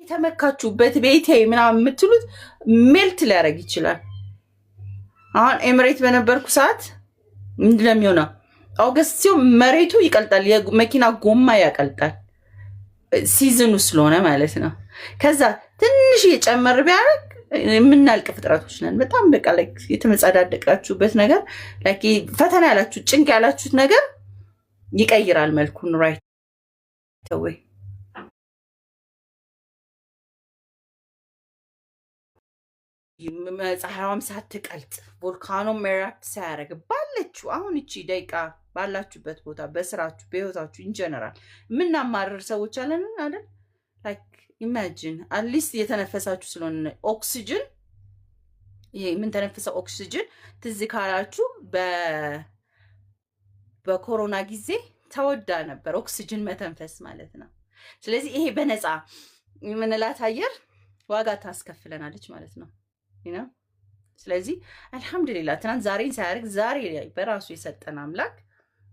ተመካችሁበት ቤቴ ምናምን የምትሉት ሜልት ሊያደርግ ይችላል። አሁን ኤምሬት በነበርኩ ሰዓት ምንድን ነው የሚሆነው? ኦገስት ሲሆን መሬቱ ይቀልጣል፣ የመኪና ጎማ ያቀልጣል። ሲዝኑ ስለሆነ ማለት ነው። ከዛ ትንሽ የጨመር ቢያደርግ የምናልቅ ፍጥረቶች ነን። በጣም በቃ የተመጻዳደቃችሁበት ነገር ፈተና ያላችሁ ጭንቅ ያላችሁት ነገር ይቀይራል መልኩን ራይት ወይ ፀሐይዋም ሳትቀልጥ ቮልካኖ ሜራክት ሳያደርግ ባለችው አሁን እቺ ደቂቃ ባላችሁበት ቦታ በስራችሁ በህይወታችሁ ኢንጀነራል የምናማርር ሰዎች አለን አይደል? ላይክ ኢማጂን አትሊስት እየተነፈሳችሁ ስለሆነ ኦክሲጅን ይሄ የምንተነፍሰው ኦክሲጅን ትዝ ካላችሁ በኮሮና ጊዜ ተወዳ ነበር ኦክሲጅን መተንፈስ ማለት ነው። ስለዚህ ይሄ በነፃ የምንላት አየር ዋጋ ታስከፍለናለች ማለት ነው። ስለዚህ አልሐምዱሊላህ ትናንት ዛሬን ሳያደርግ ዛሬ ላይ በራሱ የሰጠን አምላክ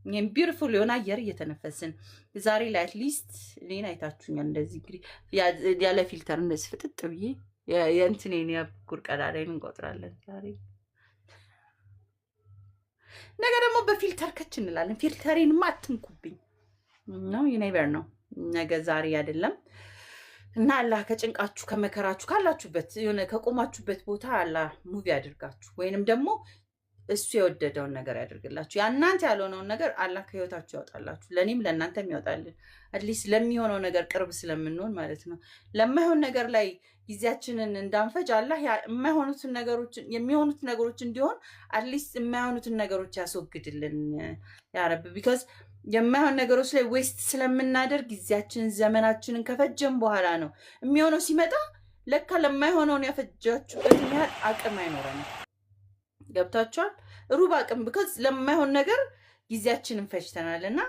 ይህም ቢዩቲፉል የሆነ አየር እየተነፈስን ዛሬ ላይ አትሊስት እኔን አይታችሁኛል። እንደዚህ እንግዲህ ያለ ፊልተር እንደዚህ ፍጥጥ ብዬ የእንትኔን የብጉር ቀዳዳይን እንቆጥራለን። ዛሬ ነገ ደግሞ በፊልተር ከች እንላለን። ፊልተሬንማ አትንኩብኝ ነው ዩኔቨር ነው ነገ ዛሬ አይደለም። እና አላህ ከጭንቃችሁ ከመከራችሁ ካላችሁበት የሆነ ከቆማችሁበት ቦታ አላህ ሙቪ ያድርጋችሁ፣ ወይንም ደግሞ እሱ የወደደውን ነገር ያደርግላችሁ። ያናንተ ያልሆነውን ነገር አላህ ከህይወታችሁ ያወጣላችሁ። ለእኔም ለእናንተም ያወጣልን። አትሊስት ለሚሆነው ነገር ቅርብ ስለምንሆን ማለት ነው። ለማይሆን ነገር ላይ ጊዜያችንን እንዳንፈጅ አላህ የማይሆኑትን ነገሮች የሚሆኑት ነገሮች እንዲሆን አትሊስት የማይሆኑትን ነገሮች ያስወግድልን ያ ረብ። ቢካዝ የማይሆን ነገሮች ላይ ዌስት ስለምናደርግ ጊዜያችንን ዘመናችንን ከፈጀን በኋላ ነው የሚሆነው ሲመጣ ለካ ለማይሆነውን ያፈጃችሁበትን ያህል አቅም አይኖረንም። ገብታችኋል? ሩብ አቅም ቢካዝ ለማይሆን ነገር ጊዜያችንን ፈጅተናል። እና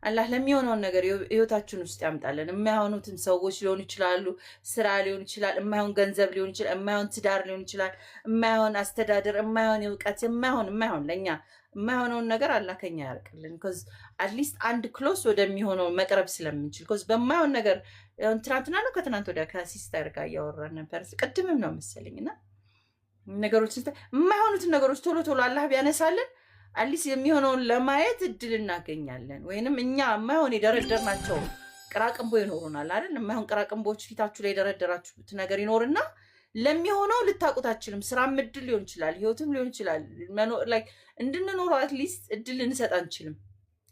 አላህ ለሚሆነውን ነገር ህይወታችን ውስጥ ያምጣለን። የማይሆኑትን ሰዎች ሊሆኑ ይችላሉ፣ ስራ ሊሆን ይችላል፣ የማይሆን ገንዘብ ሊሆን ይችላል፣ የማይሆን ትዳር ሊሆን ይችላል፣ የማይሆን አስተዳደር፣ የማይሆን እውቀት፣ የማይሆን ለእኛ የማይሆነውን ነገር አላህ ከኛ ያርቅልን። ኮዝ አትሊስት አንድ ክሎስ ወደሚሆነው መቅረብ ስለምንችል። ኮዝ በማይሆን ነገር ትናንትና ነው ከትናንት ወዲያ ከሲስተር ጋር እያወራን ነበር፣ ቅድምም ነው መሰለኝ። እና ነገሮች የማይሆኑትን ነገሮች ቶሎ ቶሎ አላህ ቢያነሳልን አትሊስት የሚሆነውን ለማየት እድል እናገኛለን። ወይንም እኛ የማይሆን የደረደርናቸው ቅራቅንቦ ይኖሩናል አይደል? የማይሆን ቅራቅንቦች ፊታችሁ ላይ የደረደራችሁት ነገር ይኖርና ለሚሆነው ልታውቁት አትችልም። ስራም እድል ሊሆን ይችላል፣ ህይወትም ሊሆን ይችላል። እንድንኖረው አትሊስት እድል ልንሰጥ አንችልም።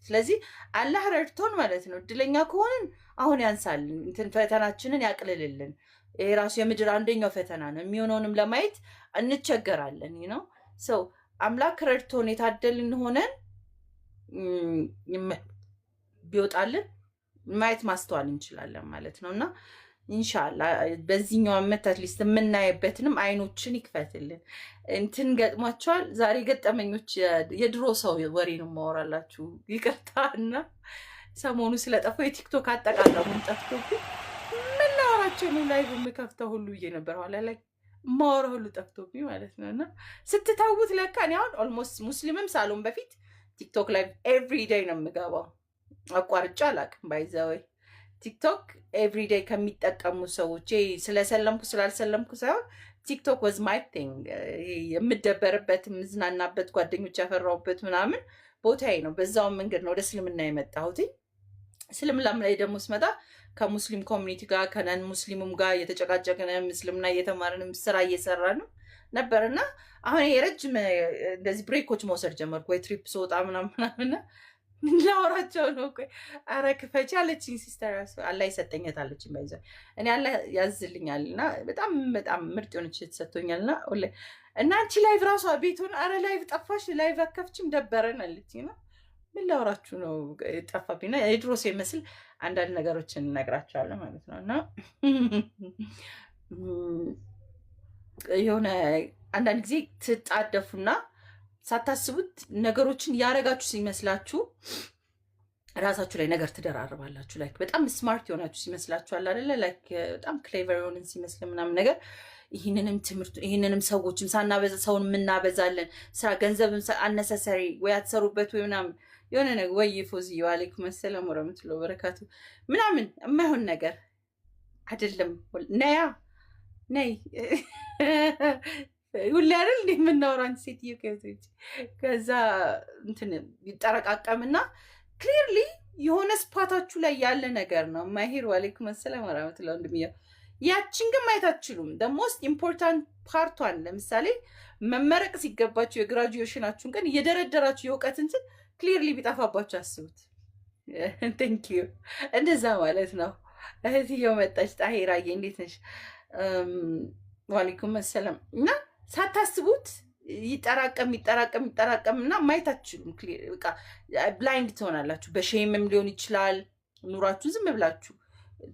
ስለዚህ አላህ ረድቶን ማለት ነው እድለኛ ከሆንን አሁን ያንሳልን፣ እንትን ፈተናችንን ያቅልልልን። ይሄ ራሱ የምድር አንደኛው ፈተና ነው። የሚሆነውንም ለማየት እንቸገራለን ነው ሰው አምላክ ረድቶን የታደልን ሆነን ቢወጣልን ማየት ማስተዋል እንችላለን ማለት ነው። እና ኢንሻአላህ በዚህኛው ዓመት አትሊስት የምናይበትንም አይኖችን ይክፈትልን። እንትን ገጥሟቸዋል ዛሬ ገጠመኞች የድሮ ሰው ወሬ ነው ማወራላችሁ። ይቅርታ እና ሰሞኑ ስለጠፋው የቲክቶክ አጠቃቀሙን ጠፍቶብኝ ምን ላወራቸው ነው ላይቭ የምከፍተው ሁሉ ብዬ ነበር። ኋላ ላይ ማወራ ሁሉ ጠፍቶብኝ ማለት ነው። እና ስትታውት ለካ እኔ አሁን ኦልሞስት ሙስሊምም ሳሎን በፊት ቲክቶክ ላይ ኤቭሪዴይ ነው የምገባው። አቋርጬ አላውቅም። ባይዘወይ ቲክቶክ ኤቭሪዴይ ከሚጠቀሙ ሰዎች ስለሰለምኩ ስላልሰለምኩ ሳይሆን ቲክቶክ ወዝ ማይ ቲንግ። የምደበርበት የምዝናናበት ጓደኞች ያፈራሁበት ምናምን ቦታዬ ነው። በዛውን መንገድ ነው ወደ እስልምና የመጣሁት። እስልምናም ላይ ደግሞ ስመጣ ከሙስሊም ኮሚኒቲ ጋር ከነን ሙስሊሙም ጋር እየተጨቃጨቅን እስልምና እየተማርን ስራ እየሰራን ነበርና አሁን የረጅም እንደዚህ ብሬኮች መውሰድ ጀመርኩ። ወይ ትሪፕ ስወጣ ምናምን ላወራቸው ነው። ኧረ ክፈች አለችኝ ሲስተር። አላህ ይሰጠኛት አለችኝ። ባይዘ እኔ አላህ ያዝልኛል እና በጣም በጣም ምርጥ የሆነች ተሰጥቶኛል። እና አንቺ ላይቭ ራሷ ቤቱን ኧረ ላይቭ ጠፋሽ ላይቭ አከፍችም ደበረን አለችኝ። ነው ምን ላወራችሁ ነው ጠፋብኝና የድሮ ሲመስል አንዳንድ ነገሮችን እነግራቸዋለሁ ማለት ነው። እና የሆነ አንዳንድ ጊዜ ትጣደፉና ሳታስቡት ነገሮችን ያረጋችሁ ሲመስላችሁ ራሳችሁ ላይ ነገር ትደራርባላችሁ። ላይክ በጣም ስማርት የሆናችሁ ሲመስላችኋል አይደለ? ላይክ በጣም ክሌቨር የሆንን ሲመስል ምናምን ነገር ይህንንም ትምህርቱ ይህንንም ሰዎችም ሳናበዛ ሰውን የምናበዛለን ስራ ገንዘብም አነሰሰሪ ወይ አትሰሩበት ወይ ምናምን የሆነ ነገር ወይ ፎዚ ወአለይኩም ሰላም ወራህመቱላሂ ወበረካቱ ምናምን የማይሆን ነገር አይደለም ነያ ነይ ሁሌ አይደል እንዴ የምናወራው አንቺ ሴትዮ ከዚህ ከዛ እንትን ይጠረቃቀምና ክሊርሊ የሆነ ስፓታችሁ ላይ ያለ ነገር ነው ማሂር ወአለይኩም ሰላም ወራህመቱላሂ ወንድምያ ያቺን ግን ማየት አትችሉም the most important ፓርቷን ለምሳሌ መመረቅ ሲገባችሁ የግራጁዌሽናችሁን ቀን እየደረደራችሁ የእውቀት እንትን ክሊርሊ ቢጠፋባችሁ አስቡት thank you እንደዛ ማለት ነው እህትየው መጣች ጣሂራዬ እንዴት ነሽ ወአለይኩም ሰላም እና ሳታስቡት ይጠራቀምና ማየት አትችሉም በቃ ብላይንድ ትሆናላችሁ በሼምም ሊሆን ይችላል ኑራችሁ ዝም ብላችሁ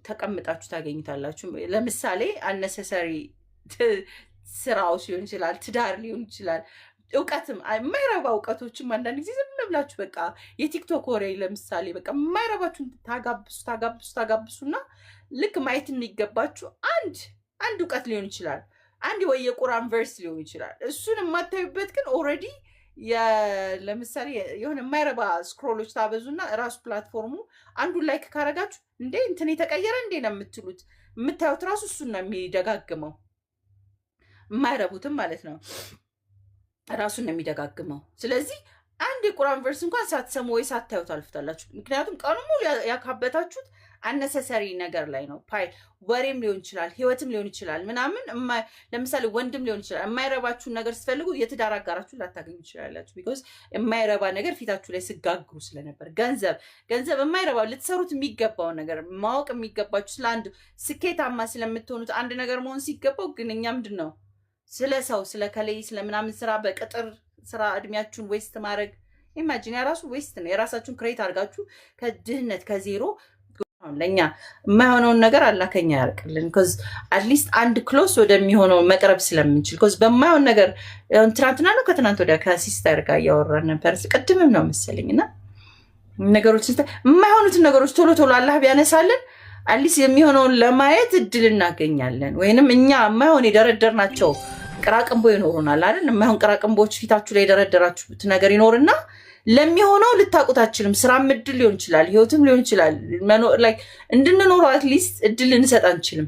ተቀምጣችሁ ታገኙታላችሁ ለምሳሌ አነሰሰሪ ስራዎች ሊሆን ይችላል ትዳር ሊሆን ይችላል እውቀትም የማይረባ እውቀቶችም አንዳንድ ጊዜ ዝም ብላችሁ በቃ የቲክቶክ ወሬ ለምሳሌ በቃ የማይረባችሁን ታጋብሱና ልክ ማየት የሚገባችሁ አንድ እውቀት ሊሆን ይችላል አንድ ወይ የቁርአን ቨርስ ሊሆን ይችላል እሱን የማታዩበት ግን ኦልሬዲ ለምሳሌ የሆነ የማይረባ ስክሮሎች ታበዙና ራሱ ፕላትፎርሙ አንዱን ላይክ ካረጋችሁ እንዴ እንትን የተቀየረ እንዴ ነው የምትሉት የምታዩት ራሱ እሱን ነው የሚደጋግመው የማይረቡትም ማለት ነው ራሱን ነው የሚደጋግመው ስለዚህ አንድ የቁርአን ቨርስ እንኳን ሳትሰሙ ወይ ሳታዩት አልፍታላችሁ ምክንያቱም ቀኑ ሙሉ ያካበታችሁት አነሰሰሪ ነገር ላይ ነው ወሬም ሊሆን ይችላል ህይወትም ሊሆን ይችላል ምናምን ለምሳሌ ወንድም ሊሆን ይችላል የማይረባችሁን ነገር ስትፈልጉ የትዳር አጋራችሁን ላታገኙ ትችላላችሁ ቢኮዝ የማይረባ ነገር ፊታችሁ ላይ ስጋግሩ ስለነበር ገንዘብ የማይረባ ልትሰሩት የሚገባው ነገር ማወቅ የሚገባችሁ ስለ አንድ ስኬታማ ስለምትሆኑት አንድ ነገር መሆን ሲገባው ግን እኛ ምንድን ነው ስለ ሰው ስለ ከለይ ስለምናምን ስራ በቅጥር ስራ እድሜያችሁን ዌስት ማድረግ ኢማጂን ያራሱ ዌስት ነው የራሳችሁን ክሬት አድርጋችሁ ከድህነት ከዜሮ ለኛ የማይሆነውን ነገር አላከኛ ያርቅልን ኮዝ አትሊስት አንድ ክሎስ ወደሚሆነው መቅረብ ስለምንችል ኮዝ በማይሆን ነገር ትናንትና ነው ከትናንት ወዲያ ከሲስተር ጋር ያወራን ነበር ቅድምም ነው መሰለኝና ነገሮች የማይሆኑትን ነገሮች ቶሎ አላህ ቢያነሳልን አትሊስት የሚሆነውን ለማየት እድል እናገኛለን ወይንም እኛ የማይሆን የደረደርናቸው ቅራቅንቦ ይኖሩናል አይደል የማይሆን ቅራቅንቦች ፊታችሁ ላይ የደረደራችሁት ነገር ይኖርና ለሚሆነው ልታቁት አትችሉም ስራም እድል ሊሆን ይችላል ህይወትም ሊሆን ይችላል ላይክ እንድንኖር አትሊስት እድል እንሰጥ አንችልም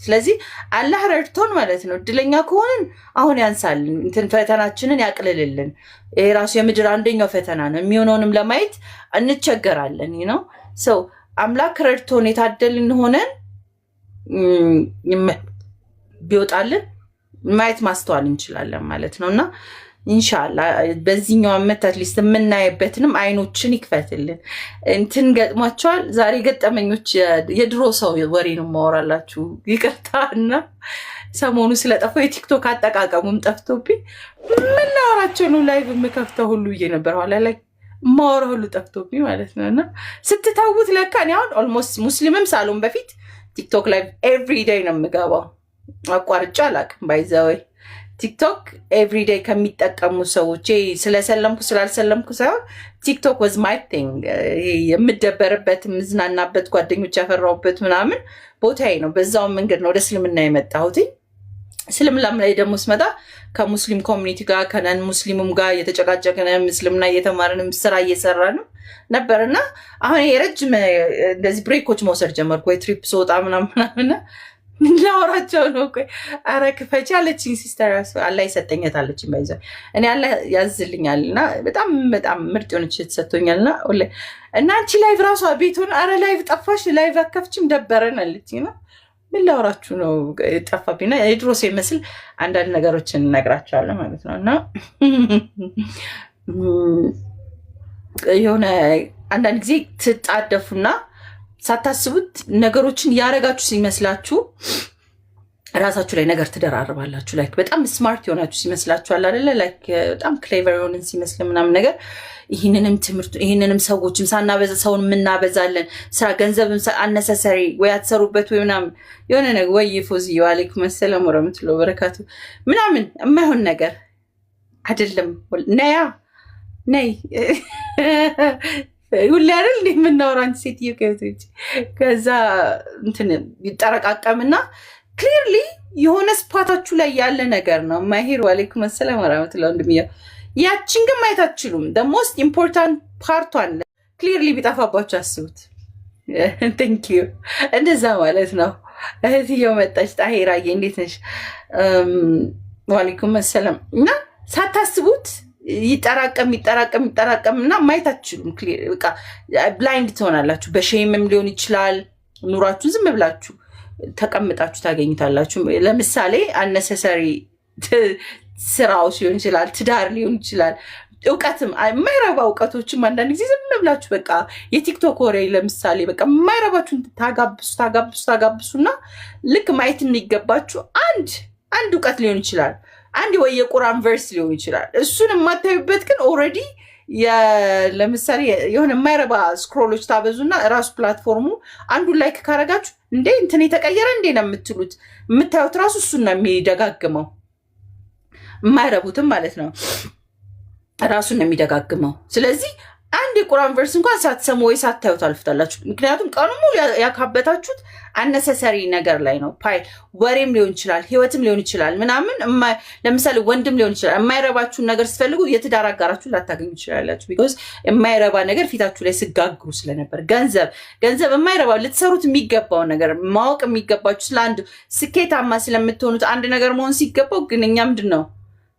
ስለዚህ አላህ ረድቶን ማለት ነው እድለኛ ከሆንን አሁን ያንሳልን እንትን ፈተናችንን ያቅልልልን የራሱ የምድር አንደኛው ፈተና ነው የሚሆነውንም ለማየት እንቸገራለን you know so አምላክ ረድቶን የታደልን ሆነን ቢወጣልን ማየት ማስተዋል እንችላለን ማለት ነውና ኢንሻአላህ በዚህኛው አመት አትሊስት የምናይበትንም አይኖችን ይክፈትልን እንትን ገጥሟቸዋል ዛሬ ገጠመኞች የድሮ ሰው ወሬ ነው ማወራላችሁ ይቅርታና ሰሞኑ ስለጠፋው የቲክቶክ አጠቃቀሙም ጠፍቶብኝ ምን ላወራቸው ነው ላይቭ የምከፍተው ሁሉ ነበር ኋላ ላይ ማወራ ሁሉ ጠፍቶብኝ ማለት ነውና ስትታውት ለካ እኔ አሁን ኦልሞስት ሙስሊምም ሳሎን በፊት ቲክቶክ ላይቭ ኤቭሪ ዴይ ነው የምገባው አቋርጬ አላውቅም ባይዘወይ ቲክቶክ ኤቭሪ ዴይ ከሚጠቀሙ ሰዎች ስለሰለምኩ ስላልሰለምኩ ሳይሆን ቲክቶክ was my thing የምደበርበት ምዝናናበት ጓደኞች ያፈራውበት ምናምን ቦታዬ ነው በዛው መንገድ ነው ወደ እስልምና የመጣሁት እስልምናም ላይ ደግሞ ስመጣ ከሙስሊም ኮሚኒቲ ጋር ከነን ሙስሊሙም ጋር የተጨቃጨቀን እስልምና እየተማረንም ስራ እየሰራን ነበርና አሁን የረጅም እንደዚህ ብሬኮች መውሰድ ጀመርኩ ወይ ትሪፕ ስወጣ ምናምን ላወራቸው ነው ቆይ አረ ክፈቻ አለችኝ ሲስተር አላህ ይሰጠኛታለችኝ ባይዘ እኔ አላህ ያዝልኛልና በጣም ምርጥ ሆነች ተሰጥቶኛልና እና አንቺ ላይቭ ራሷ ቤቱን አረ ላይቭ ጠፋሽ ላይቭ አከፍችም ደበረን አለችኝና ምን ላወራችሁ ነው ጠፋብኝና የድሮ ሰው ይመስል አንዳንድ ነገሮችን እነግራቸዋለሁ ማለት ነውና የሆነ አንዳንድ ጊዜ ትጣደፉና ሳታስቡት ነገሮችን ያረጋችሁ ሲመስላችሁ ራሳችሁ ላይ ነገር ትደራርባላችሁ ላይክ በጣም ስማርት ሆናችሁ ሲመስላችኋል አይደለ ላይክ በጣም ክሌቨር ሆነን ሲመስል ምናምን ነገር ይሄንንም ትምርቱ ይሄንንም ሰዎችም ሳናበዛ ሰውን ምናበዛለን ስራ ገንዘብም አነሰሰሪ ወይ አትሰሩበት ወይ ምናምን የሆነ ነገር ወይ ይፎዚ ወአለይኩም ሰላም ወራህመቱላሂ ወበረካቱ ምናምን የማይሆን ነገር አይደለም ነያ ነይ ሁሌ አይደል እንዴ የምናወራው አንቺ ሴትዮ ከዛ እንትን ይጠረቃቀምና ክሊርሊ የሆነ ስፓታችሁ ላይ ያለ ነገር ነው ማሂር ወአለይኩም ሰላም ወራህመቱላሂ ወንድምያ ያቺን ግን ማየት አትችሉም the most important ፓርቷን ክሊርሊ ቢጠፋባችሁ አስቡት thank you እንደዛ ማለት ነው እህትየው መጣች። ጣሄራዬ እንዴት ነሽ? ዋሌኩም ሰላም። እና ሳታስቡት ይጠራቀም እና ማየት አትችሉም። በቃ ብላይንድ ትሆናላችሁ። በሼምም ሊሆን ይችላል። ኑሯችሁ ዝም ብላችሁ ተቀምጣችሁ ታገኝታላችሁ። ለምሳሌ አነሰሰሪ ስራዎች ሊሆን ይችላል፣ ትዳር ሊሆን ይችላል፣ እውቀትም የማይረባ እውቀቶችም አንዳንድ ጊዜ ዝም ብላችሁ በቃ የቲክቶክ ወሬ ለምሳሌ በቃ የማይረባችሁን ታጋብሱና ልክ ማየት የሚገባችሁ አንድ እውቀት ሊሆን ይችላል፣ አንድ ወይ የቁርአን ቨርስ ሊሆን ይችላል። እሱን የማታዩበት ግን ኦልሬዲ ለምሳሌ የሆነ የማይረባ ስክሮሎች ታበዙና ራሱ ፕላትፎርሙ አንዱን ላይክ ካረጋችሁ እንዴ እንትን የተቀየረ እንዴ ነው የምትሉት። የምታዩት ራሱ እሱን ነው የሚደጋግመው። የማይረቡትም ማለት ነው ራሱን ነው የሚደጋግመው። ስለዚህ አንድ የቁርአን ቨርስ እንኳን ሳትሰሙ ወይ ሳታዩት አልፍታላችሁ። ምክንያቱም ቀኑ ሙሉ ያካበታችሁት አነሰሰሪ ነገር ላይ ነው። ወሬም ሊሆን ይችላል፣ ህይወትም ሊሆን ይችላል፣ ምናምን ለምሳሌ ወንድም ሊሆን ይችላል። የማይረባችሁን ነገር ስትፈልጉ የትዳር አጋራችሁን ላታገኙ ትችላላችሁ። ቢኮዝ የማይረባ ነገር ፊታችሁ ላይ ስጋግሩ ስለነበር። ገንዘብ የማይረባ ልትሰሩት የሚገባውን ነገር ማወቅ የሚገባችሁ ስለ አንድ ስኬታማ ስለምትሆኑት አንድ ነገር መሆን ሲገባው ግን እኛ ምንድን ነው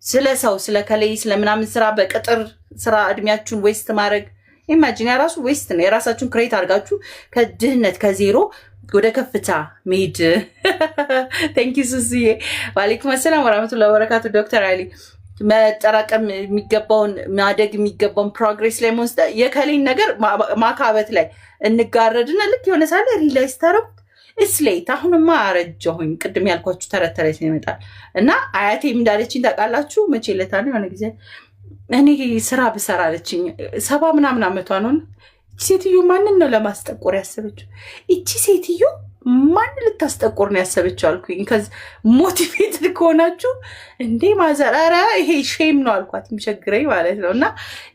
ስለ ሰው ስለ ከላይ ስለምናምን ስራ በቅጥር ስራ እድሜያችሁን ዌስት ማድረግ ኢማጂን ያራሱ ዌስት ነው። የራሳችሁን ክሬት አድርጋችሁ ከድህነት ከዜሮ ወደ ከፍታ መሄድ። ቴንክ ዩ ሱስዬ። ዋሌኩም ሰላም ወራህመቱላሂ ወበረካቱ። ዶክተር አሊ መጠራቀም የሚገባውን ማደግ የሚገባውን ፕሮግሬስ ላይ መውሰድ የከሌን ነገር ማካበት ላይ እንጋረድና ልክ የሆነ ሳለ ሪላይዝ ታረጉት እስሌት አሁንማ አረጀሁኝ። ቅድም ያልኳችሁ ተረት ይመጣል እና አያቴም እንዳለችኝ ታውቃላችሁ። መቼ ለታ ነው የሆነ ጊዜ እኔ ስራ ብሰራ አለችኝ። 70 ምናምን ዓመቷ ነው። እቺ ሴትዮ ማንን ነው ለማስጠቆር ያሰበችው? እቺ ሴትዮ ማን ልታስጠቆር ነው ያሰበችው አልኩኝ። ከዚ ሞቲቬትድ ከሆናችሁ እንዴ ማዘራራ ይሄ ሼም ነው አልኳት። የሚቸግረኝ ማለት ነው። እና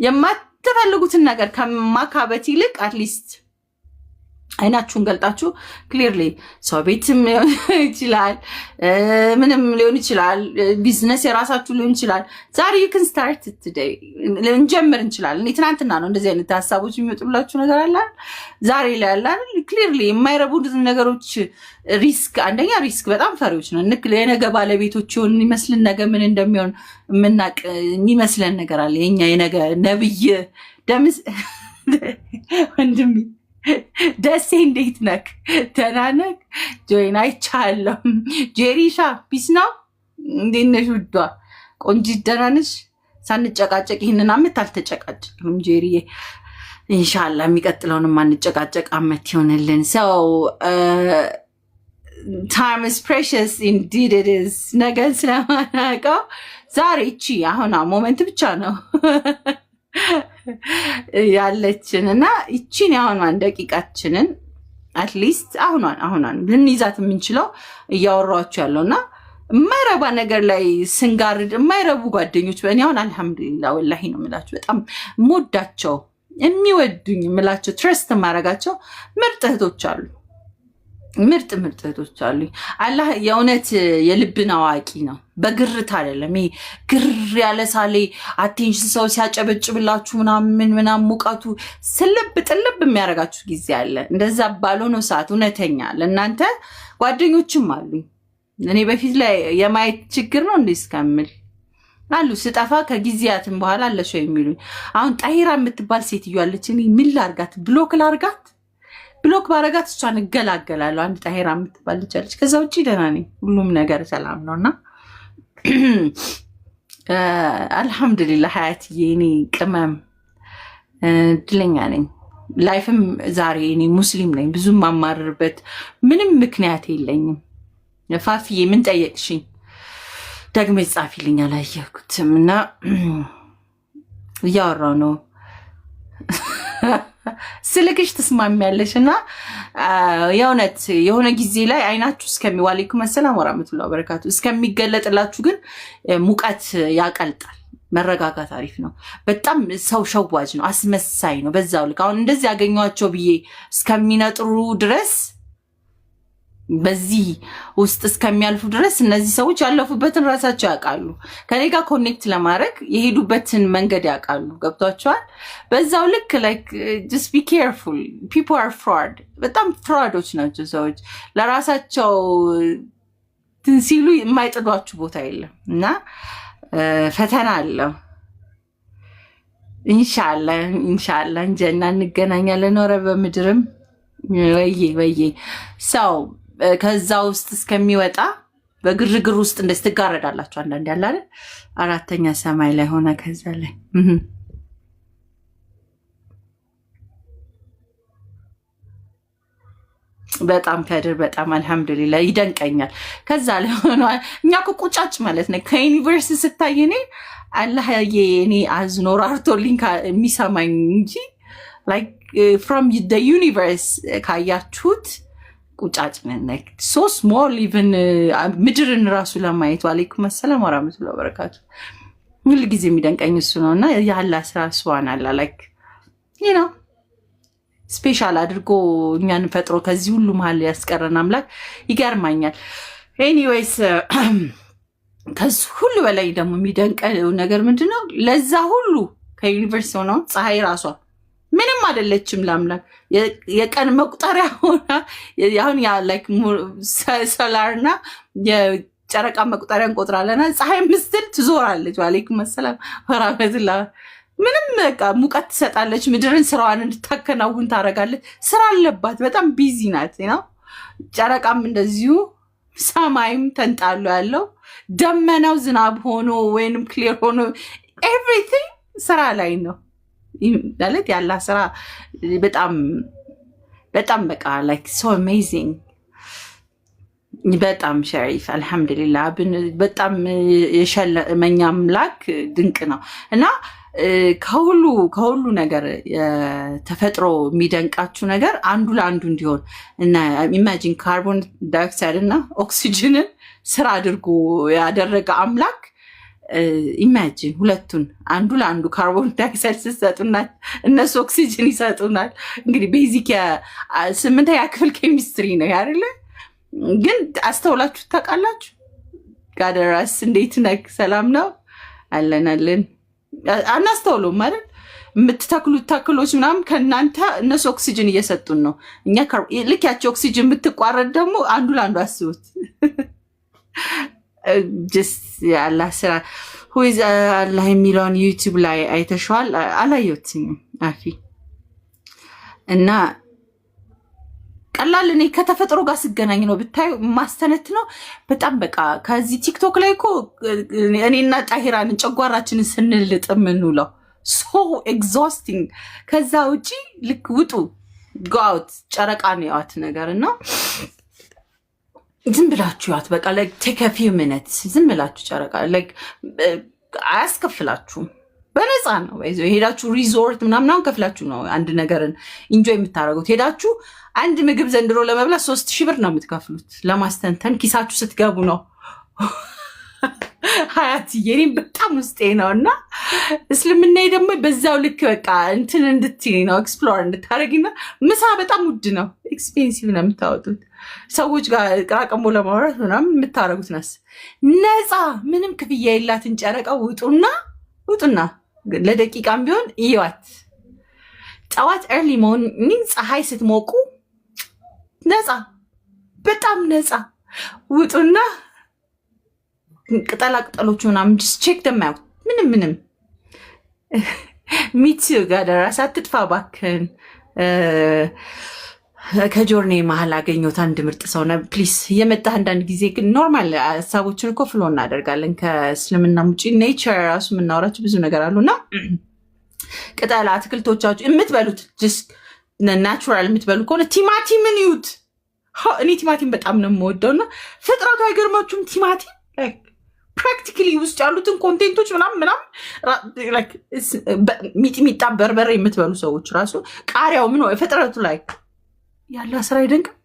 የማትፈልጉትን ነገር ከማካበት ይልቅ አትሊስት አይናችሁን ገልጣችሁ ክሊርሊ ሰው ቤትም ሊሆን ይችላል፣ ምንም ሊሆን ይችላል፣ ቢዝነስ የራሳችሁ ሊሆን ይችላል። ዛሬ ዩክን ስታርት ቱዴይ እንጀምር እንችላለን። እኔ ትናንትና ነው እንደዚህ አይነት ሀሳቦች የሚመጡላችሁ ነገር አለ ዛሬ ላይ ያለ ክሊርሊ የማይረቡ ነገሮች ሪስክ፣ አንደኛ ሪስክ በጣም ፈሪዎች ነው። የነገ ባለቤቶች ሆን የሚመስልን ነገ ምን እንደሚሆን የምናቅ የሚመስለን ነገር አለ። የኛ የነገ ነብይ ደምስ ወንድሜ ደሴ እንዴት ነክ? ደህና ነክ? ጆይን አይቻለሁ። ጄሪሻ ፒስ ነው። እንዴት ነሽ ውዷ? ቆንጂት ደህና ነሽ? ሳንጨቃጨቅ ይህንን አመት አልተጨቃጨቅም ጄሪዬ። ኢንሻላህ የሚቀጥለውን ማንጨቃጨቅ አመት ይሆንልን። ሰው ታይም ኢዝ ፕሬሽስ ኢንዲድ ኢት ኢዝ። ነገን ስለማናውቀው ዛሬ እቺ አሁን ሞመንት ብቻ ነው ያለችን እና ይቺን የአሁኗን ደቂቃችንን አትሊስት አሁኗን ልንይዛት የምንችለው እያወራኋችሁ ያለው እና የማይረባ ነገር ላይ ስንጋርድ የማይረቡ ጓደኞች በእኔ አሁን አልሐምዱሊላህ ወላሂ ነው የምላችሁ በጣም የምወዳቸው የሚወዱኝ የምላቸው ትረስት የማደርጋቸው ምርጥ እህቶች አሉ። ምርጥ እህቶች አሉ። አላህ የእውነት የልብን አዋቂ ነው። በግርት አይደለም። ይሄ ግር ያለ ሳሌ አቴንሽን ሰው ሲያጨበጭብላችሁ ምናምን ሙቀቱ ስልብ ጥልብ የሚያደርጋችሁ ጊዜ አለ። እንደዛ ባልሆነው ሰዓት እውነተኛ ለእናንተ ጓደኞችም አሉ። እኔ በፊት ላይ የማየት ችግር ነው እንዴ እስከምል አሉ። ስጠፋ ከጊዜያትም በኋላ አለሽ የሚሉኝ። አሁን ጣሂራ የምትባል ሴትዮ አለች። እኔ ምን ላርጋት? ብሎክ ባረጋት እሷን እገላገላለሁ። አንድ ጣሂራ የምትባል ልጅ አለች። ከዛ ውጭ ደህና ነኝ፣ ሁሉም ነገር ሰላም ነው እና አልሐምዱሊላህ ሀያትዬ። እኔ ቅመም እድለኛ ነኝ። ላይፍም ዛሬ እኔ ሙስሊም ነኝ። ብዙም ማማርርበት ምንም ምክንያት የለኝም። ፋፍዬ ምን ጠየቅሽኝ? ደግሜ ጻፊልኝ አላየኩትም እና እያወራው ነው ስልክሽ ትስማሚያለሽ እና የእውነት የሆነ ጊዜ ላይ አይናችሁ ዋሌኩም ሰላም ወራህመቱላሂ ወበረካቱ እስከሚገለጥላችሁ ግን ሙቀት ያቀልጣል። መረጋጋት አሪፍ ነው። በጣም ሰው ሸዋጅ ነው፣ አስመሳይ ነው። በዛው ልክ አሁን እንደዚህ ያገኟቸው ብዬ እስከሚነጥሩ ድረስ በዚህ ውስጥ እስከሚያልፉ ድረስ እነዚህ ሰዎች ያለፉበትን ራሳቸው ያውቃሉ። ከኔ ጋር ኮኔክት ለማድረግ የሄዱበትን መንገድ ያውቃሉ። ገብቷቸዋል። በዛው ልክ ላይክ just be careful, people are fraud። በጣም ፍራዶች ናቸው ሰዎች። ለራሳቸው ሲሉ የማይጥዷችሁ ቦታ የለም እና ፈተና አለው። ኢንሻአላህ እንጀና እንገናኛለን። ኖረ በምድርም ወይዬ ሰው ከዛ ውስጥ እስከሚወጣ በግርግር ውስጥ እንደዚህ ትጋረዳላችሁ። አንዳንድ ያለ አይደል አራተኛ ሰማይ ላይ ሆነ ከዛ ላይ በጣም ከድር በጣም አልহামዱሊላህ ይደንቀኛል። ከዛ ላይ ሆነ እኛ እኮ ቁጫጭ ማለት ነው። ከዩኒቨርሲቲ ስታይ አላህዬ እኔ አዝኖር አርቶልኝ የሚሰማኝ እንጂ ላይክ from the universe ካያችሁት ቁጫጭ ነን። ላይክ so small even ምድርን ራሱ ለማየት ወአለይኩም ሰላም ወራህመቱላሂ ወበረካቱ ሁሉ ጊዜ የሚደንቀኝ እሱ ነውና የአላህ ስራ ሱብሃንአላህ ላይክ you know ስፔሻል አድርጎ እኛን ፈጥሮ ከዚህ ሁሉ መሀል ያስቀረን አምላክ ይገርማኛል። ኤኒዌይስ ከዚህ ሁሉ በላይ ደግሞ የሚደንቀው ነገር ምንድነው? ለዛ ሁሉ ከዩኒቨርሲቲ ሆኖ ፀሐይ ራሷ ምንም አይደለችም ለአምላክ የቀን መቁጠሪያ ሆና አሁን ያ ላይክ ሶላርና የጨረቃ መቁጠሪያ እንቆጥራለና ፀሐይ ምስል ትዞራለች። ወአለይኩም ሰላም ወራህመቱላህ ምንም በቃ ሙቀት ትሰጣለች። ምድርን ስራዋን እንድታከናውን ታረጋለች። ስራ አለባት። በጣም ቢዚ ናት ነው። ጨረቃም እንደዚሁ ሰማይም ተንጣሎ ያለው ደመናው ዝናብ ሆኖ ወይንም ክሊር ሆኖ ኤቭሪቲንግ ስራ ላይ ነው ማለት ያላ ስራ በጣም በጣም በቃ ላይክ ሶ አሜዚንግ በጣም ሸሪፍ አልহামዱሊላህ በጣም የሸለመኝ አምላክ ድንቅ ነው እና ከሁሉ ነገር ተፈጥሮ የሚደንቃችሁ ነገር አንዱ ለአንዱ እንዲሆን እና ኢማጂን ካርቦን ዳይኦክሳይድ እና ኦክሲጅንን ስራ አድርጎ ያደረገ አምላክ ኢማጂን ሁለቱን አንዱ ለአንዱ ካርቦን ዳይኦክሳይድ ሲሰጡና እነሱ ኦክሲጅን ይሰጡናል። እንግዲህ ቤዚክ ስምንተኛ ክፍል ኬሚስትሪ ነው አይደለ? ግን አስተውላችሁ ታውቃላችሁ? ጋደራስ እንዴት ነክ ሰላም ነው አለን አናስተውሉም ማለት የምትተክሉት ተክሎች ምናምን ከእናንተ እነሱ ኦክሲጅን እየሰጡን ነው። እኛ ልክ ያቸው ኦክሲጅን የምትቋረጥ ደግሞ አንዱ ለአንዱ አስቡት። ጀስት የአላህ ስራ ሁይዝ አላህ የሚለውን ዩቲዩብ ላይ አይተሽዋል? አላየሁትም አፊ እና ቀላል እኔ ከተፈጥሮ ጋር ስገናኝ ነው ብታዩ ማስተነት ነው በጣም በቃ ከዚህ ቲክቶክ ላይ እኮ እኔና ጣሂራን ጨጓራችንን ስንልጥ ምንውለው so exhausting። ከዛ ውጪ ልክ ውጡ go out ጨረቃን ያዋት ነገርና ዝም ብላችሁ ያት በቃ like take a few minutes ዝም ብላችሁ ጨረቃ like አያስከፍላችሁም በነፃ ነው። ሄዳችሁ ሪዞርት ምናምን ከፍላችሁ ነው አንድ ነገርን ኢንጆይ የምታደርጉት። ሄዳችሁ አንድ ምግብ ዘንድሮ ለመብላት 3000 ብር ነው የምትከፍሉት። ለማስተንተን ኪሳችሁ ስትገቡ ነው። ሀያት የኔም በጣም ውስጤ ነውና እስልምና ደግሞ በዛው ልክ በቃ እንትን እንድትይ ነው ኤክስፕሎር እንድታረጊና ምሳ በጣም ውድ ነው ኤክስፔንሲቭ ነው የምታወጡት። ሰዎች ጋር ቅራቀሞ ለማውራት ምናምን የምታረጉት ነፃ ምንም ክፍያ የላትን ጨረቃ ውጡና ለደቂቃም ቢሆን ይዋት ጠዋት early morning ፀሐይ ስትሞቁ ነፃ በጣም ነፃ ውጡና ቅጠላቅጠሎቹ ምናምን ቼክ ደም ያው ምንም ሚትዩ ጋር ደራሳ ትጥፋ ባክን ከጆርኔ መሀል አገኘሁት አንድ ምርጥ ሰው ነው። ፕሊስ የመጣህ አንዳንድ ጊዜ ግን ኖርማል ሀሳቦችን እኮ ፍሎ እናደርጋለን። ከእስልምና ውጪ ኔቸር ራሱ የምናወራቸው ብዙ ነገር አሉና ቅጠላ አትክልቶቻችሁ የምትበሉት ጀስት ናቹራል የምትበሉ ከሆነ ቲማቲምን ይዩት። እኔ ቲማቲም በጣም ነው የምወደውና ፍጥረቱ አይገርማችሁም? ቲማቲም ፕራክቲካሊ ውስጥ ያሉትን ኮንቴንቶች ምናምን ሚጥሚጣ በርበሬ የምትበሉ ሰዎች ራሱ ቃሪያው ምን ፍጥረቱ ላይ ያለ ስራ አይደንቅም?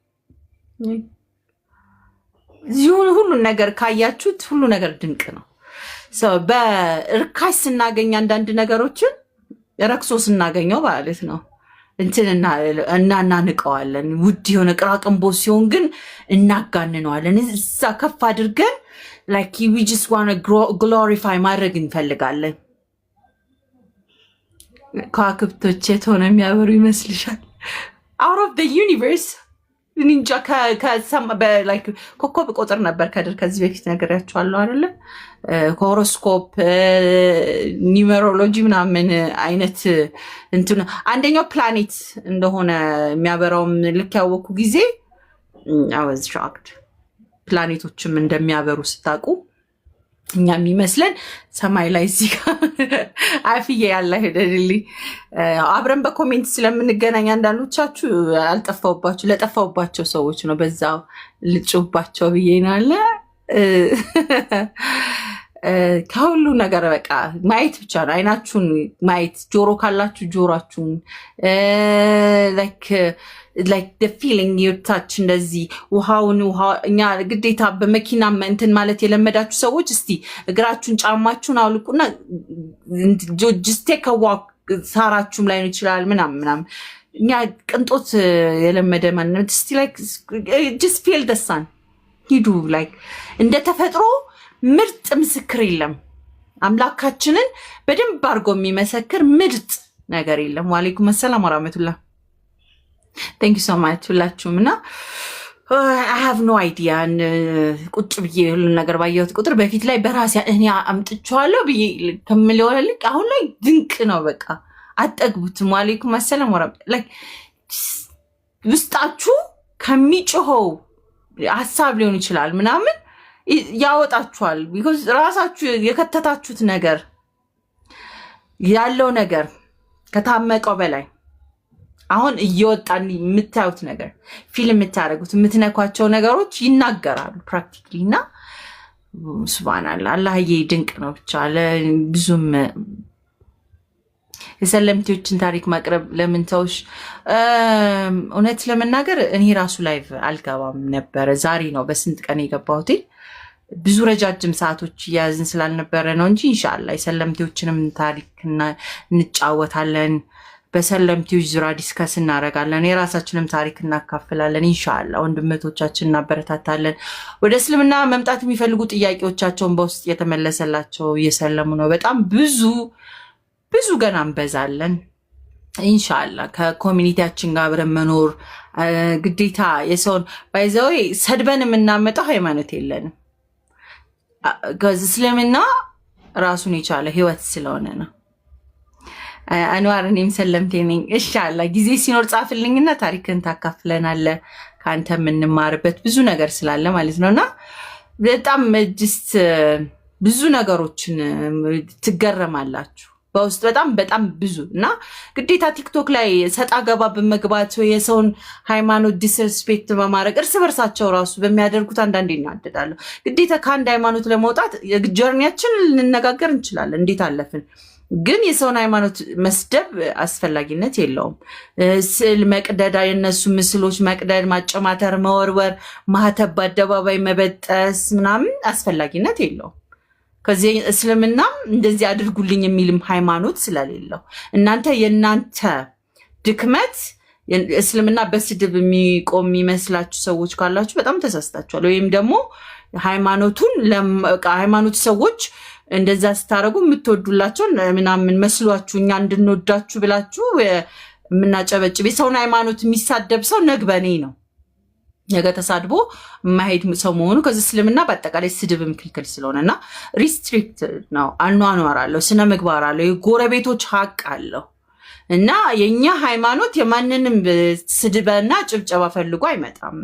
ዚሁን ሁሉ ነገር ካያችሁት ሁሉ ነገር ድንቅ ነው። በርካሽ ስናገኝ አንዳንድ ነገሮችን ረክሶ ስናገኘው ማለት ነው እናንቀዋለን። ውድ የሆነ ቅራቅንቦ ሲሆን ግን እናጋንነዋለን። እዛ ከፍ አድርገን like we just want to glorify ማድረግ እንፈልጋለን። ከዋክብቶች የት ሆነ የሚያበሩ ይመስልሻል? out of the universe ኒንጃ ኮከብ ቁጥር ነበር ከድር ከዚህ በፊት ነገራችኋለሁ አይደለ? ሆሮስኮፕ ኒውሜሮሎጂ ምናምን አይነት እንትን አንደኛው ፕላኔት እንደሆነ የሚያበራውም ልክ ያወኩ ጊዜ I was shocked። ፕላኔቶችም እንደሚያበሩ ስታውቁ እኛ የሚመስለን ሰማይ ላይ እዚህ ጋር አፍዬ ያለ ሄደልኝ። አብረን በኮሜንት ስለምንገናኝ አንዳንዶቻችሁ አልጠፋውባችሁ ለጠፋውባቸው ሰዎች ነው በዛው ልጭባቸው ብዬ ነው አለ። ከሁሉ ነገር በቃ ማየት ብቻ ነው። አይናችሁን ማየት፣ ጆሮ ካላችሁ ጆሮአችሁን like the feeling you touch እንደዚህ ውሃውን እኛ ግዴታ በመኪና እንትን ማለት የለመዳችሁ ሰዎች እስቲ እግራችሁን ጫማችሁን አውልቁና just take a walk ሳራችሁም ላይ ይችላል ምናምን እኛ ቅንጦት የለመደ ማንነት እስቲ like just feel the sun ሂዱ like እንደ ተፈጥሮ ምርጥ ምስክር የለም። አምላካችንን በደንብ አድርጎ የሚመሰክር ምርጥ ነገር የለም። ወአለይኩም ሰላም ወራህመቱላህ። Thank you so much ሁላችሁም። እና I have no idea ቁጭ ብዬ ሁሉ ነገር ባየሁት ቁጥር በፊት ላይ በራሴ እኔ አምጥቼዋለሁ ብዬ ከምለው ልክ አሁን ላይ ድንቅ ነው። በቃ አጠግቡትም። ወአለይኩም ሰላም ወራህመቱላህ። ውስጣችሁ ከሚጮኸው ሐሳብ ሊሆን ይችላል ምናምን ያወጣችኋል። because ራሳችሁ የከተታችሁት ነገር ያለው ነገር ከታመቀው በላይ አሁን እየወጣን የምታዩት ነገር ፊልም የምታደርጉት የምትነኳቸው ነገሮች ይናገራሉ ፕራክቲካሊ። እና ሱብሃንአላህ አላህዬ ድንቅ ነው። ብቻ ብዙም የሰለምቴዎችን ታሪክ ማቅረብ ለምን ተውሽ? እውነት ለመናገር እኔ ራሱ ላይቭ አልገባም ነበረ። ዛሬ ነው በስንት ቀን የገባሁት። ብዙ ረጃጅም ሰዓቶች እያያዝን ስላልነበረ ነው እንጂ ኢንሻአላህ የሰለምቴዎችንም ታሪክ እንጫወታለን። በሰለምቴዎች ዙሪያ ዲስከስ እናደርጋለን። የራሳችንም ታሪክ እናካፍላለን። ኢንሻአላህ ወንድሞቻችን እናበረታታለን። ወደ እስልምና መምጣት የሚፈልጉ ጥያቄዎቻቸውን በውስጥ የተመለሰላቸው እየሰለሙ ነው። በጣም ብዙ ገና እንበዛለን። ኢንሻአላህ ከኮሚኒቲያችን ጋር አብረን መኖር ግዴታ። የሰውን ባይዘው ሰድበን የምናመጣው ሃይማኖት የለንም። እስልምና ራሱን የቻለ ህይወት ስለሆነ ነው። አንዋር እኔም ሰለምቴ ነኝ። ኢንሻአላህ ጊዜ ሲኖር ጻፍልኝና ታሪክን ታካፍለናለህ። ካንተ የምንማርበት ብዙ ነገር ስላለ ማለት ነውና በጣም ጅስት ብዙ ነገሮችን ትገረማላችሁ በውስጥ በጣም ብዙ እና ግዴታ ቲክቶክ ላይ ሰጣ ገባ በመግባት የሰውን ሃይማኖት ዲስሪስፔክት በማድረግ እርስ በርሳቸው ራሱ በሚያደርጉት አንዳንዴ እናደዳለሁ። ግዴታ ከአንድ ሃይማኖት ለመውጣት ጀርኒያችን ልንነጋገር እንችላለን እንዴት አለፍን። ግን የሰውን ሃይማኖት መስደብ አስፈላጊነት የለውም። ስዕል መቅደድ፣ የነሱ ምስሎች መቅደድ፣ ማጨማተር፣ መወርወር፣ ማህተብ በአደባባይ መበጠስ ምናምን አስፈላጊነት የለውም። ከዚህ እስልምና እንደዚህ አድርጉልኝ የሚልም ሃይማኖት ስለሌለው እናንተ የናንተ ድክመት እስልምና በስድብ የሚቆም የሚመስላችሁ ሰዎች ካላችሁ በጣም ተሳስታችኋል። ወይም ደግሞ ሃይማኖት ሰዎች እንደዛ ስታረጉ የምትወዱላቸው ምናምን መስሏችሁ እኛ እንድንወዳችሁ ብላችሁ የምናጨበጭብ የሰውን ሃይማኖት የሚሳደብ ሰው ነግበኔ ነው። ነገ ተሳድቦ የማሄድ ሰው መሆኑ ከዚህ እስልምና በአጠቃላይ ስድብም ክልክል ስለሆነና ሪስትሪክት ነው። አኗኗር አለው፣ ስነ ምግባር አለው፣ የጎረቤቶች ሀቅ አለው እና የኛ ሃይማኖት የማንንም ስድበና ጭብጨባ ፈልጎ አይመጣም።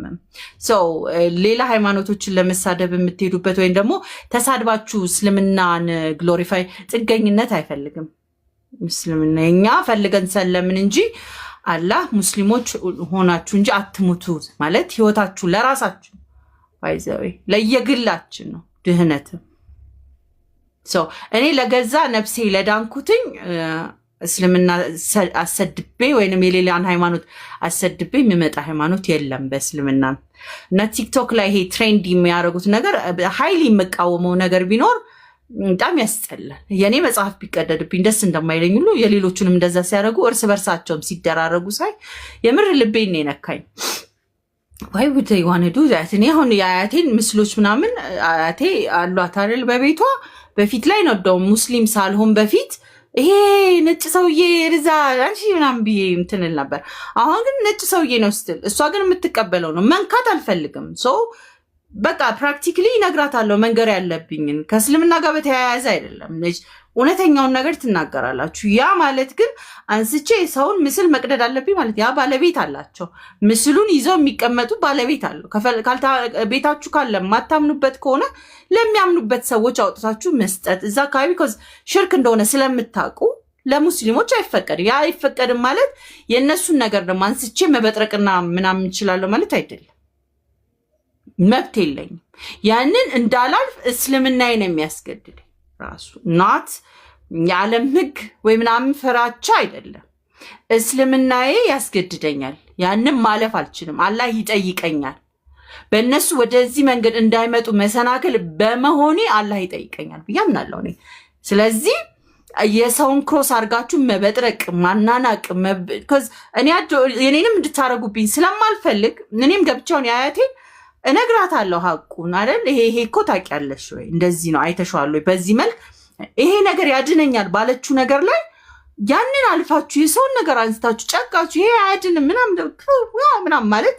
ሌላ ሃይማኖቶችን ለመሳደብ የምትሄዱበት ወይም ደግሞ ተሳድባችሁ እስልምናን ግሎሪፋይ ጥገኝነት አይፈልግም። እስልምና የኛ ፈልገን ሰለምን እንጂ አላህ ሙስሊሞች ሆናችሁ እንጂ አትሙቱ ማለት ህይወታችሁ ለራሳችሁ ባይዘው ለየግላችን ነው ድህነት። እኔ ለገዛ ነፍሴ ለዳንኩትኝ እስልምና አሰድቤ ወይንም የሌላን ሃይማኖት አሰድቤ የሚመጣ ሃይማኖት የለም በእስልምና። እና ቲክቶክ ላይ ይሄ ትሬንድ የሚያደርጉት ነገር ሃይሊ የምቃወመው ነገር ቢኖር በጣም ያስጠላል። የኔ መጽሐፍ ቢቀደድብኝ ደስ እንደማይለኝ ሁሉ የሌሎቹንም እንደዛ ሲያደርጉ እርስ በርሳቸውም ሲደራረጉ ሳይ የምር ልቤን የነካኝ። ዋይ ውድ ዋነዱ ዛት እኔ አሁን የአያቴን ምስሎች ምናምን አያቴ አሏት አይደል በቤቷ በፊት ላይ ነው ደው ሙስሊም ሳልሆን በፊት ይሄ ነጭ ሰውዬ ርዛ አንቺ ምናምን ብዬ እንትንል ነበር። አሁን ግን ነጭ ሰውዬ ነው ስትል እሷ ግን የምትቀበለው ነው። መንካት አልፈልግም። በቃ ፕራክቲካሊ እነግራታለሁ መንገር ያለብኝን ከእስልምና ጋር በተያያዘ አይደለም። እውነተኛውን ነገር ትናገራላችሁ። ያ ማለት ግን አንስቼ ሰውን ምስል መቅደድ አለብኝ ማለት ያ ባለቤት አላቸው። ምስሉን ይዘው የሚቀመጡ ባለቤት አለው። ቤታችሁ ካለ የማታምኑበት ከሆነ ለሚያምኑበት ሰዎች አውጥታችሁ መስጠት። እዛ አካባቢ ሽርክ እንደሆነ ስለምታውቁ ለሙስሊሞች አይፈቀድም። ያ አይፈቀድም ማለት የእነሱን ነገር ደግሞ አንስቼ መበጥረቅና ምናምን እንችላለሁ ማለት አይደለም። መብት የለኝም። ያንን እንዳላልፍ እስልምናዬን የሚያስገድድ ራሱ ናት የዓለም ሕግ ወይ ምናምን ፍራቻ አይደለም። እስልምናዬ ያስገድደኛል። ያንን ማለፍ አልችልም። አላህ ይጠይቀኛል። በእነሱ ወደዚህ መንገድ እንዳይመጡ መሰናክል በመሆኔ አላህ ይጠይቀኛል ብዬ አምናለሁ እኔ። ስለዚህ የሰውን ክሮስ አድርጋችሁ መበጥረቅ ማናናቅ እኔንም እንድታረጉብኝ ስለማልፈልግ እኔም ገብቻውን የአያቴን እነግራታለሁ ሐቁን አይደል። ይሄ እኮ ታውቂያለሽ ወይ እንደዚህ ነው አይተሽዋል ወይ በዚህ መልክ ይሄ ነገር ያድነኛል ባለችው ነገር ላይ ያንን አልፋችሁ የሰውን ነገር አንስታችሁ ጨቃችሁ ይሄ አያድንም ምናምን ማለት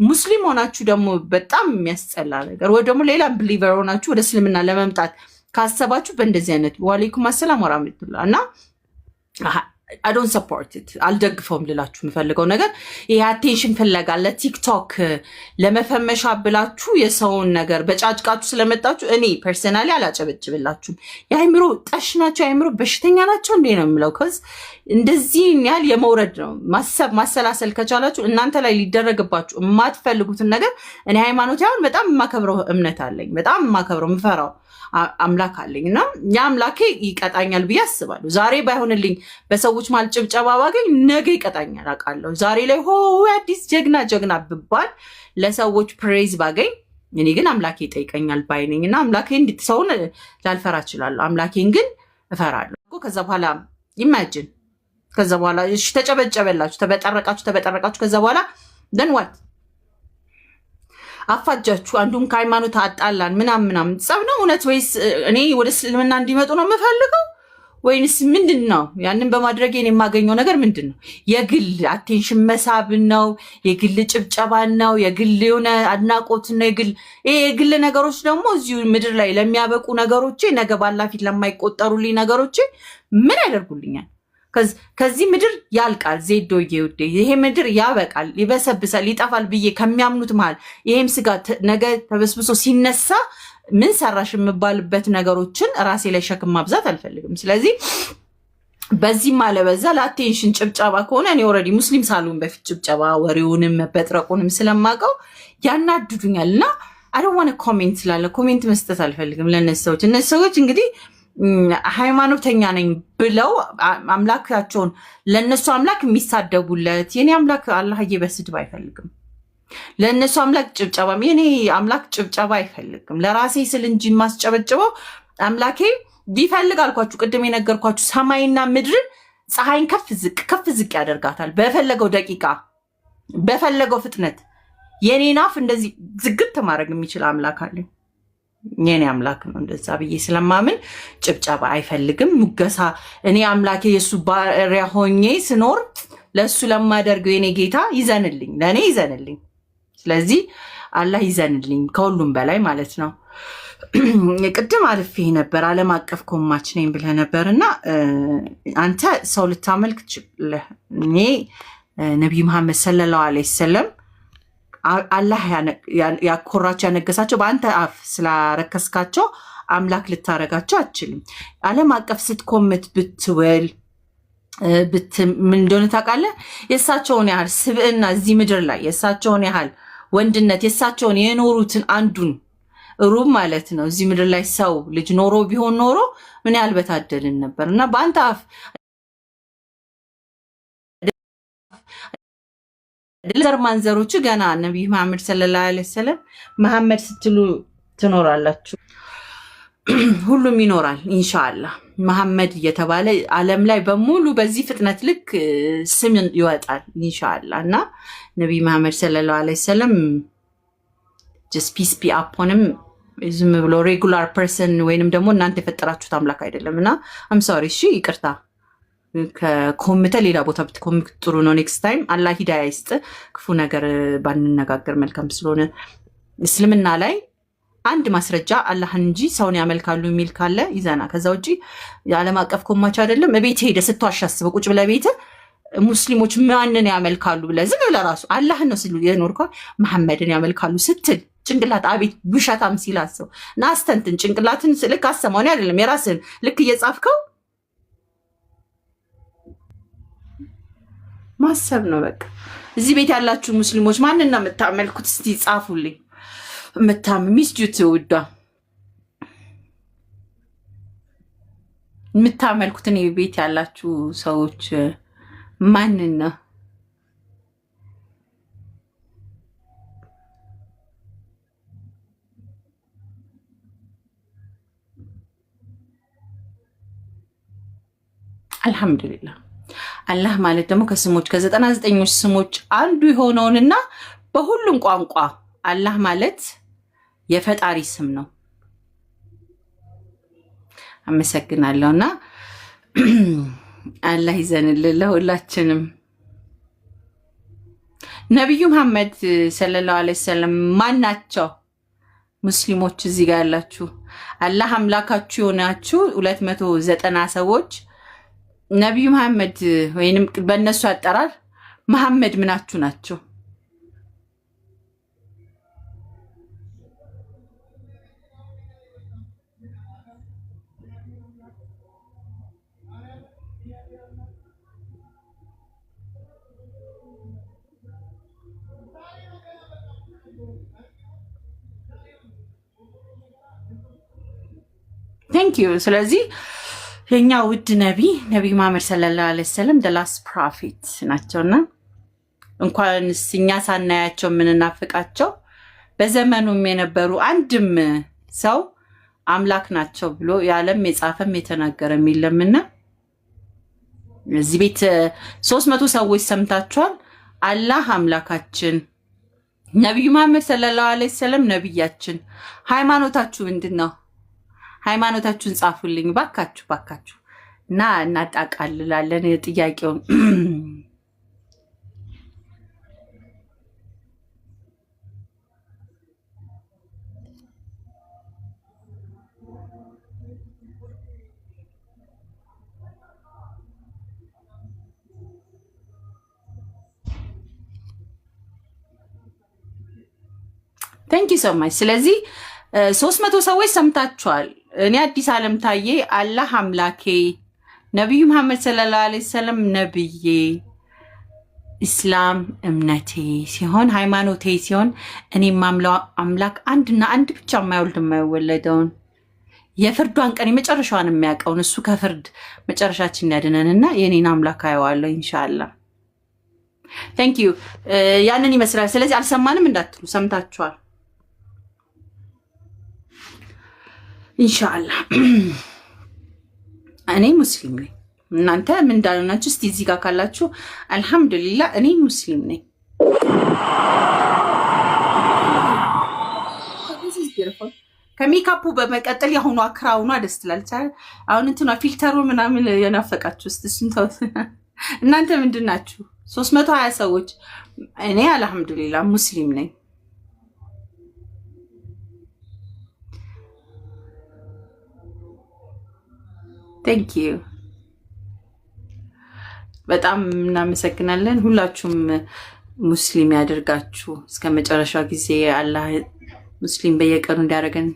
ሙስሊም ሆናችሁ ደግሞ በጣም የሚያስጠላ ነገር ወይ ደግሞ ሌላ ብሊቨር ሆናችሁ ወደ እስልምና ለመምጣት ካሰባችሁ በእንደዚህ አይነት ወአለይኩም አሰላም ወራህመቱላህ እና I don't support it አልደግፈውም ልላችሁ የምፈልገው ነገር ይሄ አቴንሽን ፍለጋ ለቲክቶክ ለመፈመሻ ብላችሁ የሰውን ነገር በጫጭቃችሁ ስለመጣችሁ እኔ ፐርሰናሊ አላጨበጭብላችሁም። የአይምሮ ጠሽ ናቸው፣ የአይምሮ በሽተኛ ናቸው እንዴ ነው የምለው። እንደዚህ ያህል የመውረድ ነው ማሰብ ማሰላሰል ከቻላችሁ እናንተ ላይ ሊደረግባችሁ የማትፈልጉትን ነገር እኔ ሃይማኖት ያውን በጣም የማከብረው እምነት አለኝ፣ በጣም የማከብረው የምፈራው አምላክ አለኝ እና ያ አምላኬ ይቀጣኛል ብዬ አስባለሁ። ዛሬ ባይሆንልኝ በሰዎች ማለት ጭብጨባ ባገኝ ነገ ይቀጣኛል አውቃለሁ። ዛሬ ላይ አዲስ ጀግና ብባል ለሰዎች ፕሬዝ ባገኝ እኔ ግን አምላኬ ይጠይቀኛል ባይነኝ እና አምላኬ እንድትሰውን ላልፈራ እችላለሁ። አምላኬን ግን እፈራለሁ። ከዛ በኋላ ኢማጂን ከዛ በኋላ እሺ ተጨበጨበላችሁ፣ ተበጠረቃችሁ ከዛ በኋላ then what አፋጃችሁ አንዱን ከሃይማኖት አጣላን ምናምን ጸብ ነው እውነት ወይስ እኔ ወደ እስልምና እንዲመጡ ነው የምፈልገው ወይስ ምንድነው? ያንን በማድረግ እኔ የማገኘው ነገር ምንድነው? የግል አቴንሽን መሳብ ነው? የግል ጭብጨባ ነው? የግል የሆነ አድናቆት ነው? የግል ነገሮች ደግሞ እዚሁ ምድር ላይ ለሚያበቁ ነገሮች ነገ ባላፊት ለማይቆጠሩልኝ ነገሮች ምን ያደርጉልኛል? ከዚህ ምድር ያልቃል። ዜዶዬ ውዴ ይሄ ምድር ያበቃል፣ ይበሰብሳል፣ ይጠፋል ብዬ ከሚያምኑት መሃል ይሄም ስጋ ነገ ተበስብሶ ሲነሳ ምን ሰራሽ የምባልበት ነገሮችን ራሴ ላይ ሸክም ማብዛት አልፈልግም። ስለዚህ በዚህ ማለበዛ ለአቴንሽን ጭብጨባ ከሆነ እኔ ኦልሬዲ ሙስሊም ሳልሆን በፊት ጭብጨባ ወሬውንም መበጥረቁንም ስለማውቀው ያናድዱኛል እና አይ ዶንት ዋንት ኮሜንት ስላለ ኮሜንት መስጠት አልፈልግም ለእነዚህ ሰዎች። እነዚህ ሰዎች እንግዲህ ሃይማኖተኛ ነኝ ብለው አምላካቸውን ለነሱ አምላክ የሚሳደቡለት የኔ አምላክ አላህዬ በስድብ አይፈልግም። ለነሱ አምላክ ጭብጨባ የኔ አምላክ ጭብጨባ አይፈልግም። ለራሴ ስል እንጂ ማስጨበጭበው አምላኬ ቢፈልግ አልኳችሁ ቅድም የነገርኳችሁ ሰማይና ምድርን ፀሐይን ከፍ ዝቅ ያደርጋታል በፈለገው ደቂቃ በፈለገው ፍጥነት። የኔ ናፍ እንደዚህ ዝግት ማድረግ የሚችል አምላክ አለኝ። የኔ አምላክ ነው እንደዛ ብዬ ስለማምን ጭብጨባ አይፈልግም ሙገሳ። እኔ አምላኬ የሱ ባሪያ ሆኜ ስኖር ለሱ ለማደርገው የኔ ጌታ ይዘንልኝ፣ ለኔ ይዘንልኝ። ስለዚህ አላህ ይዘንልኝ ከሁሉም በላይ ማለት ነው። ቅድም አልፌ ነበር ዓለም አቀፍ ኮማች ነኝ ብለህ ነበርና አንተ ሰው ልታመልክ ትችላለህ። እኔ ነብዩ መሐመድ ሰለላሁ ዐለይሂ ወሰለም አላህ ያኮራቸው ያነገሳቸው በአንተ አፍ ስላረከስካቸው አምላክ ልታረጋቸው አትችልም። ዓለም አቀፍ ስትኮምት ብትውል ምን እንደሆነ ታውቃለህ? የእሳቸውን ያህል ስብዕና እዚህ ምድር ላይ የእሳቸውን ያህል ወንድነት የእሳቸውን የኖሩትን አንዱን ሩብ ማለት ነው እዚህ ምድር ላይ ሰው ልጅ ኖሮ ቢሆን ኖሮ ምን ያህል በታደልን ነበር። እና በአንተ አፍ ዘር ማንዘሮች ገና ነብዩ መሐመድ ሰለላሁ ዐለይሂ ወሰለም መሐመድ ስትሉ ትኖራላችሁ። ሁሉም ይኖራል ኢንሻአላህ። መሐመድ እየተባለ ዓለም ላይ በሙሉ በዚህ ፍጥነት ልክ ስም ይወጣል ኢንሻአላህ። እና ነብይ መሐመድ ሰለላሁ ዐለይሂ ወሰለም just peace be upon him ዝም ብሎ ሬጉላር ፐርሰን ወይንም ደግሞ እናንተ የፈጠራችሁት አምላክ አይደለም። እና አም ሶሪ እሺ፣ ይቅርታ ከኮምተ ሌላ ቦታ ብትኮምት ጥሩ ነው። ኔክስት ታይም አላህ ሂዳያ ይስጥ። ክፉ ነገር ባንነጋገር መልካም ስለሆነ እስልምና ላይ አንድ ማስረጃ አላህን እንጂ ሰውን ያመልካሉ የሚል ካለ ይዘና። ከዛ ውጪ የዓለም አቀፍ ኮማች አይደለም። ቤት ሄደ ስትዋሻስበ ቁጭ ብለ ቤት ሙስሊሞች ማንን ያመልካሉ ብለ ዝም ብለ ራሱ አላህን ነው ሲሉ የኖርከው መሐመድን ያመልካሉ ስትል ጭንቅላት አቤት ውሸታም ሲላሰው እና አስተንትን ጭንቅላትን ልክ አሰማው ነው አይደለም። የራስን ልክ እየጻፍከው ማሰብ ነው በቃ። እዚህ ቤት ያላችሁ ሙስሊሞች ማንን ነው የምታመልኩት? እስቲ ጻፉልኝ። ሚስጁት ውዳ የምታመልኩት እኔ ቤት ያላችሁ ሰዎች ማንን ነው? አልሐምዱሊላህ። አላህ ማለት ደግሞ ከስሞች ከ99 ስሞች አንዱ የሆነውንና በሁሉም ቋንቋ አላህ ማለት የፈጣሪ ስም ነው። አመሰግናለሁና አላህ ይዘንልን ለሁላችንም። ነብዩ መሐመድ ሰለላሁ ዐለይሂ ወሰለም ማን ናቸው? ሙስሊሞች እዚህ ጋር ያላችሁ አላህ አምላካችሁ የሆናችሁ 290 ሰዎች ነብዩ መሐመድ ወይንም በእነሱ አጠራር መሐመድ ምናችሁ ናቸው? ቴንክ ዩ። ስለዚህ የኛ ውድ ነቢይ መሐመድ ሰለላሁ ዐለይሂ ወሰለም the last prophet ናቸውና እንኳን እኛ ሳናያቸው የምንናፍቃቸው በዘመኑም የነበሩ አንድም ሰው አምላክ ናቸው ብሎ የዓለም የጻፈም የተናገረም የለምና እዚህ ቤት 300 ሰዎች ሰምታችኋል። አላህ አምላካችን፣ ነብዩ መሐመድ ሰለላሁ ዐለይሂ ወሰለም ነብያችን። ሃይማኖታችሁ ምንድነው? ሃይማኖታችሁን ጻፉልኝ ባካችሁ ባካችሁ እና እናጣቃልላለን ጥያቄውን። ቴንክ ዩ ሶ ማች። ስለዚህ 300 ሰዎች ሰምታችኋል። እኔ አዲስ ዓለም ታዬ አላህ አምላኬ፣ ነብዩ መሐመድ ሰለላሁ ዐለይሂ ወሰለም ነብዬ፣ ኢስላም እምነቴ ሲሆን ሃይማኖቴ ሲሆን እኔ ማምለው አምላክ አንድና አንድ ብቻ የማይወልድ የማይወለደውን የፍርዷን ቀን የመጨረሻዋን የሚያውቀውን እሱ ከፍርድ መጨረሻችን ያድነንና የኔን አምላክ አየዋለሁ ኢንሻአላህ። ቴንክ ዩ። ያንን ይመስላል። ስለዚህ አልሰማንም እንዳትሉ ሰምታችኋል ኢንሻአላህ። እኔ ሙስሊም ነኝ። እናንተ ምን እንዳልሆናችሁ እስቲ እዚህ ጋር ካላችሁ አልহামዱሊላህ እኔ ሙስሊም ነኝ። ከሜካፑ በመቀጠል የሆኑ አክራውኗ ደስ ትላለች። አሁን እንትና ፊልተሩ ምናምን የናፈቃችሁ እስቲ ስንተው እናንተ ምንድናችሁ? 320 ሰዎች። እኔ አልহামዱሊላህ ሙስሊም ነኝ። ቴንክ ዩ በጣም እናመሰግናለን። ሁላችሁም ሙስሊም ያደርጋችሁ እስከ መጨረሻው ጊዜ አላህ ሙስሊም በየቀኑ እንዲያደርገን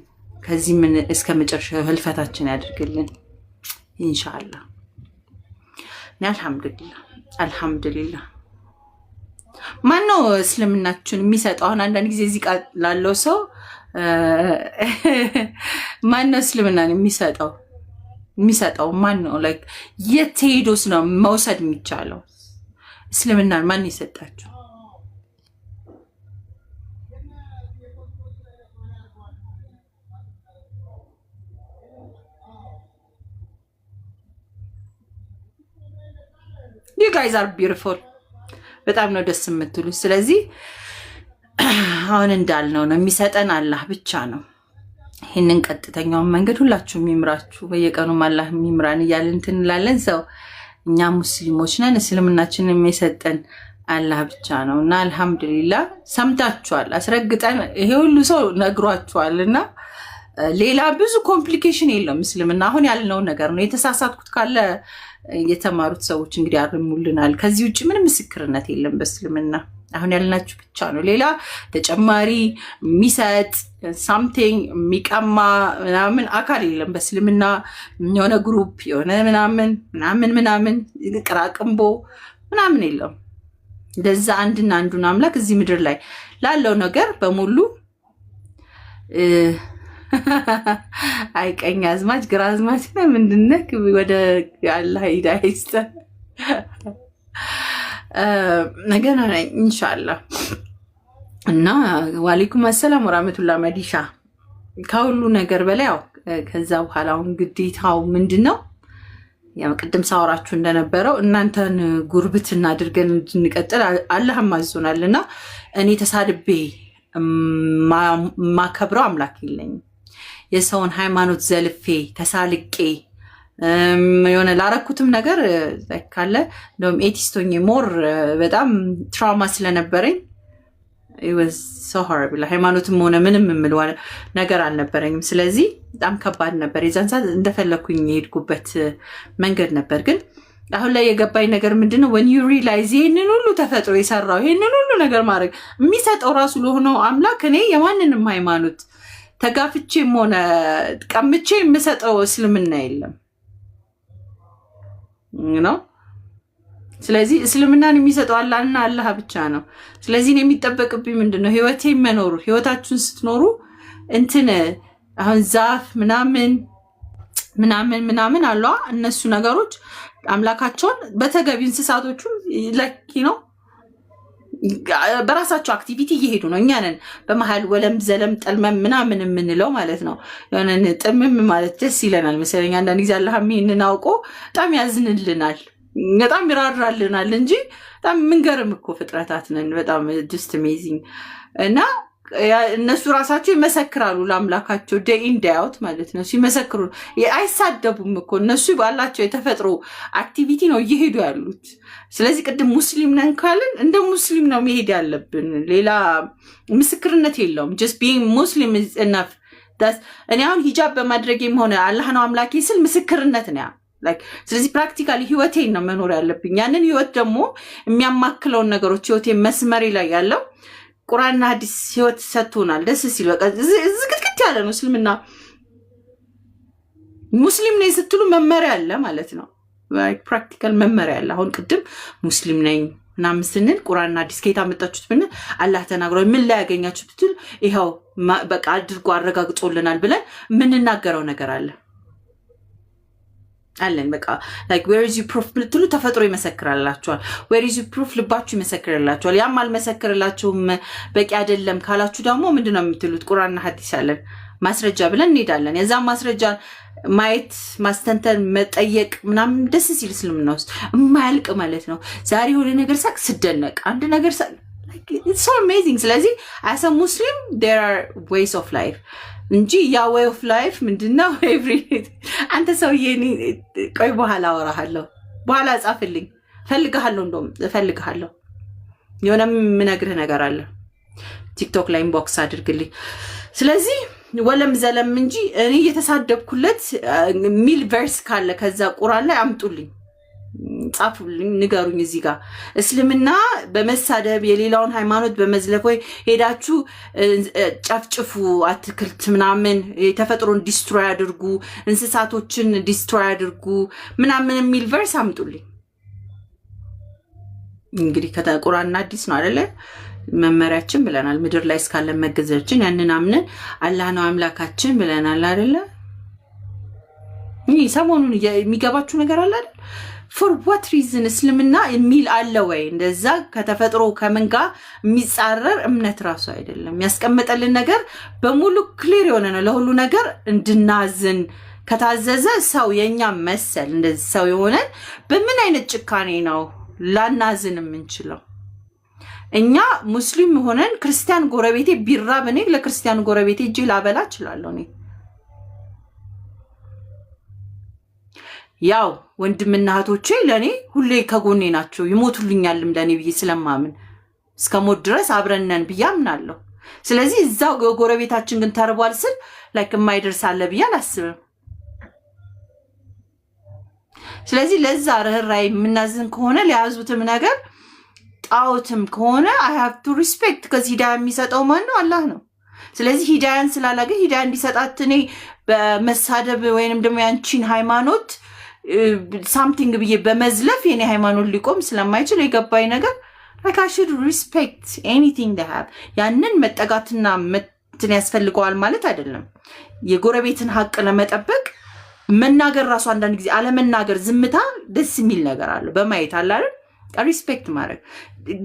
ከዚህ ምን እስከ መጨረሻው ህልፈታችን ያደርግልን ኢንሻአላህ። አልহামዱሊላህ። ማነው እስልምናችሁን የሚሰጠው? አሁን አንዳንድ ጊዜ እዚህ ቃል ላለው ሰው ማነው እስልምናን የሚሰጠው ማን ነው? ላይክ የት ሄዶስ ነው መውሰድ የሚቻለው? እስልምናን ማን ይሰጣችሁ? you guys are beautiful በጣም ነው ደስ የምትሉ ስለዚህ አሁን እንዳልነው ነው የሚሰጠን አላህ ብቻ ነው ይሄንን ቀጥተኛውን መንገድ ሁላችሁም ይምራችሁ በየቀኑ አላህ ይምራን እያልን እንላለን ሰው እኛ ሙስሊሞች ነን እስልምናችንን የሚሰጠን አላህ ብቻ ነውና አልহামዱሊላህ ሰምታችኋል አስረግጠን ይሄ ሁሉ ሰው ነግሯችኋልና ሌላ ብዙ ኮምፕሊኬሽን የለም እስልምና አሁን ያልነው ነገር ነው የተሳሳትኩት ካለ የተማሩት ሰዎች እንግዲህ አርሙልናል ከዚህ ውጪ ምንም ምስክርነት የለም በእስልምና አሁን ያልናችሁ ብቻ ነው ሌላ ተጨማሪ ሚሰጥ something ሚቀማ ምናምን አካል የለም በእስልምና የሆነ ግሩፕ የሆነ ምናምን ቅራቅምቦ ምናምን የለም እንደዛ አንድና አንዱን አምላክ እዚህ ምድር ላይ ላለው ነገር በሙሉ አይቀኝ አዝማች ግራ አዝማች ነው ምንድነው ወደ አላህ ሂዳይስተ ነገና ኢንሻአላህ እና ወአለይኩም ሰላም ወራህመቱላሂ መዲሻ ከሁሉ ነገር በላይ ያው ከዛ በኋላውን ግዴታው ምንድነው ያው ቅድም ሳወራችሁ እንደነበረው እናንተን ጉርብትና አድርገን እንድንቀጥል አላህ ማዞናልና እኔ ተሳድቤ ማከብረው አምላክ የለኝም የሰውን ሃይማኖት ዘልፌ ተሳልቄ የሆነ ላረኩትም ነገር ካለ እንደውም ኤቲስቶኝ ሞር በጣም ትራውማ ስለነበረኝ it was so horrible ሃይማኖትም ሆነ ምንም የምለው ነገር አልነበረኝም ስለዚህ በጣም ከባድ ነበር የዛን ሰዓት እንደፈለኩኝ የሄድኩበት መንገድ ነበር ግን አሁን ላይ የገባኝ ነገር ምንድነው when you realize ይሄንን ሁሉ ተፈጥሮ የሰራው ይሄንን ሁሉ ነገር ማድረግ የሚሰጠው ራሱ ለሆነው አምላክ እኔ የማንንም ሃይማኖት ተጋፍቼም ሆነ ቀምቼ የምሰጠው እስልምና የለም ነው ስለዚህ እስልምናን የሚሰጠው አላህና አላህ ብቻ ነው ስለዚህ ነው የሚጠበቅብኝ ምንድነው ህይወቴን መኖሩ ህይወታችሁን ስትኖሩ እንትን አሁን ዛፍ ምናምን አሏ እነሱ ነገሮች አምላካቸውን በተገቢ እንስሳቶቹ ለኪ ነው በራሳቸው አክቲቪቲ እየሄዱ ነው እኛ ነን በመሃል ወለም ዘለም ጠልመም ምናምን የምንለው ማለት ነው የሆነ ጥምም ማለት ደስ ይለናል መሰለኝ አንዳንድ ጊዜ አላህ ምን አውቆ በጣም ያዝንልናል በጣም ይራራልናል እንጂ በጣም ምንገርም እኮ ፍጥረታት ነን በጣም just amazing እና እነሱ ራሳቸው ይመሰክራሉ ለአምላካቸው day in day out ማለት ነው ሲመሰክሩ አይሳደቡም እኮ እነሱ ባላቸው የተፈጥሮ አክቲቪቲ ነው እየሄዱ ያሉት ስለዚህ ቅድም ሙስሊም ነን ካልን እንደ ሙስሊም ነው መሄድ ያለብን ሌላ ምስክርነት የለውም just being muslim is enough እኔ አሁን ሂጃብ በማድረጌም ሆነ አላህ ነው አምላኬ ስል ምስክርነት ነው like ስለዚህ ፕራክቲካሊ ህይወቴን ነው መኖር ያለብኝ ያንን ህይወት ደግሞ የሚያማክለውን ነገሮች ህይወቴን መስመሬ ላይ ያለው ቁርአንና ሐዲስ ህይወት ሰጥቶናል ደስ ሲል በቃ ዝቅጥቅጥ ያለ ነው እስልምና ሙስሊም ነኝ ስትሉ መመሪያ አለ ማለት ነው like practical መመሪያ አለ አሁን ቅድም ሙስሊም ነኝ ምናምን ስንል ቁርአንና ሐዲስ ከየት አመጣችሁት ብለን አላህ ተናግሯል ምን ላይ ያገኛችሁት ብትል ይሄው በቃ አድርጎ አረጋግጦልናል ብለን ምንናገረው ነገር አለ አለን በቃ like where is your proof ብትሉ ተፈጥሮ ይመሰክራላችኋል where is your proof ልባችሁ ይመሰክራላችኋል ያም አልመሰክርላችሁም በቂ አይደለም ካላችሁ ደግሞ ምንድነው የምትሉት ቁርአንና ሐዲስ አለን ማስረጃ ብለን እንሄዳለን የዛ ማስረጃ ማየት ማስተንተን መጠየቅ ምናምን ደስ ሲል እስልምና ውስጥ የማያልቅ ማለት ነው ዛሬ የሆነ ነገር ሳቅ ስደነቅ አንድ ነገር ሳቅ like it's so amazing ስለዚህ as a muslim there are ways of life እንጂ ያ way of life ምንድነው every አንተ ሰውዬ ቆይ በኋላ አወራሃለሁ በኋላ ጻፍልኝ ፈልጋለሁ እንደውም ፈልጋለሁ የሆነም ምነግርህ ነገር አለ ቲክቶክ ላይ ኢንቦክስ አድርግልኝ ስለዚህ ወለም ዘለም እንጂ እኔ የተሳደብኩለት ሚል ቨርስ ካለ ከዛ ቁርአን ላይ አምጡልኝ ጻፉልኝ ንገሩኝ እዚህ ጋር እስልምና በመሳደብ የሌላውን ሃይማኖት በመዝለፍ ወይ ሄዳችሁ ጫፍጭፉ አትክልት ምናምን ተፈጥሮን ዲስትሮይ አድርጉ እንስሳቶችን ዲስትሮይ አድርጉ ምናምን የሚል ቨርስ አምጡልኝ እንግዲህ ከቁርአንና ሐዲስ ነው አይደለ መመሪያችን ብለናል ምድር ላይ እስካለ መገዛችን ያንን አምነን አላህ ነው አምላካችን ብለናል አይደለ ይሄ ሰሞኑን የሚገባችሁ ነገር አለ አይደል for what reason እስልምና የሚል አለ ወይ እንደዛ ከተፈጥሮ ከመንጋ የሚጻረር እምነት ራሱ አይደለም ያስቀመጠልን ነገር በሙሉ ክሊር የሆነ ነው ለሁሉ ነገር እንድናዝን ከታዘዘ ሰው የኛ መሰል እንደዚህ ሰው የሆነ በምን አይነት ጭካኔ ነው ላናዝን የምንችለው። እኛ ሙስሊም ሆነን ክርስቲያን ጎረቤቴ ቢራብ እኔ ለክርስቲያን ጎረቤቴ እጄ ላበላ እችላለሁ። እኔ ያው ወንድምና እህቶቼ ለኔ ሁሌ ከጎኔ ናቸው፣ ይሞቱልኛልም ለኔ ብዬ ስለማምን እስከ ሞት ድረስ አብረን ነን ብዬ አምናለሁ። ስለዚህ እዛው ጎረቤታችን ግን ተርቧል ስል ላይክ የማይደርስ አለ ብዬ አላስብም። ስለዚህ ለዛ ርህራሄ የምናዝን ከሆነ ለያዙትም ነገር ጣዖትም ከሆነ I have to respect because ሂዳያ የሚሰጠው ማን ነው? አላህ ነው። ስለዚህ ሂዳያን ስላላገ ሂዳያ እንዲሰጣት እኔ በመሳደብ ወይንም ደግሞ ያንቺን ሃይማኖት ሳምቲንግ ብዬ በመዝለፍ የኔ ሃይማኖት ሊቆም ስለማይችል የገባኝ ነገር like I should respect anything they have። ያንን መጠጋትና መትን ያስፈልገዋል ማለት አይደለም። የጎረቤትን ሀቅ ለመጠበቅ መናገር ራሱ አንዳንድ ጊዜ አለመናገር ዝምታ ደስ የሚል ነገር አለ በማየት አለ አይደል? ሪስፔክት ማድረግ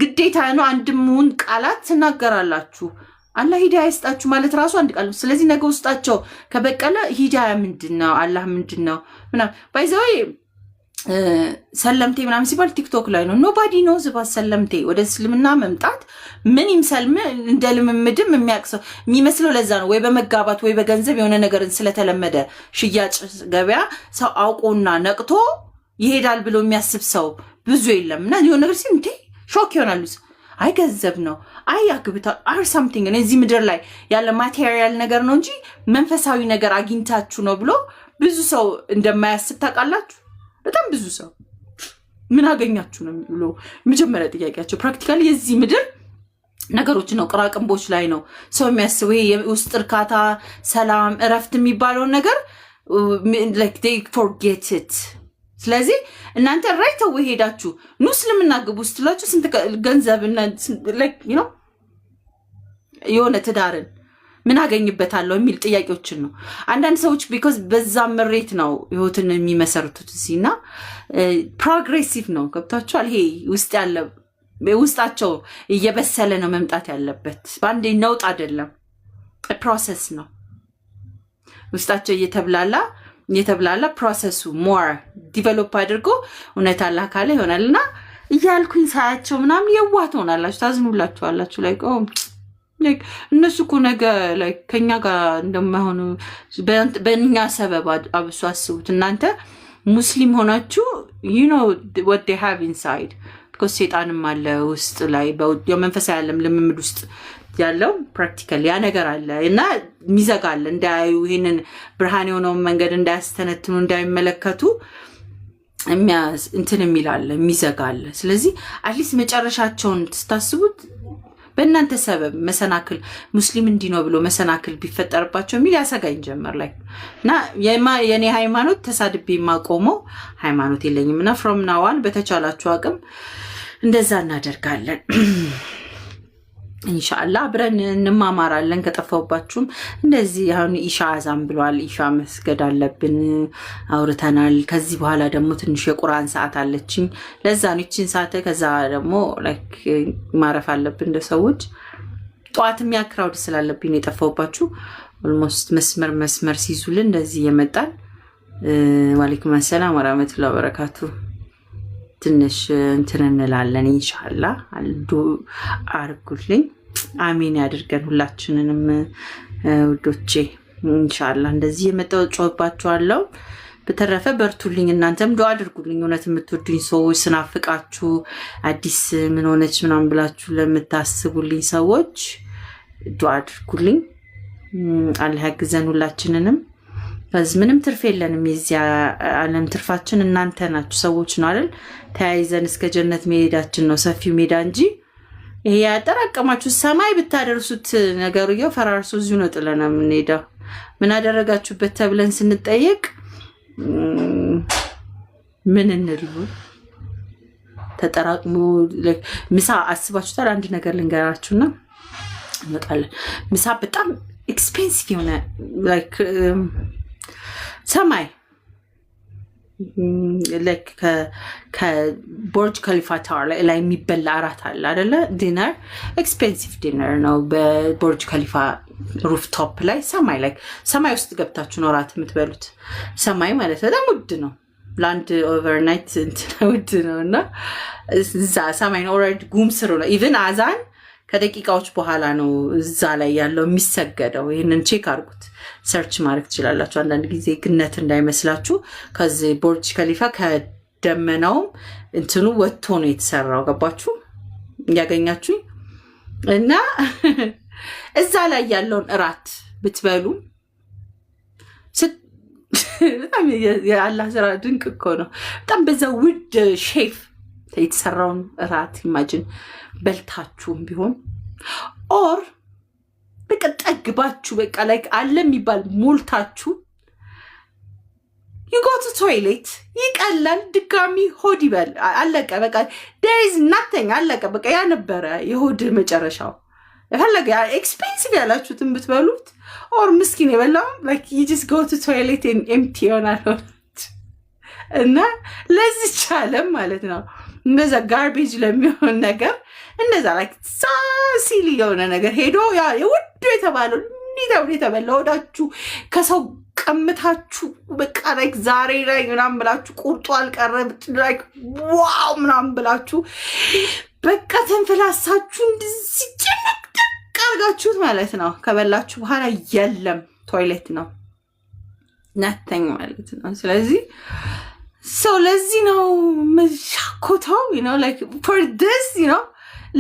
ግዴታ ነው። አንድሙን ቃላት ተናገራላችሁ አላህ ሂዳያ ይስጣችሁ ማለት ራሱ አንድ ቃል። ስለዚህ ነገ ውስጣቸው ከበቀለ ሂዳያ ምንድነው? አላህ ምንድነው? ምናምን ባይዘይ ሰለምቴ ምናምን ሲባል ቲክቶክ ላይ ነው። ኖባዲ ኖዝ about ሰለምቴ ወደ እስልምና መምጣት ምን ይምሰልም እንደ ልምምድም የሚያቅሰው የሚመስለው ለዛ ነው። ወይ በመጋባት ወይ በገንዘብ የሆነ ነገርን ስለተለመደ ሽያጭ ገበያ ሰው አውቆና ነቅቶ ይሄዳል ብሎ የሚያስብ ሰው ብዙ የለም። እና የሆነ ነገር ሲል እንዴ ሾክ ይሆናሉ። አይ ገንዘብ ነው አይ አግብታ አር ሳምቲንግ እዚህ ምድር ላይ ያለ ማቴሪያል ነገር ነው እንጂ መንፈሳዊ ነገር አግኝታችሁ ነው ብሎ ብዙ ሰው እንደማያስብ ታውቃላችሁ። በጣም ብዙ ሰው ምን አገኛችሁ ነው ብሎ መጀመሪያ ጥያቄያቸው ፕራክቲካሊ የዚህ ምድር ነገሮች ነው፣ ቅራቅንቦች ላይ ነው ሰው የሚያስበው። የውስጥ እርካታ፣ ሰላም፣ እረፍት የሚባለውን ነገር like they forget it። ስለዚህ እናንተ ራይተው ሄዳችሁ ሙስሊምና ግቡ ስትላችሁ ስንት ገንዘብ እና like you know የሆነ ትዳርን ምን አገኝበታለሁ የሚል ጥያቄዎችን ነው አንዳንድ ሰዎች because በዛ መሬት ነው ህይወትን የሚመሰርቱት እዚህና ፕሮግሬሲቭ ነው ገብታችኋል። ይሄ ውስጥ ያለ ውስጣቸው እየበሰለ ነው መምጣት ያለበት። ባንዴ ነውጥ አይደለም፣ ፕሮሰስ ነው። ውስጣቸው እየተብላላ ፕሮሰሱ ሞር ዲቨሎፕ አድርጎ እውነት አላህ ካለ ይሆናልና እያልኩኝ ሳያቸው ምናምን የዋህ ትሆናላችሁ፣ ታዝኑላችኋላችሁ። ላይ like እነሱ እኮ ነገ like ከኛ ጋር እንደማይሆኑ በእኛ ሰበብ አብሶ አስቡት። እናንተ ሙስሊም ሆናችሁ you know what they have inside because ሰይጣንም አለ ውስጥ ላይ የመንፈሳዊ ዓለም ልምምድ ውስጥ ያለው ፕራክቲካሊ ያ ነገር አለ እና ሚዘጋል እንዳያዩ ይሄንን ብርሃን የሆነው መንገድ እንዳያስተነትኑ እንዳይመለከቱ እንትን የሚላል ሚዘጋል። ስለዚህ አትሊስት መጨረሻቸውን ተስታስቡት በእናንተ ሰበብ መሰናክል ሙስሊም እንዲኖር ብሎ መሰናክል ቢፈጠርባቸው የሚል ያሰጋኝ ጀመር ላይ እና የኔ ሃይማኖት ተሳድቤ ማቆመው ሃይማኖት የለኝም እና from now on በተቻላችሁ አቅም እንደዛ እናደርጋለን። ኢንሻአላህ አብረን እንማማራለን። ከጠፋውባችሁም እንደዚህ አሁን ኢሻ አዛን ብሏል፣ ኢሻ መስገድ አለብን አውርተናል። ከዚህ በኋላ ደግሞ ትንሽ የቁርአን ሰዓት አለችኝ፣ ለዛ ነው እቺን ሰዓት ከዛ ደግሞ ላይክ ማረፍ አለብን እንደሰዎች። ጧትም ያክራውድ ስላለብኝ የጠፋውባችሁ ኦልሞስት መስመር ሲይዙልን እንደዚህ የመጣን ወአለይኩም ሰላም ወራህመቱላሂ ወበረካቱ ትንሽ እንትን እንላለን። ኢንሻአላህ አልዱ አርጉልኝ፣ አሚን ያድርገን ሁላችንንም ውዶቼ። ኢንሻአላህ እንደዚህ የመጣው ጮህባችኋለሁ። በተረፈ በርቱልኝ፣ እናንተም ዱአ አድርጉልኝ። እውነት የምትወዱኝ ሰዎች ስናፍቃችሁ አዲስ ምን ሆነች ምናምን ብላችሁ ለምታስቡልኝ ሰዎች ዱአ አድርጉልኝ። አላህ ያግዘን ሁላችንንም። በዚህ ምንም ትርፍ የለንም። የዚያ ዓለም ትርፋችን እናንተ ናችሁ ሰዎች ነው አይደል? ተያይዘን እስከ ጀነት መሄዳችን ነው ሰፊው ሜዳ እንጂ ይሄ ያጠራቀማችሁ ሰማይ ብታደርሱት ነገርየው ፈራርሶ እዚሁ ነው ጥለና የምንሄደው። ምን አደረጋችሁበት ተብለን ስንጠየቅ ምን እንልው? ተጠራቅሞ ምሳ አስባችሁታል? አንድ ነገር ልንገራችሁና እንመጣለን። ምሳ በጣም ኤክስፔንሲቭ የሆነ ላይክ ሰማይ ላይክ ከቦርጅ ከሊፋ ታወር ላይ የሚበላ አራት አለ አይደለ? ዲነር ኤክስፔንሲቭ ዲነር ነው። በቦርጅ ከሊፋ ሩፍቶፕ ላይ ሰማይ ውስጥ ገብታችሁ ነው እራት የምትበሉት። ሰማይ ማለት በጣም ውድ ነው። ላንድ ኦቨርናይት ውድ ነውና እዛ ሰማይ ኦልሬዲ ጉም ስሩ ነው ኢቭን አዛን ከደቂቃዎች በኋላ ነው እዛ ላይ ያለው የሚሰገደው ይሄንን ቼክ አድርጉት ሰርች ማድረግ ትችላላችሁ አንዳንድ ጊዜ ግነት እንዳይመስላችሁ ከዚህ ቦርጅ ከሊፋ ከደመናው እንትኑ ወጥቶ ነው የተሰራው ገባችሁ ያገኛችሁ እና እዛ ላይ ያለውን እራት ብትበሉ በጣም የአላህ ስራ ድንቅ እኮ ነው በጣም በዛ ውድ ሼፍ የተሰራውን እራት ኢማጂን በልታችሁም ቢሆን ኦር በቃ ጠግባችሁ በቃ ላይክ አለ የሚባል ሞልታችሁ you go to toilet ይቀላል ድጋሚ ሆድ ይበል አለቀ በቃ there is nothing አለቀ በቃ ያ ነበረ የሆድ መጨረሻው ፈለገ ኤክስፔንሲቭ ያላችሁትን ብትበሉት ኦር ምስኪን የበላው like you just go to toilet and empty ይሆናል እና ለዚህ ቻለም ማለት ነው እንደዛ ጋርቤጅ ለሚሆን ነገር እንደዛ like ሲሊ የሆነ ነገር ሄዶ ያ የውድ የተባለው እንዲታው የተበላው ወዳችሁ ከሰው ቀምታችሁ በቃ like ዛሬ ላይ ምናምን ብላችሁ ቁርጡ አልቀረብ like ዋው ምናምን ብላችሁ በቃ ተንፈላሳችሁ እንደዚህ ጨነቅጣጋችሁት ማለት ነው ከበላችሁ በኋላ የለም ቶይሌት ነው nothing ማለት ነው ስለዚህ so ለዚህ ነው መሻኮታው you know like for this you know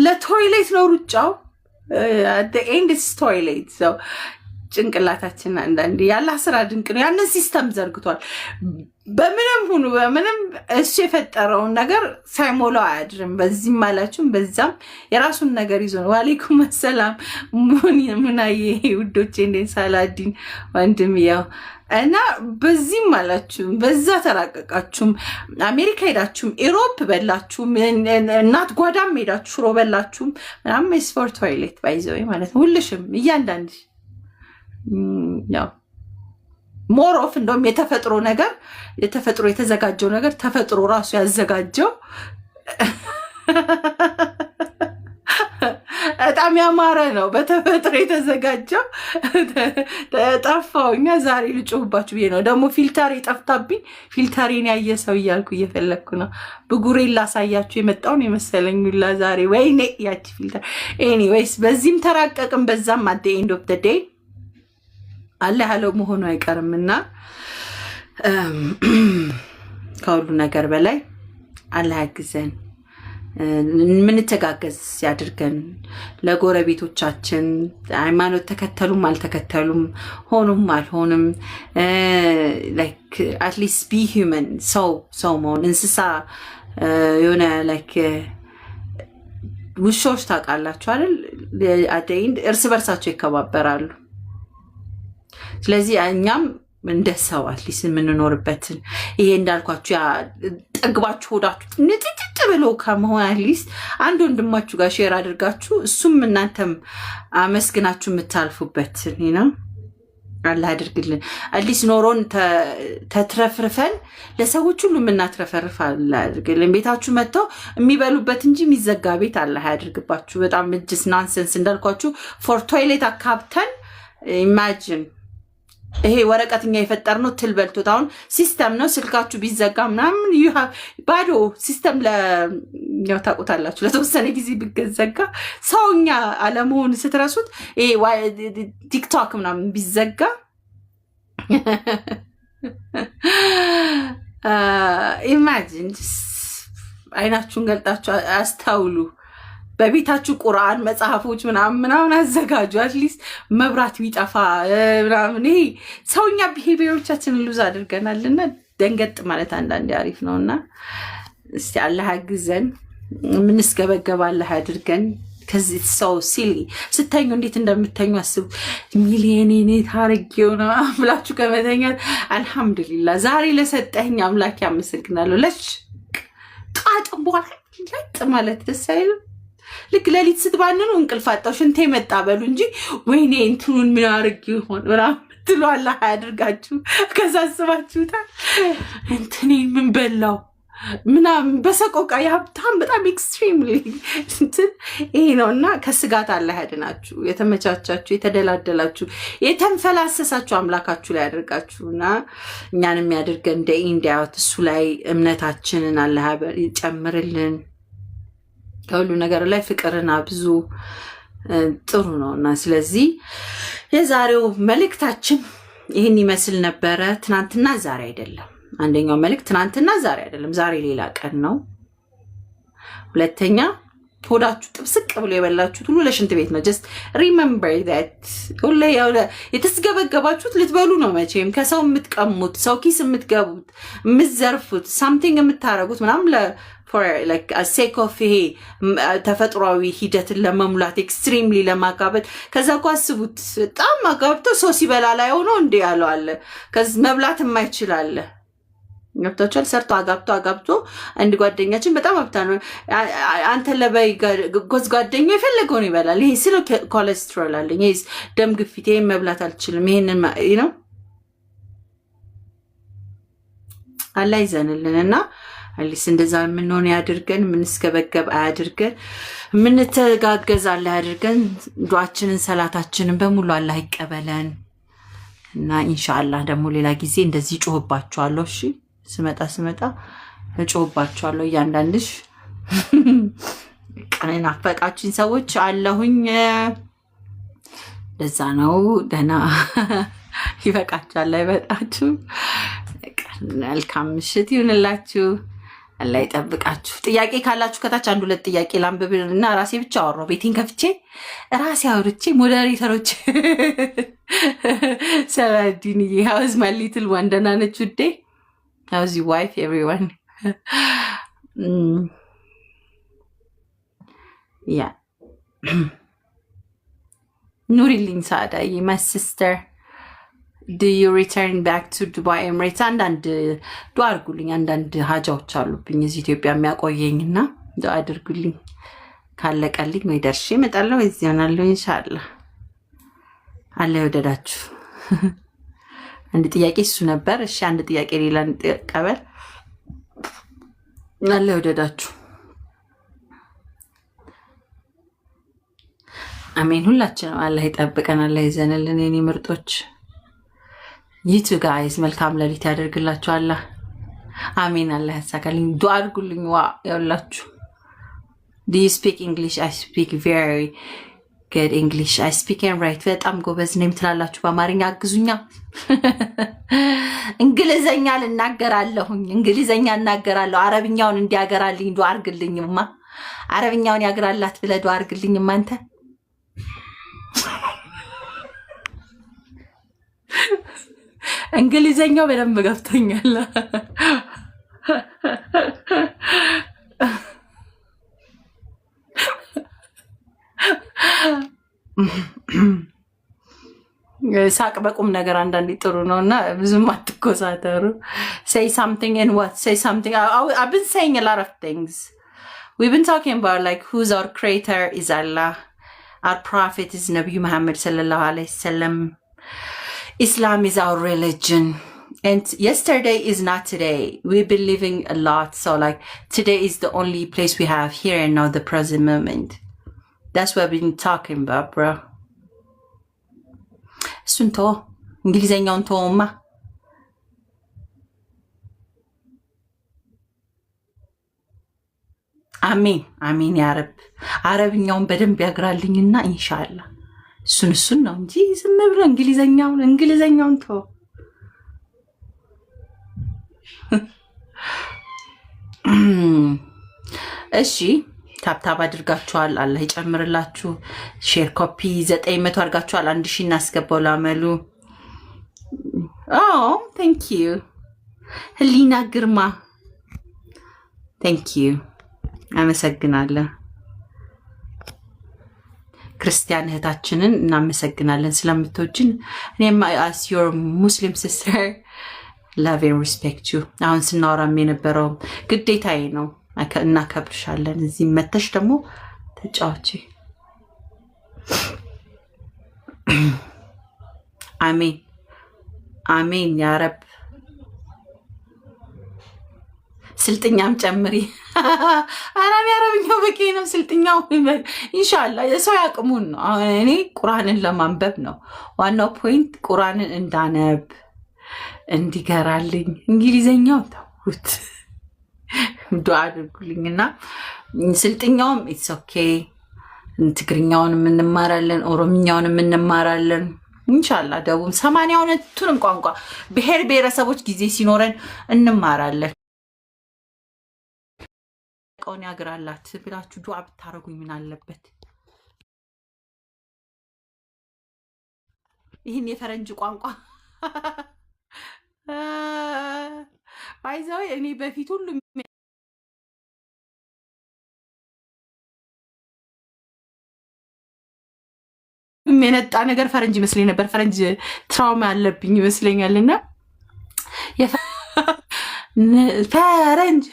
ለቶይሌት ነው ሩጫው at the end is toilet so ጭንቅላታችን አንዳንዴ ያላ ስራ ድንቅ ነው ያን ሲስተም ዘርግቷል በምንም ሁሉ በምንም እሱ የፈጠረው ነገር ሳይሞላው አያድርም በዚህ ማላችሁም በዛም የራሱን ነገር ይዞ ነው ወአለይኩም ሰላም ሙናዬ ውዶቼ እንዴ ሳላዲን ወንድም ያው እና በዚህ ማላችሁ በዛ ተራቀቃችሁም አሜሪካ ሄዳችሁም ኢሮፕ በላችሁም እናት ጓዳም ሄዳችሁ ሽሮ በላችሁም ምናምን is for toilet ባይዘው ማለት ነው ሁልሽም እያንዳንድ ያው ሞር ኦፍ እንደውም የተፈጥሮ ነገር የተፈጥሮ የተዘጋጀው ነገር ተፈጥሮ ራሱ ያዘጋጀው በጣም ያማረ ነው በተፈጥሮ የተዘጋጀው ጠፋውኛ ዛሬ ልጮህባችሁ ብዬ ነው ደግሞ ፊልተር ይጠፍታብኝ ፊልተሬን ያየ ሰው እያልኩ እየፈለኩ ነው ብጉሬን ላሳያችሁ የመጣውን የመሰለኝ ላ ዛሬ ወይኔ ያቺ ፊልተር ኤኒዌይስ በዚህም ተራቀቅም በዛም at the end of the day አላህ ያለው መሆኑ አይቀርምና ከሁሉ ነገር በላይ አላህ ያግዘን ምን ተጋገዝ ያድርገን ለጎረቤቶቻችን ሃይማኖት ተከተሉም አልተከተሉም ሆኖም አልሆንም like at least be human so መሆን እንስሳ የሆነ like ውሾች ታውቃላችሁ አይደል አደይን እርስ በርሳቸው ይከባበራሉ ስለዚህ እኛም እንደሰው አትሊስት የምንኖርበትን ይሄ እንዳልኳችሁ ያ ጠግባችሁ ሆዳችሁ ንጥጥጥ ብሎ ከመሆን አትሊስት አንድ ወንድማችሁ ጋር ሼር አድርጋችሁ እሱም እናንተም አመስግናችሁ የምታልፉበትን ነው አላህ ያድርግልን አትሊስት ኖሮን ተትረፍርፈን ለሰዎች ሁሉ የምናትረፈርፍ አላህ ያድርግልን ቤታችሁ መጥተው የሚበሉበት እንጂ የሚዘጋ ቤት አላህ ያድርግባችሁ በጣም እጅስ ናንሰንስ እንዳልኳችሁ ፎር ቶይሌት አካብተን ኢማጂን ይሄ ወረቀትኛ የፈጠርነው ትል በልቶት አሁን ሲስተም ነው ስልካችሁ ቢዘጋ ምናምን ባዶ ሲስተም ለኛው ታቆታላችሁ ለተወሰነ ጊዜ ቢዘጋ ሰውኛ አለመሆን ስትረሱት ይሄ ቲክቶክ ምናምን ቢዘጋ ኢማጂን አይናችሁን ገልጣችሁ አስተውሉ በቤታችሁ ቁርአን መጽሐፎች ምናምን አዘጋጁ አትሊስት መብራት ቢጠፋ ምናምን ይሄ ሰውኛ ቢሄቪየሮቻችንን ሉዝ አድርገናልና ደንገጥ ማለት አንዳንዴ አሪፍ ነውና እስቲ አላህ ያግዘን ምንስገበገባ አላህ ያድርገን ከዚህ ሰው ሲሊ ስተኙ እንዴት እንደምትተኙ አስቡ ሚሊዮኔ ታርጊው ነው አምላችሁ ከመተኛት አልহামዱሊላህ ዛሬ ለሰጠኝ አምላክ ያመሰግናለሁ ለሽ ጣጥም በኋላ ለጥ ማለት ደስ አይልም ልክ ለሊት ስትባንኑ እንቅልፍ አጣው ሽንቴ መጣ በሉ እንጂ ወይኔ እንትኑን ምን አርግ ይሆን ወራም ትሏላ ያድርጋችሁ ከዛ አስባችሁታ እንትኔ ምን በላው ምናምን በሰቆቃ የሀብታም በጣም ኤክስትሪምሊ እንትን ይሄ ነው። እና ከስጋት አላህ ያድናችሁ። የተመቻቻችሁ የተደላደላችሁ የተንፈላሰሳችሁ አምላካችሁ ላይ ያደርጋችሁ እና እኛን የሚያደርገን እንደ ኢንዲያት እሱ ላይ እምነታችንን አላህ ይጨምርልን። ከሁሉ ነገር ላይ ፍቅርን አብዙ። ጥሩ ነው እና ስለዚህ የዛሬው መልእክታችን ይህን ይመስል ነበረ። ትናንትና ዛሬ አይደለም። አንደኛው መልእክት ትናንትና ዛሬ አይደለም፣ ዛሬ ሌላ ቀን ነው። ሁለተኛ ሆዳችሁ ጥብስቅ ብሎ የበላችሁት ሁሉ ለሽንት ቤት ነው። ጀስት ሪመምበር ዛት ሁሌ የተስገበገባችሁት ልትበሉ ነው። መቼም ከሰው የምትቀሙት፣ ሰው ኪስ የምትገቡት፣ የምትዘርፉት፣ ሳምቲንግ የምታረጉት ምናምን ሴክ ኦፍ ይሄ ተፈጥሯዊ ሂደትን ለመሙላት ኤክስትሪምሊ ለማጋበት። ከዛ እኮ አስቡት፣ በጣም አጋብተው ሰው ሲበላ ላይ ሆኖ እንዲ ያለው አለ። መብላት የማይችል አለ። ገብታችኋል? ሰርቶ አጋብቶ አንድ ጓደኛችን በጣም ሀብታ ነው። አንተ ለበይ ጎዝ ጓደኛ የፈለገውን ይበላል። ይሄ ስለ ኮሌስትሮል አለኝ፣ ይሄ ደም ግፊት፣ ይሄን መብላት አልችልም፣ ይሄንን ነው አላህ ይዘንልን እና አሊስ እንደዛ የምንሆን ያድርገን። የምንስገበገብ አያድርገን። የምንተጋገዝ አላህ ያድርገን። ዱዓችንን ሰላታችንን በሙሉ አላህ ይቀበለን እና ኢንሻአላህ ደግሞ ሌላ ጊዜ እንደዚህ ጮህባችኋለሁ። እሺ ስመጣ ጮህባችኋለሁ። እያንዳንድሽ ቀኔን አፈቃችሁኝ ሰዎች አለሁኝ። ለዛ ነው ደህና ይበቃችኋል። አይበቃችሁ። መልካም ምሽት ይሁንላችሁ። አላህ ይጠብቃችሁ። ጥያቄ ካላችሁ ከታች አንድ ሁለት ጥያቄ ላንብብና ራሴ ብቻ አወራሁ። ቤቴን ከፍቼ ራሴ አውርቼ ሞዴሬተሮች ሰላዲንዬ ሃውዝ ማይ ሊትል ዋን ደህና ነች ውዴ? ሃውዝ ዩ ዋይፍ ኤቭሪዋን? ያ ኑሪልኝ ሳዳዬ ማይ ሲስተር do you return back to Dubai Emirates? አንዳንድ ዱዓ አድርጉልኝ። አንዳንድ ሀጃዎች አሉብኝ እዚህ ኢትዮጵያ የሚያቆየኝና ዱዓ አድርጉልኝ። ካለቀልኝ ወይ ደርሼ እመጣለሁ ወይ እዚህ ሆናለሁ ኢንሻአላህ። አላህ ይወደዳችሁ። አንድ ጥያቄ እሱ ነበር። እሺ አንድ ጥያቄ ሌላ እንቀበል። አላህ ይወደዳችሁ። አሜን። ሁላችንም አላህ ይጠብቀን፣ አላህ ይዘንልን የኔ ምርጦች። ይቱ ጋይስ መልካም ሌሊት ያደርግላችሁ አላህ። አሜን። አላህ ያሳካልኝ። ዱዓ አድርጉልኝ። ዋ ያውላችሁ። Do you speak English? I speak very good English. I speak and write. በጣም ጎበዝ ነኝ ትላላችሁ። በአማርኛ አግዙኛ። እንግሊዘኛ ልናገራለሁኝ። እንግሊዘኛ እናገራለሁ። አረብኛውን እንዲያገራልኝ ዱዓ አድርግልኝማ። አረብኛውን ያግራላት ብለህ ዱዓ አድርግልኝማ አንተ። እንግሊዘኛው በደንብ ገብቶኛል። ሳቅ በቁም ነገር አንዳንዴ ጥሩ ነውና ብዙም አትኮሳተሩ። say something and what? Say something. I've been saying a lot of things. We've been talking about like who's our creator is Allah. Our prophet is Nabi Muhammad sallallahu alaihi wasallam. Islam is our religion, and yesterday is not today. We've been living a lot, so like today is the only place we have here and now, the present moment. That's what we've been talking about, bro. Sunto ingilizeኛውን ተወማ። አሜን አሜን ያ ረብ። አረብኛውን በደንብ ያግራልኝና ኢንሻአላህ እሱን ነው እንጂ ዝም ብሎ እንግሊዘኛውን ተው። እሺ ታብታብ አድርጋችኋል። አላህ ይጨምርላችሁ። ሼር ኮፒ 900 አድርጋችኋል። 1000 እናስገባው ላመሉ። ቴንክ ዩ ህሊና ግርማ ቴንክ ዩ አመሰግናለሁ። ክርስቲያን እህታችንን እናመሰግናለን ስለምትወጂን። እኔም as your Muslim sister love and respect you። አሁን ስናወራም የነበረው ግዴታዬ ነው። እናከብርሻለን። እዚህ መተሽ ደግሞ ተጫዋች። አሜን አሜን ያ ረብ። ስልጥኛም ጨምሪ። አረብኛው በቂ ነው። ስልጥኛው ኢንሻአላህ የሰው ያቅሙን ነው። አሁን እኔ ቁርአንን ለማንበብ ነው ዋናው ፖይንት። ቁርአንን እንዳነብ እንዲገራልኝ። እንግሊዘኛው ተውት፣ ዱዓ አድርጉልኝና ስልጥኛውም ኢትስ ኦኬ። ትግርኛውንም እንማራለን፣ ኦሮምኛውንም እንማራለን ኢንሻአላህ። ደቡብ 82ቱንም ቋንቋ ብሔር ብሔረሰቦች ጊዜ ሲኖረን እንማራለን። ቀውን ያግራላት ብላችሁ ዱዓ ብታረጉኝ ምን አለበት? ይህን የፈረንጅ ቋንቋ ባይዛው እኔ በፊት ሁሉ የነጣ ነገር ፈረንጅ ይመስለኝ ነበር። ፈረንጅ ትራውማ ያለብኝ ይመስለኛልና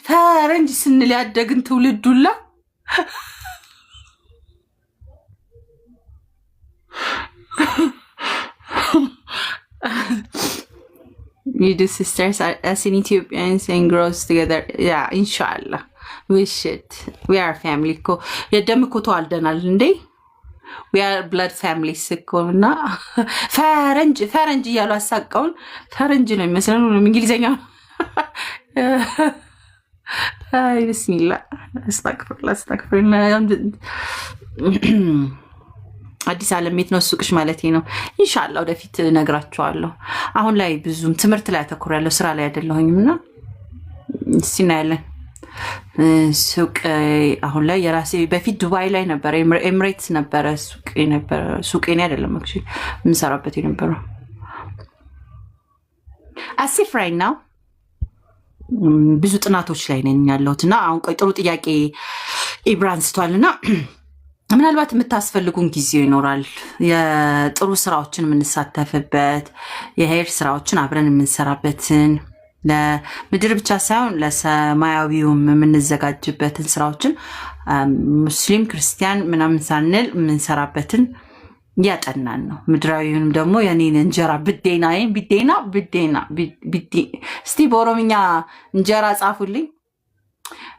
ፈረንጅ ስንል ያደግን ትውልዱላ You do sisters as in Ethiopians and grows together. Yeah, inshallah. We should. We are family. የደም እኮ ተዋልደናል እንዴ? We are blood families እኮ እና ፈረንጅ እያሉ አሳቀውን ፈረንጅ ነው የሚመስለን እንግሊዘኛ። አይ ቢስሚላ አስተግፍሩላ። አዲስ ዓለም የት ነው ሱቅሽ ማለት ነው? ኢንሻአላህ ወደፊት ነግራችኋለሁ። አሁን ላይ ብዙም ትምህርት ላይ አተኩራለሁ፣ ስራ ላይ አይደለሁኝምና እስቲ እናያለን። ሱቅ አሁን ላይ የራሴ በፊት ዱባይ ላይ ነበር፣ ኤምሬትስ ነበረ ሱቅ እኔ አይደለም አክቹ የምሰራበት የነበረው አሲፍ ራይት ናው። ብዙ ጥናቶች ላይ ነኝ ያለሁትና አሁን ቆይ ጥሩ ጥያቄ ኢብራን ስቷልና ምናልባት የምታስፈልጉን ጊዜ ይኖራል። የጥሩ ስራዎችን የምንሳተፍበት የሄር ስራዎችን አብረን የምንሰራበትን ለምድር ብቻ ሳይሆን ለሰማያዊውም የምንዘጋጅበትን ስራዎችን ሙስሊም ክርስቲያን ምናምን ሳንል የምንሰራበትን እያጠናን ነው። ምድራዊውንም ደግሞ የኔን እንጀራ ብዴና እስቲ በኦሮምኛ እንጀራ ጻፉልኝ።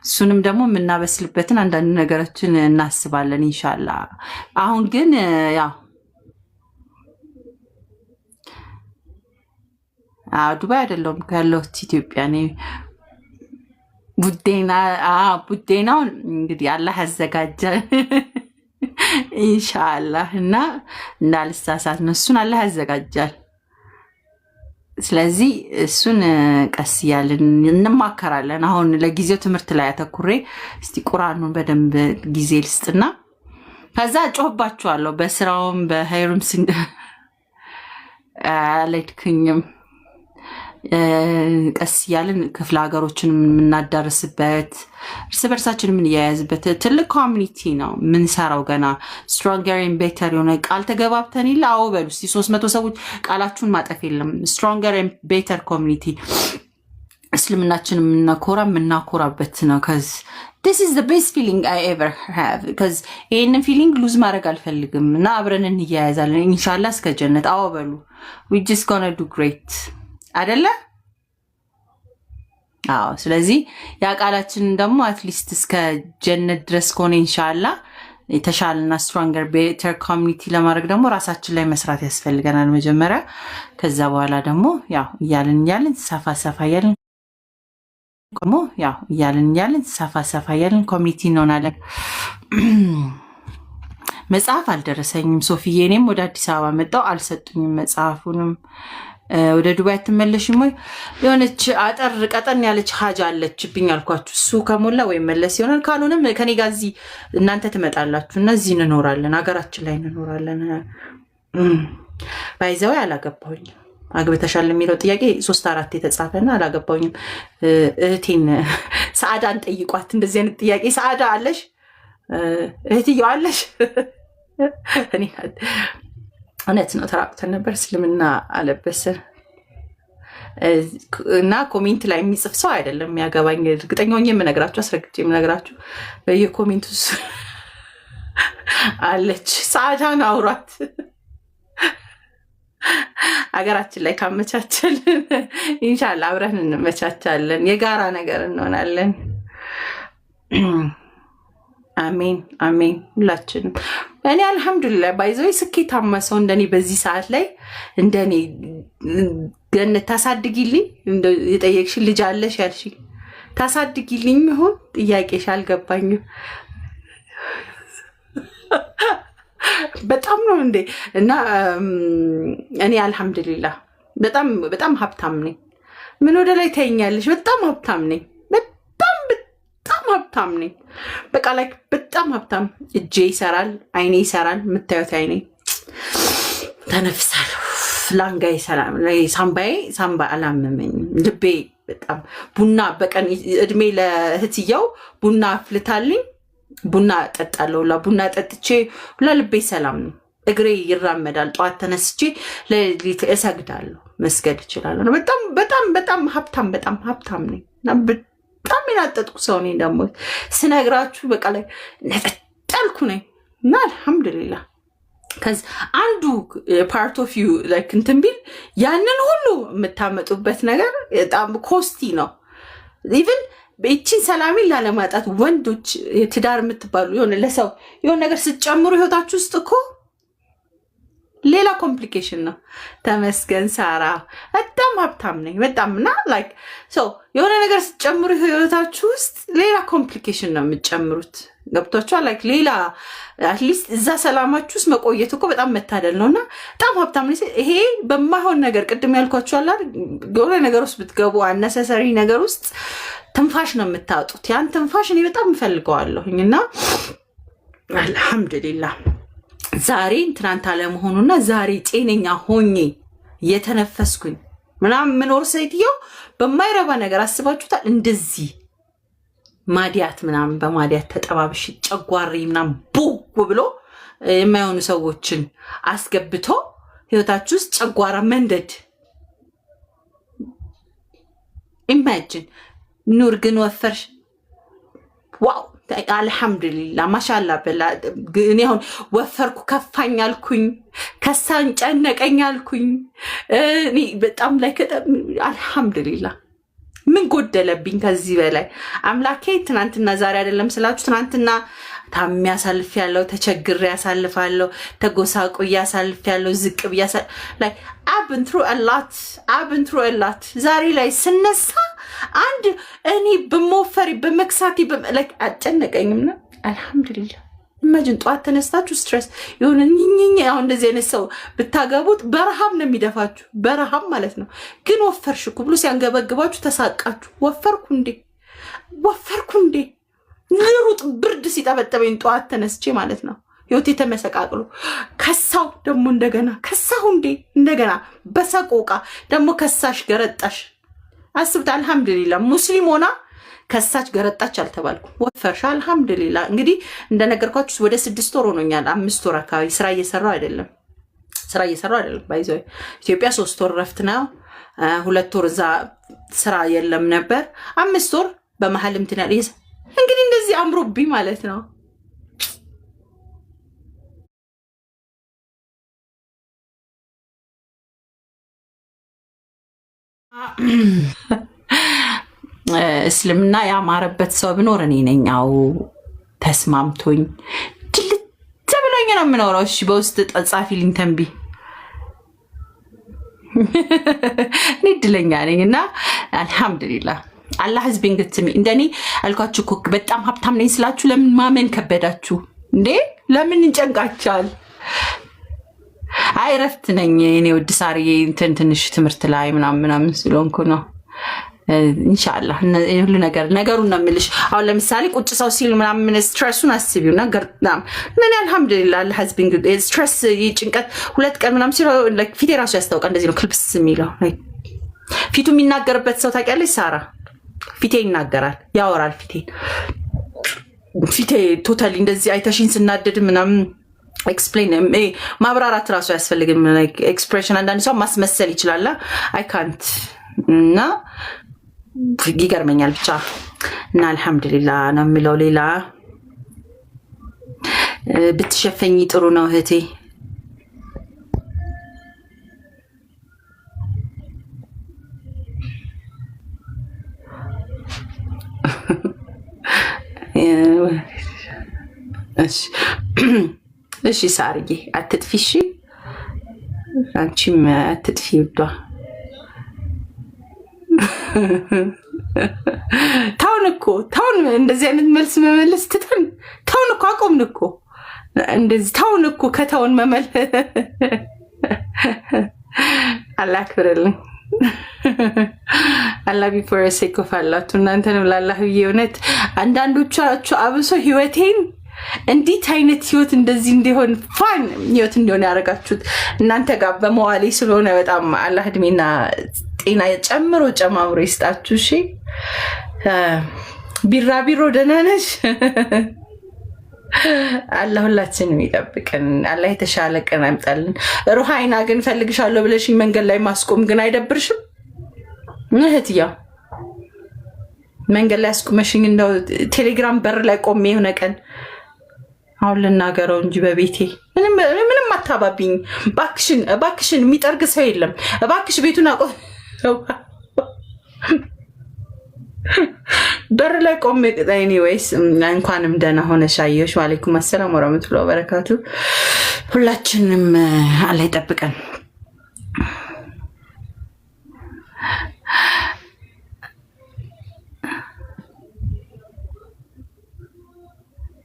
እሱንም ደግሞ የምናበስልበትን አንዳንድ ነገሮችን እናስባለን ኢንሻአላህ። አሁን ግን ያው ዱባይ አይደለሁም ያለሁት ኢትዮጵያ ነኝ። ቡዴናውን እንግዲህ አላህ ያዘጋጃል ኢንሻአላህ እና እንዳልሳሳት ነው። እሱን አላህ ያዘጋጃል። ስለዚህ እሱን ቀስ እያልን እንማከራለን። አሁን ለጊዜው ትምህርት ላይ አተኩሬ እስቲ ቁርአኑን በደንብ ጊዜ ልስጥና ከዛ ጮህባችኋለሁ። በስራውም በሀይሩም አልሄድኩኝም። ቀስ እያልን ክፍለ ሀገሮችን የምናዳርስበት እርስ በርሳችን የምንያያዝበት ትልቅ ኮሚኒቲ ነው ምንሰራው። ገና ስትሮንገር ኤንድ ቤተር የሆነ ቃል ተገባብተን ይላ አዎ በሉ እስቲ 300 ሰዎች ቃላችሁን ማጠፍ የለም። ስትሮንገር ኤንድ ቤተር ኮሚኒቲ እስልምናችን የምናኮራበት ነው። ከዚ this is the best feeling I ever have because ይህንን ፊሊንግ ሉዝ ማድረግ አልፈልግም እና አብረን እንያያዛለን ኢንሻአላህ እስከ ጀነት። አዎ በሉ we just gonna do great አይደለ? አዎ ስለዚህ ያ ቃላችንን ደግሞ አትሊስት እስከ ጀነት ድረስ ከሆነ ኢንሻአላህ የተሻለና ስትሮንገር ቤተር ኮሚኒቲ ለማድረግ ደግሞ ራሳችን ላይ መስራት ያስፈልገናል መጀመሪያ። ከዛ በኋላ ደግሞ ያው እያልን ሰፋ እያልን ኮሚኒቲ እንሆናለን። መጽሐፍ አልደረሰኝም ሶፊዬ። እኔም ወደ አዲስ አበባ መጣሁ አልሰጡኝም መጽሐፉንም። ወደ ዱባይ ትመለሽም ወይ? የሆነች አጠር ቀጠን ያለች ሀጃ አለችብኝ አልኳችሁ። እሱ ከሞላ ወይ መለስ ይሆናል። ካልሆነም ከኔ ጋር እዚህ እናንተ ትመጣላችሁ እና እዚህ እንኖራለን፣ ሀገራችን ላይ እንኖራለን። ባይዘው አላገባሁኝም። አግብተሻል የሚለው ጥያቄ 3-4 የተጻፈና አላገባሁኝም። እህቴን ሰዓዳን ጠይቋት እንደዚህ አይነት ጥያቄ። ሰዓዳ አለሽ? እህትየው አለሽ? እኔ እውነት ነው ተራቁተን ነበር። እስልምና አለበስን እና ኮሜንት ላይ የሚጽፍ ሰው አይደለም የሚያገባኝ። እርግጠኛ ሆኜ የምነግራችሁ አስረግጬ የምነግራችሁ በየኮሜንቱ አለች። ሰዓዳን አውሯት አገራችን ላይ ካመቻቸልን ኢንሻአላህ አብረን እንመቻቻለን፣ የጋራ ነገር እንሆናለን። አሜን አሜን። ሁላችንም እኔ አልሐምዱሊላህ ባይዘይ ስኬታማ ሰው እንደኔ በዚህ ሰዓት ላይ እንደኔ ገነት ታሳድጊልኝ የጠየቅሽ ልጅ አለሽ ያልሽ ታሳድጊልኝ ይሁን ጥያቄሽ አልገባኝም። በጣም ነው እንዴ እና እኔ አልሐምዱሊላህ በጣም በጣም ሀብታም ነኝ። ምን ወደ ላይ ታይኛለሽ? በጣም ሀብታም ነኝ። በጣም ሀብታም ነኝ። በቃ ላይ በጣም ሀብታም። እጄ ይሰራል፣ አይኔ ይሰራል። የምታዩት አይኔ ተነፍሳለሁ፣ ላንጋ ይሰራል፣ ሳምባ አላመመኝም። ልቤ በጣም ቡና በቀን እድሜ ለእህትየው ቡና አፍልታልኝ ቡና ጠጣለሁ። ቡና ጠጥቼ ልቤ ሰላም ነው። እግሬ ይራመዳል። ጠዋት ተነስቼ ለሊት እሰግዳለሁ፣ መስገድ እችላለሁ። በጣም በጣም በጣም ሀብታም ነኝ። በጣም የናጠጥኩ ሰው ነኝ። ደግሞ ስነግራችሁ በቃ ላይ ነጠልኩ ነኝ እና አልሐምዱሊላህ። ከዚ አንዱ ፓርት ኦፍ ዩ ላይክ እንትን ቢል ያንን ሁሉ የምታመጡበት ነገር በጣም ኮስቲ ነው። ኢቭን በእቺን ሰላሜን ላለማጣት ወንዶች ትዳር የምትባሉ የሆነ ለሰው የሆነ ነገር ስትጨምሩ ህይወታችሁ ውስጥ እኮ ሌላ ኮምፕሊኬሽን ነው። ተመስገን ሳራ በጣም ሀብታም ነኝ በጣም እና ላይክ ሶ የሆነ ነገር ስትጨምሩ ህይወታችሁ ውስጥ ሌላ ኮምፕሊኬሽን ነው የምትጨምሩት። ገብቷችኋል? ላይክ ሌላ አትሊስት እዛ ሰላማችሁ ውስጥ መቆየት እኮ በጣም መታደል ነው። እና በጣም ሀብታም ነኝ። ይሄ በማይሆን ነገር ቅድም ያልኳችኋል አይደል? የሆነ ነገር ውስጥ ብትገቡ አነሰሰሪ ነገር ውስጥ ትንፋሽ ነው የምታጡት። ያን ትንፋሽ እኔ በጣም እፈልገዋለሁኝ እና አልሐምዱሊላህ ዛሬ ትናንት አለመሆኑና ዛሬ ጤነኛ ሆኜ እየተነፈስኩኝ ምናምን ምኖር ሴትዮ በማይረባ ነገር አስባችሁታል? እንደዚህ ማዲያት ምናምን በማዲያት ተጠባብሽ ጨጓሪ ምናምን ቡግ ብሎ የማይሆኑ ሰዎችን አስገብቶ ህይወታችሁ ውስጥ ጨጓራ መንደድ ኢማጂን። ኑር ግን ወፈርሽ፣ ዋው አልሐምዱሊላህ ማሻአላህ በላ። እኔ አሁን ወፈርኩ ከፋኝ አልኩኝ፣ ከሳን ጨነቀኝ አልኩኝ። እኔ በጣም ላይ አልሐምዱሊላህ ምን ጎደለብኝ ከዚህ በላይ? አምላኬ ትናንትና ዛሬ አይደለም ስላችሁ ትናንትና ታሚ ያሳልፊያለሁ፣ ተቸግሬ ያሳልፋለሁ፣ ተጎሳቆይ ያሳልፊያለሁ፣ ዝቅ ብያሳ ላይ አብን ትሩ አላት ዛሬ ላይ ስነሳ አንድ እኔ በመወፈሪ በመክሳቴ ላይክ አጨነቀኝም ነው። አልሐምዱሊላህ ኢማጂን ጠዋት ተነስታችሁ ስትረስ የሆነ አሁን እንደዚህ አይነት ሰው ብታገቡት በረሃብ ነው የሚደፋችሁ፣ በረሃብ ማለት ነው። ግን ወፈርሽ እኮ ብሎ ሲያንገበግባችሁ ተሳቃችሁ። ወፈርኩ እንዴ ልሩጥ ብርድ ሲጠበጠበኝ ጠዋት ተነስቼ ማለት ነው ህይወቴ ተመሰቃቅሎ ከሳው ደግሞ እንደገና ከሳሁ እንደገና በሰቆቃ ደግሞ ከሳሽ ገረጣሽ። አስብት አልሐምዱሊላህ ሙስሊም ሆና ከሳች ገረጣች አልተባልኩም። ወፈርሽ አልሐምዱሊላህ። እንግዲህ እንደነገርኳችሁ ወደ 6 ወር ሆኖኛል። 5 ወር አካባቢ ስራ እየሰራው አይደለም ባይዘው ኢትዮጵያ 3 ወር ረፍት ነው። 2 ወር እዛ ስራ የለም ነበር። 5 ወር በመሀል እንትን ያለ እንግዲህ እንደዚህ አምሮብኝ ማለት ነው። እስልምና ያማረበት ሰው ቢኖር እኔ ነኝ። አው ተስማምቶኝ ድልት ብሎኝ ነው የምኖረው። እሺ በውስጥ ጻፊልኝ ተንቢ እኔ እድለኛ ነኝ እና አልሐምዱሊላህ አላህ ህዝቤን ግትሚ እንደኔ አልኳችሁ እኮ በጣም ሀብታም ነኝ ስላችሁ ለምን ማመን ከበዳችሁ እንዴ? ለምን እንጨንቃቻል? አይ ረፍት ነኝ እኔ ወድ ሳርዬ ትንሽ ትምህርት ላይ ምናምን ስለሆንኩ ነው። ኢንሻአላህ ሁሉ ነገሩን ነው የምልሽ። አሁን ለምሳሌ ቁጭ ሰው ሲል ምናምን ስትረሱን አስቢው ነገር ምን አልሐምዱሊላህ አላህ ህዝቤን ስትረስ ጭንቀት 2 ቀን ምናምን ሲለው ፊቴ ራሱ ያስታውቃል። እንደዚህ ነው ክልብስ የሚለው ፊቱ የሚናገርበት ሰው ታውቂያለሽ ሳራ? ፊቴ ይናገራል፣ ያወራል። ፊቴ ቶታሊ እንደዚህ አይተሽን ስናደድ ምናምን ኤክስፕሌን ማብራራት ራሱ ያስፈልግም። ኤክስፕሬሽን አንዳንድ ሰው ማስመሰል ይችላል። አይ ካንት እና ይገርመኛል ብቻ እና አልሐምዱሊላህ ነው የሚለው። ሌላ ብትሸፈኝ ጥሩ ነው እህቴ። እሺ ሳርዬ አትጥፊ እሺ አንቺም አትጥፊ ውዷ ታውን እንደዚህ አይነት መልስ መመለስ ትተን ታውን እኮ አቆምን እኮ እንደዚህ ታውን እኮ ከታውን መመለስ አላክብርልኝ አላህ ቢፎር ሴኮፍ አላችሁ እናንተንም ላላህ የእውነት አንዳንዶቻችሁ አብሶ ህይወቴን እንዴት አይነት ህይወት እንደዚህ እንዲሆን ፋን ህይወት እንዲሆን ያደርጋችሁት እናንተ ጋር በመዋሌ ስለሆነ በጣም አላህ እድሜና ጤና ጨማምሮ ይስጣችሁ እሺ ቢራቢሮ ደህና ነሽ አላህ ሁላችንም ይጠብቀን አላህ የተሻለ ቀን ያምጣልን ሩሃይና ግን ፈልግሻለሁ ብለሽኝ መንገድ ላይ ማስቆም ግን አይደብርሽም እህትያ መንገድ ላይ አስቆመሽኝ እንደው ቴሌግራም በር ላይ ቆሜ የሆነ ቀን አሁን ልናገረው እንጂ በቤቴ ምንም አታባቢኝ ባክሽን የሚጠርግ ሰው የለም እባክሽ ቤቱን በር ላይ ቆሜ ኤኒዌይስ እንኳንም ደህና ሆነሽ አየሽ ወአለይኩም አሰላም ወራህመቱላሂ ወበረካቱ ሁላችንም አላህ ይጠብቀን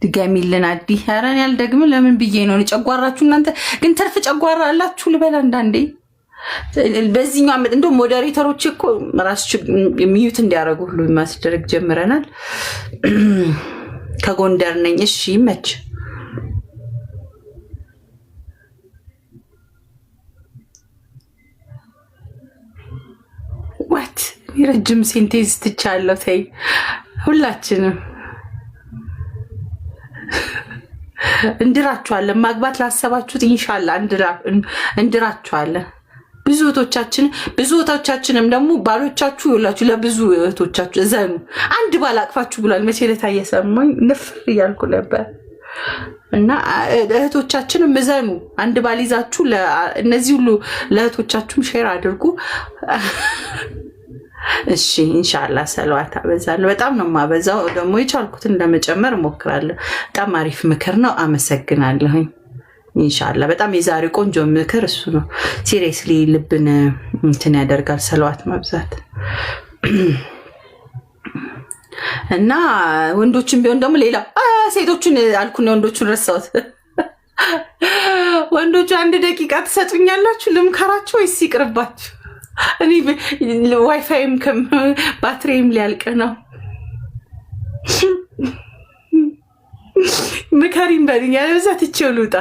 ድጋሚልን አዲ አራን ያልደግም ለምን ብዬ ነው ጨጓራችሁ እናንተ ግን ተርፍ ጨጓራ አላችሁ ልበላ አንዳንዴ በዚህኛው አመት እንደ ሞዴሬተሮች እኮ ራስ ሚዩት እንዲያረጉ ሁሉ ማስደረግ ጀምረናል ከጎንደር ነኝ እሺ መች ዋት ይረጅም ሴንቴንስ ትቻለው ተይ ሁላችንም እንድራችኋለን ማግባት ላሰባችሁት ኢንሻአላህ እንድራችኋለን ብዙ እህቶቻችንም ደግሞ ባሎቻችሁ ይላችሁ ለብዙ እህቶቻችሁ ዘኑ አንድ ባል አቅፋችሁ ብሏል መቼ ለታየ ሰማኝ ንፍር እያልኩ ነበር እና እህቶቻችንም ዘኑ አንድ ባል ይዛችሁ እነዚህ ሁሉ ለእህቶቻችሁም ሼር አድርጉ እሺ ኢንሻአላህ ሰለዋት አበዛለሁ በጣም ነው ማበዛው ደግሞ የቻልኩትን ለመጨመር ሞክራለሁ በጣም አሪፍ ምክር ነው አመሰግናለሁ ኢንሻአላህ በጣም የዛሬ ቆንጆ ምክር እሱ ነው ሲሪየስሊ ልብን እንትን ያደርጋል ሰለዋት ማብዛት እና ወንዶችን ቢሆን ደግሞ ሌላ ሴቶችን አልኩኝ ወንዶችን ረሳሁት ወንዶቹ አንድ ደቂቃ ትሰጡኛላችሁ ልምከራችሁ ወይስ ይቅርባችሁ እኔ ዋይፋይም ባትሪም ሊያልቅ ነው ምከሪም በልኝ ያለበዛ ትቼው ልውጣ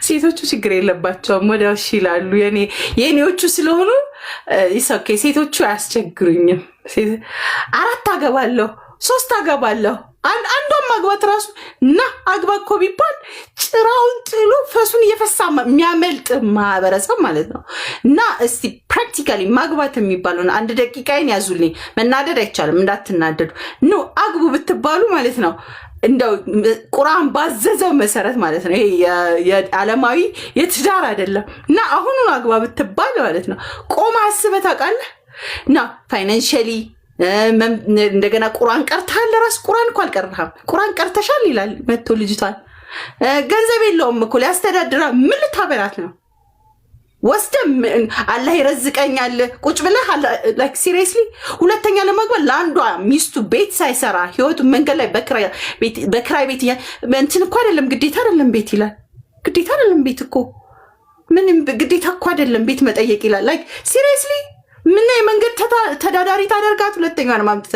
ሴቶቹ ችግር የለባቸውም ወዲያው እሺ ይላሉ የኔዎቹ ስለሆኑ ይሰከ ሴቶቹ አያስቸግሩኝም 4 አገባለሁ 3 አገባለሁ አንዷን ማግባት ራሱ እና አግባ እኮ ቢባል ጭራውን ጥሎ ፈሱን እየፈሳ የሚያመልጥ ማህበረሰብ ማለት ነው እና እስቲ ፕራክቲካሊ ማግባት የሚባለው አንድ ደቂቃዬን ያዙልኝ መናደድ አይቻልም እንዳትናደዱ ኖ አግቡ ብትባሉ ማለት ነው እንደው ቁርአን ባዘዘው መሰረት ማለት ነው ይሄ የዓለማዊ የትዳር አይደለም እና አሁኑን አግባ ብትባል ማለት ነው ቆማ አስበህ ታውቃለህ እና ፋይናንሻሊ እንደገና ቁርአን ቀርተሃል ራስ ቁርአን እኮ አልቀርተህም ቁርአን ቀርተሻል ይላል መጥቶ ልጅቷን ገንዘብ የለውም እኮ ሊያስተዳድራ ምን ልታበላት ነው ወስደም አላህ ይረዝቀኛል ቁጭ ብለህ ላይክ ሲሪየስሊ ሁለተኛ ለማግባት ለአንዷ ሚስቱ ቤት ሳይሰራ ህይወቱ መንገድ ላይ በክራይ ቤት እንትን እኮ አይደለም ግዴታ አይደለም ቤት ይላል ግዴታ አይደለም ቤት እኮ ምንም ግዴታ እኮ አይደለም ቤት መጠየቅ ይላል ላይክ ሲሪየስሊ ምን የመንገድ ተዳዳሪ ታደርጋት ሁለተኛውን ማምጥተ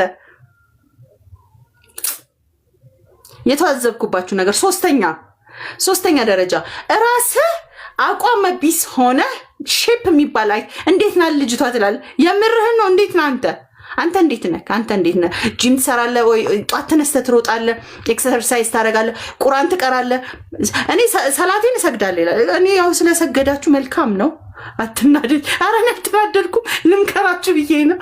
የተዋዘብኩባችሁ ነገር ሶስተኛ ደረጃ ራስ አቋም ቢስ ሆነ ሼፕ የሚባል እንዴት ና ልጅቷ ትላል የምርህን ነው እንዴት ና አንተ እንዴት ነህ ጂም ትሰራለህ ወይ ጧት ተነስተህ ትሮጣለህ ኤክሰርሳይዝ ታደርጋለህ ቁርአን ትቀራለህ እኔ ሰላቴን እሰግዳለሁ እኔ ያው ስለሰገዳችሁ መልካም ነው አትናደድ አራና አትናደድኩ ልምከራችሁ ብዬ ነው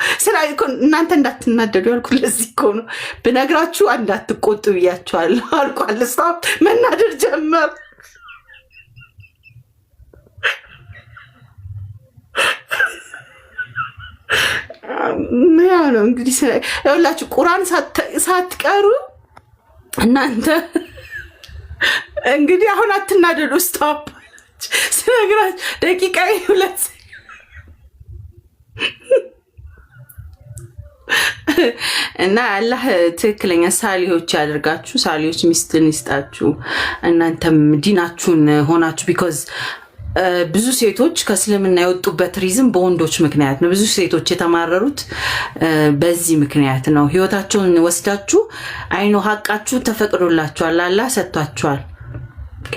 እናንተ እንዳትናደዱ ያልኩ ለዚህ እኮ ነው ብነግራችሁ እንዳትቆጡ ብያችኋለሁ አልቋል ስታፕ መናደድ ጀመር ያው ነው እንግዲህ ሁላችሁ ቁርአን ሳትቀሩ እናንተ እንግዲህ አሁን አትናደዱ። ስቶፕ ስነግራችሁ ደቂቃ 2 እና አላህ ትክክለኛ ሳሊዎች ያደርጋችሁ። ሳሊዎች ሚስትን ይስጣችሁ። እናንተም ዲናችሁን ሆናችሁ ቢኮዝ ብዙ ሴቶች ከእስልምና የወጡበት ሪዝም በወንዶች ምክንያት ነው። ብዙ ሴቶች የተማረሩት በዚህ ምክንያት ነው። ህይወታቸውን ወስዳችሁ አይኖ ሀቃችሁ ተፈቅዶላችኋል፣ አላህ ሰጥቷችኋል። ኦኬ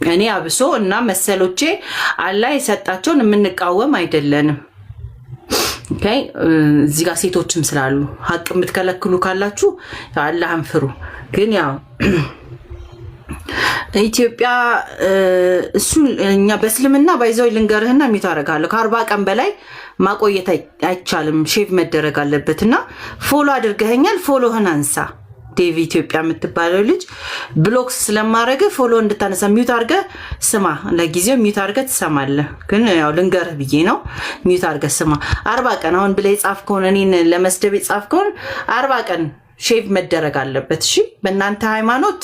እኔ አብሶ እና መሰሎቼ አላህ የሰጣቸውን የምንቃወም አይደለንም። ኦኬ እዚህ ጋር ሴቶችም ስላሉ ሀቅ የምትከለክሉ ካላችሁ አላህን ፍሩ። ግን ያው ኢትዮጵያ እሱ እኛ በእስልምና ባይዘው ልንገርህና የሚታረጋለሁ ከ40 ቀን በላይ ማቆየት አይቻልም። ሼቭ መደረግ አለበትና ፎሎ አድርገኸኛል። ፎሎህን አንሳ። ዴቪ ኢትዮጵያ የምትባለው ልጅ ብሎክስ ስለማረገ ፎሎ እንድታነሳ ሚውት አርገ ስማ። ለጊዜው ሚውት አርገ ትሰማለህ። ግን ያው ልንገርህ ብዬ ነው። ሚውት አርገ ስማ። 40 ቀን አሁን ብለህ ጻፍከውን እኔን ለመስደብ ጻፍከውን 40 ቀን ሼቭ መደረግ አለበት። እሺ በእናንተ ሃይማኖት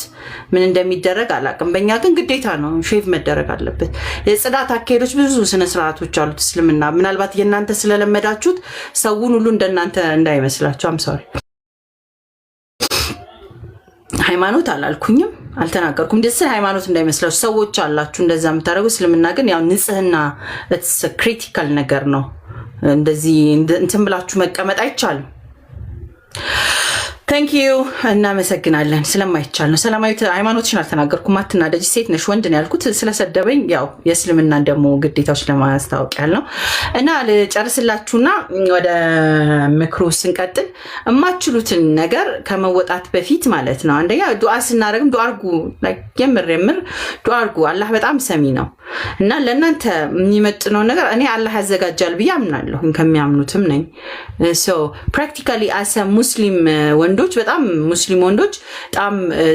ምን እንደሚደረግ አላውቅም። በእኛ ግን ግዴታ ነው፣ ሼቭ መደረግ አለበት። የጽዳት አካሄዶች ብዙ ስነ ስርዓቶች አሉት እስልምና። ምናልባት የእናንተ ስለለመዳችሁት ሰውን ሁሉ እንደናንተ እንዳይመስላችሁ። አም ሶሪ ሃይማኖት አላልኩኝም፣ አልተናገርኩም። ደስ ሃይማኖት እንዳይመስላችሁ ሰዎች አላችሁ እንደዛ የምታደርጉ። እስልምና ግን ያው ንጽህና ኢትስ ክሪቲካል ነገር ነው። እንደዚህ እንትን ብላችሁ መቀመጥ አይቻልም። ታንክ ዩ እናመሰግናለን። ስለማይቻል ነው። ሰላማዊት ሃይማኖትሽን አልተናገርኩም። አትናደጂ፣ ሴት ነሽ ወንድ ነው ያልኩት። ስለሰደበኝ ያው የእስልምናን ደግሞ ግዴታዎች ለማስታወቅ ያለው እና ልጨርስላችሁና ወደ ምክሩ ስንቀጥል የማትችሉትን ነገር ከመወጣት በፊት ማለት ነው። አንደኛ ዱዓ ስናደርግም ዱዓ አድርጉ። የምር ዱዓ አድርጉ። አላህ በጣም ሰሚ ነው እና ለእናንተ የሚመጥነው ነገር እኔ አላህ ያዘጋጃል ብዬ አምናለሁ። ከሚያምኑትም ነኝ። ሶ ፕራክቲካሊ አሰ ሙስሊም ወንዶች በጣም ሙስሊም ወንዶች በጣም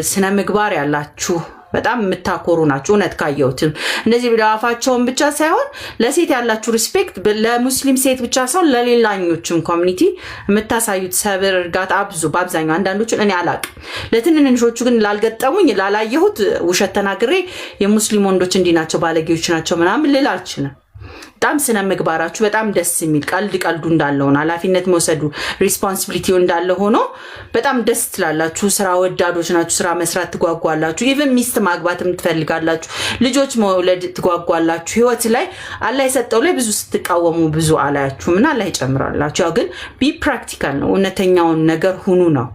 ስነ ምግባር ያላችሁ በጣም የምታኮሩ ናችሁ። እውነት ካየሁትም እንደዚህ ብለው አፋቸውን ብቻ ሳይሆን ለሴት ያላችሁ ሪስፔክት ለሙስሊም ሴት ብቻ ሳይሆን ለሌላኞችም ኮሚኒቲ የምታሳዩት ሰብር፣ እርጋታ አብዙ። በአብዛኛው አንዳንዶቹን እኔ አላቅም፣ ለትንንሾቹ ግን ላልገጠሙኝ ላላየሁት ውሸት ተናግሬ የሙስሊም ወንዶች እንዲህ ናቸው ባለጌዎች ናቸው ምናምን ልል አልችልም። በጣም ስነ ምግባራችሁ በጣም ደስ የሚል ቀልዱ እንዳለው ነው። ኃላፊነት መውሰዱ ሪስፖንሲቢሊቲው እንዳለ ሆኖ በጣም ደስ ትላላችሁ። ስራ ወዳዶች ናችሁ። ስራ መስራት ትጓጓላችሁ። ኢቭን ሚስት ማግባትም ትፈልጋላችሁ። ልጆች መውለድ ትጓጓላችሁ። ህይወት ላይ አላህ የሰጠው ላይ ብዙ ስትቃወሙ ብዙ አላያችሁም እና አላህ ይጨምራላችሁ። ያው ግን ቢ ፕራክቲካል ነው። እውነተኛውን ነገር ሁኑ ነው።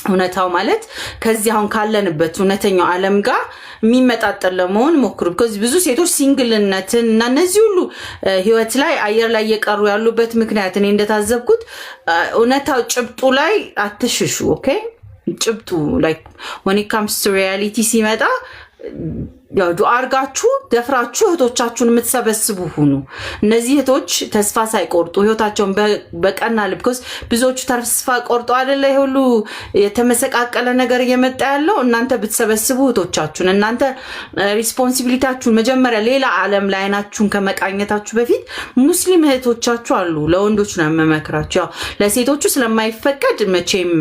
እውነታው ማለት ከዚህ አሁን ካለንበት እውነተኛው ዓለም ጋር የሚመጣጠል ለመሆን ሞክሩ። because ብዙ ሴቶች ሲንግልነትን እና እነዚህ ሁሉ ህይወት ላይ አየር ላይ እየቀሩ ያሉበት ምክንያት እኔ እንደታዘብኩት እውነታው ጭብጡ ላይ አትሽሹ። ኦኬ ጭብጡ like when it comes to reality ሲመጣ ያው ዱዓ አርጋችሁ ደፍራችሁ እህቶቻችሁን የምትሰበስቡ ሁኑ። እነዚህ እህቶች ተስፋ ሳይቆርጡ ህይወታቸውን በቀና ልብ because ብዙዎቹ ተስፋ ቆርጦ አይደለ ሁሉ የተመሰቃቀለ ነገር እየመጣ ያለው። እናንተ ብትሰበስቡ እህቶቻችሁን እናንተ ሪስፖንሲቢሊቲያችሁን መጀመሪያ ሌላ ዓለም ላይ አይናችሁን ከመቃኘታችሁ በፊት ሙስሊም እህቶቻችሁ አሉ። ለወንዶች ነው የምመክራችሁ። ያው ለሴቶቹ ስለማይፈቀድ መቼም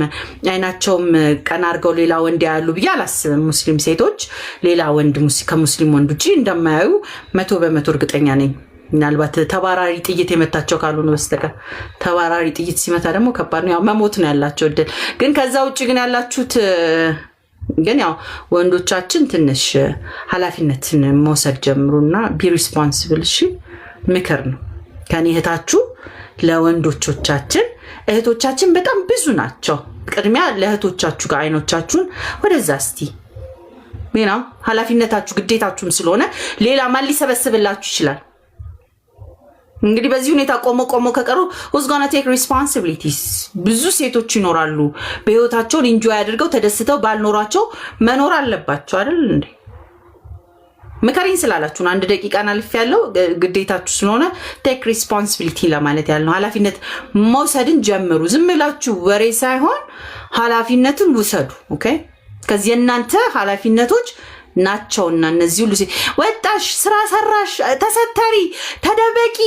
አይናቸውም ቀና አርገው ሌላ ወንድ ያሉ ብዬ አላስብም። ሙስሊም ሴቶች ሌላ ወንድ ከሙስሊም ወንድ ውጪ እንደማያዩ 100% እርግጠኛ ነኝ። ምናልባት ተባራሪ ጥይት የመታቸው ካልሆነ በስተቀር ተባራሪ ጥይት ሲመታ ደግሞ ከባድ ነው። ያው መሞት ነው ያላቸው እድል። ግን ከዛ ውጪ ግን ያላችሁት ግን ያው ወንዶቻችን ትንሽ ኃላፊነትን መውሰድ ጀምሩና ቢ ሪስፖንሲብል። እሺ ምክር ነው ከኔ እህታችሁ ለወንዶቻችን። እህቶቻችን በጣም ብዙ ናቸው። ቅድሚያ ለእህቶቻችሁ ጋር አይኖቻችሁን ወደዛ እስቲ ቢና ኃላፊነታችሁ ግዴታችሁም ስለሆነ ሌላ ማን ሊሰበስብላችሁ ይችላል? እንግዲህ በዚህ ሁኔታ ቆሞ ከቀሩ who's gonna take responsibilities? ብዙ ሴቶች ይኖራሉ በህይወታቸው ኢንጆይ አድርገው ተደስተው ባልኖራቸው መኖር አለባቸው አይደል እንዴ? ምከሪኝ ስላላችሁ አንድ ደቂቃና ልፍ ያለው ግዴታችሁ ስለሆነ ቴክ ሪስፖንሲቢሊቲ ለማለት ያለው ኃላፊነት መውሰድን ጀምሩ። ዝም ብላችሁ ወሬ ሳይሆን ኃላፊነትን ውሰዱ። ኦኬ ከዚህ እናንተ ኃላፊነቶች ናቸውና እነዚህ ሁሉ ወጣሽ፣ ስራ ሰራሽ፣ ተሰተሪ፣ ተደበቂ፣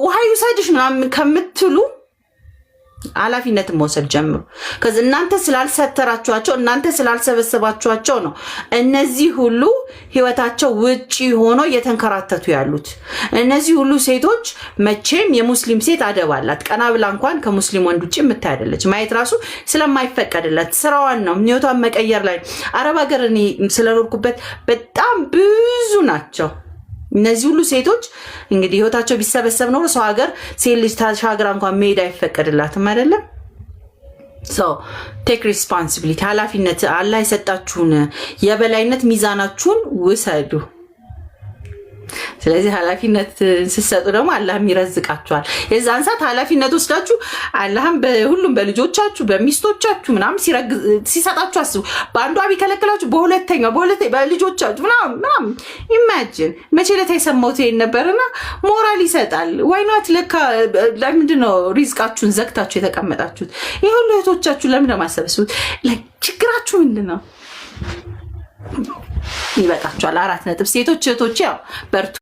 ውሃ ይውሰድሽ ምናምን ከምትሉ ኃላፊነትን መውሰድ ጀምሩ። ከዚ እናንተ ስላልሰተራችኋቸው እናንተ ስላልሰበሰባችኋቸው ነው እነዚህ ሁሉ ህይወታቸው ውጪ ሆኖ እየተንከራተቱ ያሉት። እነዚህ ሁሉ ሴቶች መቼም የሙስሊም ሴት አደባላት ቀና ብላ እንኳን ከሙስሊም ወንድ ውጪ የምታይደለች ማየት ራሱ ስለማይፈቀድለት ስራዋን ነው ህይወቷን መቀየር ላይ። አረብ ሀገር እኔ ስለኖርኩበት በጣም ብዙ ናቸው እነዚህ ሁሉ ሴቶች። እንግዲህ ህይወታቸው ቢሰበሰብ ነው ሰው ሀገር ሴት ልጅ ተሻግራ እንኳን መሄድ አይፈቀድላትም አይደለም። ሶ ቴክ ሪስፖንሲቢሊቲ ኃላፊነት አላህ የሰጣችሁን የበላይነት ሚዛናችሁን ውሰዱ። ስለዚህ ኃላፊነት ስትሰጡ ደግሞ አላህም ይረዝቃችኋል። የዛን ሰዓት ኃላፊነት ወስዳችሁ አላህም በሁሉም በልጆቻችሁ በሚስቶቻችሁ ምናምን ሲሰጣችሁ አስቡ። በአንዷ ቢከለክላችሁ በሁለተኛው በልጆቻችሁ ምናምን ኢማጂን። መቼ ዕለት የሰማሁት ይሄን ነበርና ሞራል ይሰጣል። ዋይናት ለካ ለምንድን ነው ሪዝቃችሁን ዘግታችሁ የተቀመጣችሁት? ይሄ ሁሉ እህቶቻችሁ ለምን ለማሰበስቡት? ችግራችሁ ምንድን ነው? ይበቃችኋል። 4 ነጥብ። ሴቶች እህቶች ያው በርቱ።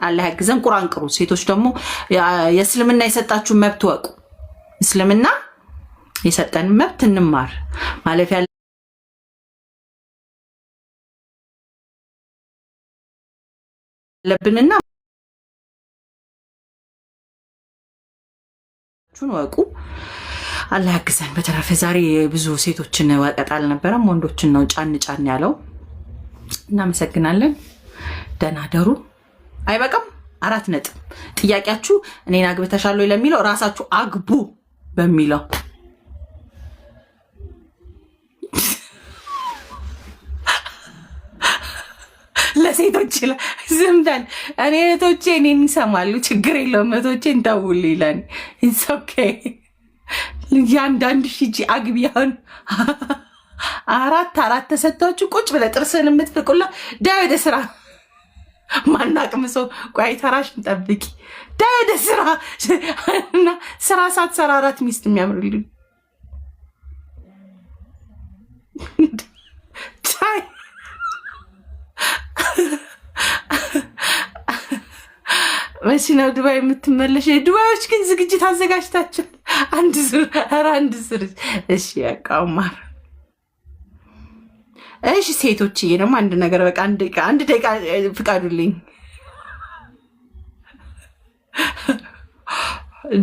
አላህ ያግዘን። ቁርአን ቅሩ። ሴቶች ደግሞ የእስልምና የሰጣችሁ መብት ወቁ። እስልምና የሰጠን መብት እንማር። ማለፍ ያለብንና ወቁ። አላህ ያግዘን። በተረፈ ዛሬ ብዙ ሴቶችን ወቀጥ አልነበረም፣ ወንዶችን ነው ጫን ያለው። እናመሰግናለን። ደህና ደሩ። አይበቃም? 4 ነጥብ። ጥያቄያችሁ እኔን አግብተሻል ወይ ለሚለው ራሳችሁ አግቡ በሚለው ለሴቶች ዝምታን እኔ እህቶቼ እኔን ይሰማሉ። ችግር የለውም እህቶቼ እንታውል ይላል። ኢትስ ኦኬ። ያንዳንድ ሺጂ አግቢያውን 4 ተሰጥቷችሁ ቁጭ ብለህ ጥርስን የምትፍቁላ ዳይ ወደ ስራ ማናቅምሶ ቆይ ተራሽን ጠብቂ። ዳይ ወደ ስራ እና ስራ ሳትሰራ 4 ሚስት የሚያምርልኝ መቼ ነው ዱባይ የምትመለሽ? ዱባዮች ግን ዝግጅት አዘጋጅታችሁ አንድ ዙር እሺ ያቃውማር። እሺ ሴቶችዬ ደግሞ አንድ ነገር በቃ አንድ ደቂቃ ፍቃዱልኝ።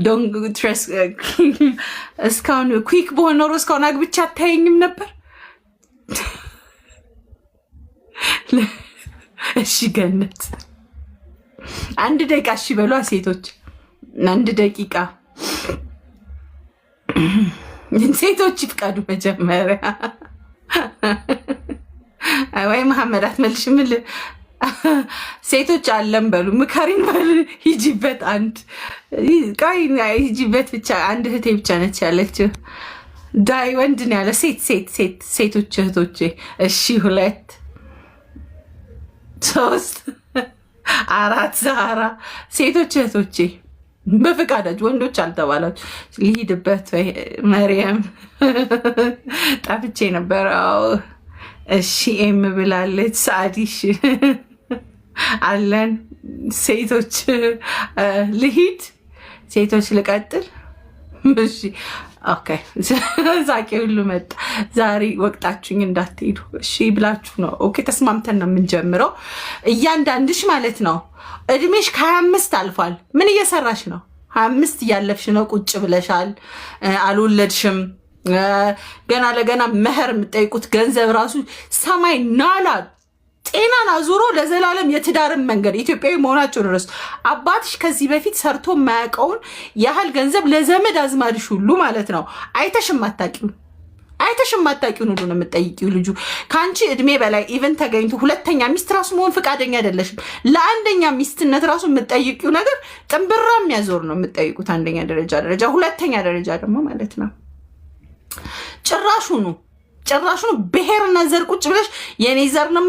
ዶንት ትረስ እስካሁን ኩዊክ በሆነ ኖሮ እስካሁን አግብቻ አታየኝም ነበር። እሺ ገነት አንድ ደቂቃ እሺ በሏ ሴቶች፣ 1 ደቂቃ ሴቶች ይፍቃዱ መጀመሪያ። ወይ መሐመድ አትመልሽም። ሴቶች አለም በሉ ምከሪን በሉ። ሂጂበት ሂጂበት ብቻ። አንድ እህቴ ብቻ ነች ያለችው። ዳይ ወንድ ነው ያለ ሴቶች እህቶቼ። እሺ 2 3 4 ዛራ ሴቶች እህቶቼ በፈቃዳችሁ ወንዶች አልተባላችሁ። ሊሄድበት ወይ መርያም ጠፍቼ ነበር። እሺ ኤም ብላለች። ሳዲሽ አለን። ሴቶች ልሂድ፣ ሴቶች ልቀጥል። እሺ ኦኬ። ዛቄ ሁሉ መጣ። ዛሬ ወቅታችሁኝ እንዳትሄዱ እሺ ብላችሁ ነው። ኦኬ ተስማምተን ነው የምንጀምረው። እያንዳንድሽ ማለት ነው እድሜሽ ከ25 አልፏል። ምን እየሰራሽ ነው? 25 እያለፍሽ ነው። ቁጭ ብለሻል፣ አልወለድሽም። ገና ለገና መህር የምጠይቁት ገንዘብ ራሱ ሰማይ ናላ ጤናን አዙሮ ለዘላለም የትዳርን መንገድ ኢትዮጵያዊ መሆናቸው ድረስ አባትሽ ከዚህ በፊት ሰርቶ የማያውቀውን ያህል ገንዘብ ለዘመድ አዝማድሽ ሁሉ ማለት ነው አይተሽም አታውቂውን ሁሉ ነው የምትጠይቂው። ልጁ ከአንቺ እድሜ በላይ ኢቨን ተገኝቶ 2ኛ ሚስት ራሱ መሆን ፈቃደኛ አይደለሽም። ለ1ኛ ሚስትነት ራሱ የምትጠይቂው ነገር ጥንብራ የሚያዞር ነው የምትጠይቁት። 1ኛ ደረጃ 2ኛ ደረጃ ደግሞ ማለት ነው ጭራሹኑ ብሔርና ዘር ቁጭ ብለሽ የኔ ዘር ነው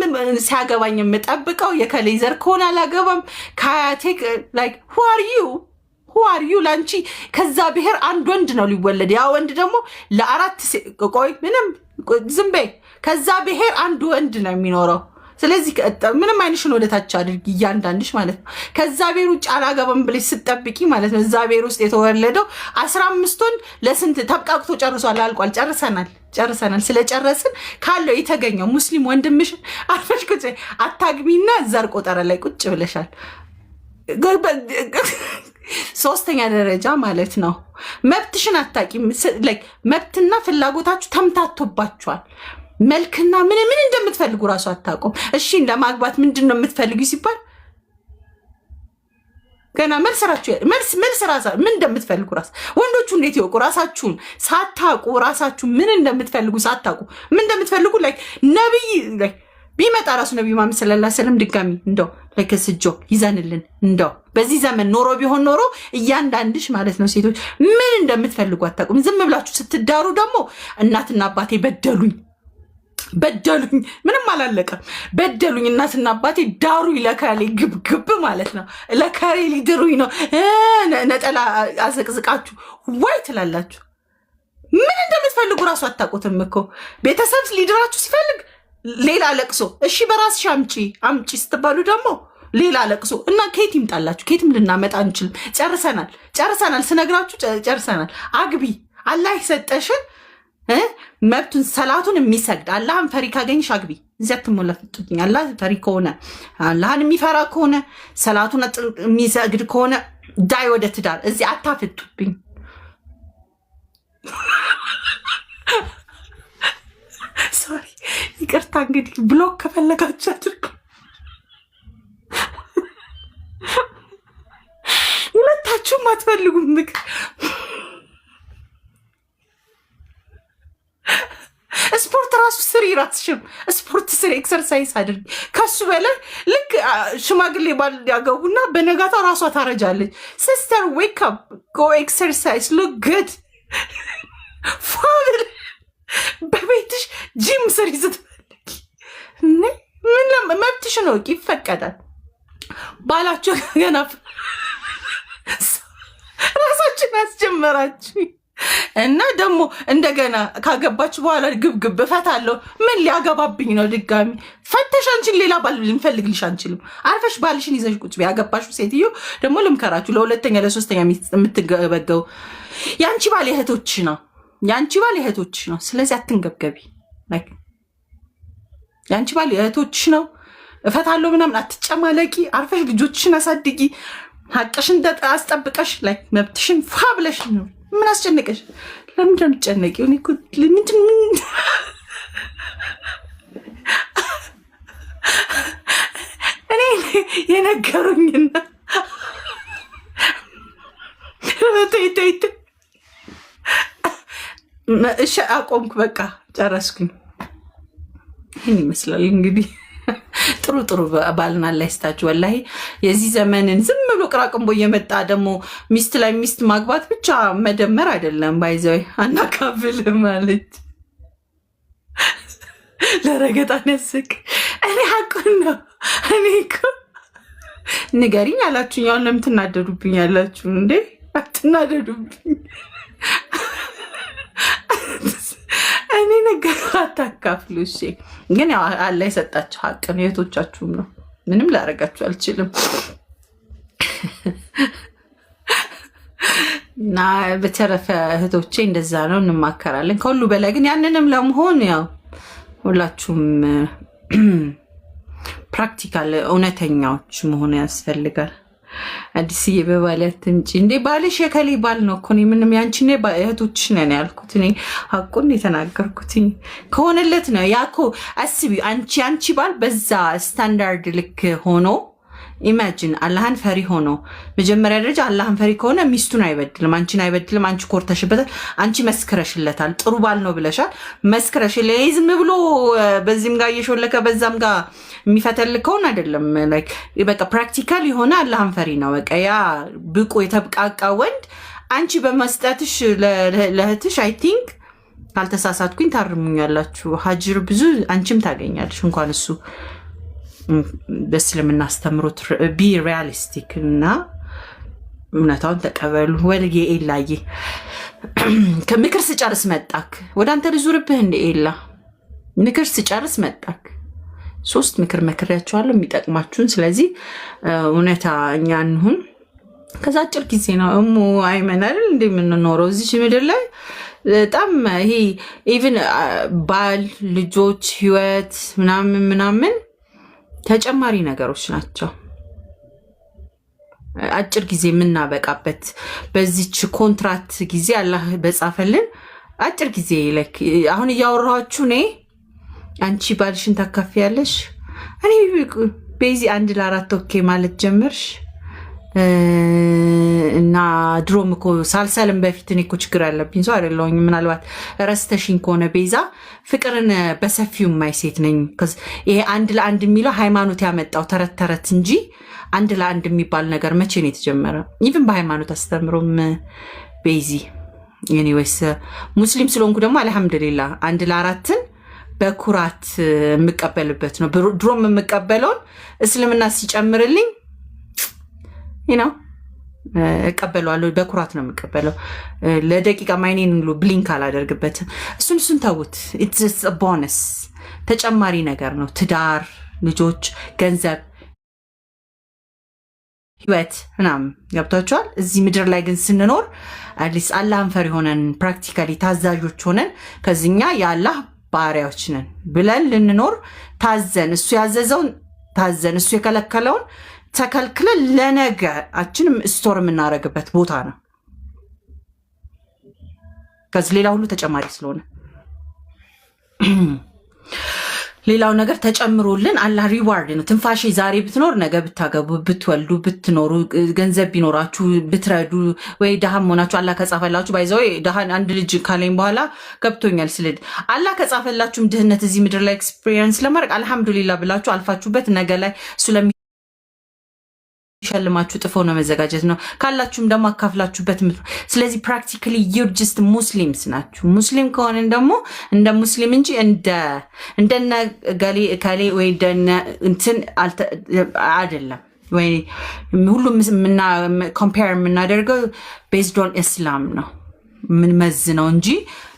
ሲያገባኝ የምጠብቀው የከሌ ዘር ከሆነ አላገባም። ከአያቴ like who ሁዋር ዩ ላንቺ ከዛ ብሔር አንድ ወንድ ነው ሊወለድ። ያ ወንድ ደግሞ ለአራት ቆይ ምንም ዝም በይ። ከዛ ብሔር አንድ ወንድ ነው የሚኖረው። ስለዚህ ምንም አይንሽን ወደታች አድርጊ እያንዳንድሽ ማለት ነው። ከዛ ብሔር ውጭ አላገባም ብለሽ ስትጠብቂ ማለት ነው። እዛ ብሔር ውስጥ የተወለደው 15 ወንድ ለስንት ተብቃቅቶ ጨርሷል፣ አልቋል። ጨርሰናል። ስለጨረስን ካለው የተገኘው ሙስሊም ወንድምሽን አርፈሽ ቁጭ አታግቢና ዘር ቆጠረ ላይ ቁጭ ብለሻል። ሶስተኛ ደረጃ ማለት ነው። መብትሽን አታቂም። መብትና ፍላጎታችሁ ተምታቶባችኋል። መልክና ምን እንደምትፈልጉ ራሱ አታውቁም። እሺ ለማግባት ምንድን ነው የምትፈልጉ ሲባል ገና መልስ ራሳ ምን እንደምትፈልጉ ራስ ወንዶቹ እንዴት ይወቁ? ራሳችሁን ሳታውቁ ራሳችሁ ምን እንደምትፈልጉ ሳታውቁ ምን እንደምትፈልጉ ነብይ ቢመጣ ራሱ ነብዩ መሐመድ ሰለላሁ ዐለይሂ ወሰለም ድጋሚ እንደው ለከስጆ ይዘንልን እንደው በዚህ ዘመን ኖሮ ቢሆን ኖሮ እያንዳንድሽ ማለት ነው ሴቶች ምን እንደምትፈልጉ አታውቁም። ዝም ብላችሁ ስትዳሩ ደግሞ እናትና አባቴ በደሉኝ ምንም አላለቀም። በደሉኝ እናትና አባቴ ዳሩኝ ለካሌ ግብግብ ማለት ነው። ለካሌ ሊድሩኝ ነው። ነጠላ አዘቅዝቃችሁ ወይ ትላላችሁ። ምን እንደምትፈልጉ ራሱ አታውቁትም እኮ። ቤተሰብ ሊድራችሁ ሲፈልግ ሌላ ለቅሶ። እሺ በራስሽ አምጪ ስትባሉ ደግሞ ሌላ ለቅሶ እና ከየት ይምጣላችሁ? ከየትም ልናመጣ አንችልም። ጨርሰናል። ስነግራችሁ ጨርሰናል። አግቢ አላህ ይሰጠሽን መብቱን ሰላቱን የሚሰግድ አላህን ፈሪ ካገኝሽ አግቢ። እዚያ ትሞለፍጡኝ። አላህ ፈሪ ከሆነ አላህን የሚፈራ ከሆነ ሰላቱን የሚሰግድ ከሆነ ዳይ ወደ ትዳር። እዚህ አታፍጡብኝ። ሶሪ ይቅርታ። እንግዲህ ብሎክ ከፈለጋችሁ አድርጉ። ሁለታችሁም አትፈልጉም ምክር ስፖርት ራሱ ስሪ። ራስሽም ስፖርት ስሪ፣ ኤክሰርሳይዝ አድርጊ። ከሱ በላይ ልክ ሽማግሌ ባል ያገቡና በነጋታ ራሷ ታረጃለች። ሲስተር ዌክ አፕ ጎ ኤክሰርሳይዝ ሉክ ጉድ ፋብል በቤትሽ ጂም ስሪ ስትፈልጊ። ምን መብትሽ ነው፣ ይፈቀዳል። ባላችሁ ገና ራሳችን አስጀመራችሁ እና ደግሞ እንደገና ካገባችሁ በኋላ ግብግብ እፈታለሁ። ምን ሊያገባብኝ ነው ድጋሚ? ፈተሽ አንቺን ሌላ ባል ልንፈልግልሽ አንችልም። አርፈሽ ባልሽን ይዘሽ ቁጭ። ያገባሽው ሴትዮ ደግሞ ልምከራችሁ፣ ለሁለተኛ ለሶስተኛ የምትገበገው የአንቺ ባል የእህቶችሽ ነው። ስለዚህ አትንገብገቢ። የአንቺ ባል የእህቶችሽ ነው። እፈታለሁ ምናምን አትጨማለቂ። አርፈሽ ልጆችሽን አሳድጊ። ሀቅሽን አስጠብቀሽ መብትሽን ፋ ብለሽ ነው። ምን አስጨነቀሽ? ለምንድን ነው የምትጨነቂው? እኔ የነገሩኝና እሺ አቆምኩ። በቃ ጨረስኩኝ። ይህን ይመስላል እንግዲህ። ጥሩ ባልና ላይ ስታችሁ ወላሂ የዚህ ዘመንን ዝም ብሎ ቅራቅንቦ እየመጣ ደግሞ ሚስት ላይ ሚስት ማግባት ብቻ መደመር አይደለም። ባይዘው አናካፍል ማለት ለረገጣን ያስቅ። እኔ ሀቁን ነው። እኔ እኮ ንገሪኝ አላችሁኝ። አሁን ለምን ትናደዱብኝ ያላችሁ እንዴ? አትናደዱብኝ። እኔ ነገር አታካፍሉ። እሺ ግን ያው አላ የሰጣችሁ ሀቅ ነው። የቶቻችሁም ነው። ምንም ላደርጋችሁ አልችልም። እና በተረፈ እህቶቼ እንደዛ ነው፣ እንማከራለን። ከሁሉ በላይ ግን ያንንም ለመሆን ያው ሁላችሁም ፕራክቲካል እውነተኛዎች መሆን ያስፈልጋል። አዲስዬ በባል አትምጪ እንዴ! ባልሽ የከሌ ባል ነው እኮ። ምንም ያንቺ እህቶችሽ ነን ያልኩት እኔ ሀቁን የተናገርኩት ከሆነለት ነው። ያኮ አስቢ፣ አንቺ ባል በዛ ስታንዳርድ ልክ ሆኖ ኢማጂን አላህን ፈሪ ሆኖ መጀመሪያ ደረጃ አላህን ፈሪ ከሆነ ሚስቱን አይበድልም፣ አንቺን አይበድልም። አንቺ ኮርተሽበታል፣ አንቺ መስክረሽለታል። ጥሩ ባል ነው ብለሻል፣ መስክረሽ ዝም ብሎ በዚህም ጋር እየሾለከ በዛም ጋር የሚፈተልከውን አይደለም። በቃ ፕራክቲካል የሆነ አላህን ፈሪ ነው። በቃ ያ ብቁ የተብቃቃ ወንድ አንቺ በመስጠትሽ ለእህትሽ አይ ቲንክ ካልተሳሳትኩኝ ታርሙኛላችሁ፣ ሀጅር ብዙ አንቺም ታገኛለሽ። እንኳን እሱ በእስልምና አስተምሮት ቢ ሪያሊስቲክ እና እውነታውን ተቀበሉ። ወልጌ ኤላዬ ከምክር ስጨርስ መጣክ። ወደ አንተ ልዙርብህ እንደ ኤላ ምክር ስጨርስ መጣክ። 3 ምክር መክሬያቸዋለሁ የሚጠቅማችሁን። ስለዚህ እውነታ እኛ እንሁን። ከዛ አጭር ጊዜ ነው እሙ አይመን አይደል እንደምንኖረው እዚህ ምድር ላይ በጣም ይሄ ኢቭን ባል ልጆች ህይወት ምናምን ተጨማሪ ነገሮች ናቸው። አጭር ጊዜ የምናበቃበት በዚች ኮንትራት ጊዜ አላህ በጻፈልን አጭር ጊዜ ላይክ አሁን እያወራችሁ ነኝ። አንቺ ባልሽን ታካፊያለሽ። እኔ ቤዚ 1 ለ4 ኦኬ ማለት ጀመርሽ እና ድሮም እኮ ሳልሰልም በፊት እኔ እኮ ችግር ያለብኝ ሰው አይደለሁኝ። ምናልባት ረስተሽኝ ከሆነ ቤዛ ፍቅርን በሰፊው ማይ ሴት ነኝ። ይሄ 1 ለ1 የሚለው ሃይማኖት ያመጣው ተረት እንጂ 1 ለ1 የሚባል ነገር መቼ ነው የተጀመረ? ኢቭን በሃይማኖት አስተምሮም ቤዚ ኤኒዌይስ ሙስሊም ስለሆንኩ ደግሞ አልহামዱሊላህ 1 ለ4ን በኩራት የምቀበልበት ነው። ድሮም የምቀበለውን እስልምና ሲጨምርልኝ እቀበለዋለሁ። በኩራት ነው የምቀበለው። ለደቂቃ ማይኔን ሁሉ ብሊንክ አላደርግበትም። እሱን ተውት። ኢትስ ቦነስ ተጨማሪ ነገር ነው። ትዳር፣ ልጆች፣ ገንዘብ፣ ህይወት ምናምን ገብቷቸዋል። እዚህ ምድር ላይ ግን ስንኖር አትሊስት አላህን ፈሪ ሆነን ፕራክቲካሊ ታዛዦች ሆነን ከዚኛ የአላህ ባሪያዎች ነን ብለን ልንኖር ታዘን እሱ ያዘዘውን ታዘን እሱ የከለከለውን ተከልክለን ለነገአችንም ስቶር የምናደርግበት ቦታ ነው። ከዚህ ሌላ ሁሉ ተጨማሪ ስለሆነ ሌላው ነገር ተጨምሮልን አላህ ሪዋርድ ነው። ትንፋሽ ዛሬ ብትኖር ነገ ብታገቡ ብትወልዱ ብትኖሩ ገንዘብ ቢኖራችሁ ብትረዱ ወይ ደሃም ሆናችሁ አላህ ከጻፈላችሁ ባይዘው ደሃን አንድ ልጅ ካለኝ በኋላ ገብቶኛል። ስለዚህ አላህ ከጻፈላችሁም ድህነት እዚህ ምድር ላይ ኤክስፒሪየንስ ለማድረግ አልহামዱሊላህ ብላችሁ አልፋችሁበት ነገ ላይ ስለሚ ሸልማችሁ ጥፎ ነው መዘጋጀት ነው። ካላችሁም ደግሞ አካፍላችሁበት። ስለዚህ ፕራክቲካሊ ዩር ጀስት ሙስሊምስ ናችሁ። ሙስሊም ከሆነን ደግሞ እንደ ሙስሊም እንጂ እንደነ ገሌ ወይ እንደነ እንትን አይደለም። ወይ ሁሉም ኮምፔር የምናደርገው ቤዝድ ኦን ኢስላም ነው ምን መዝነው እንጂ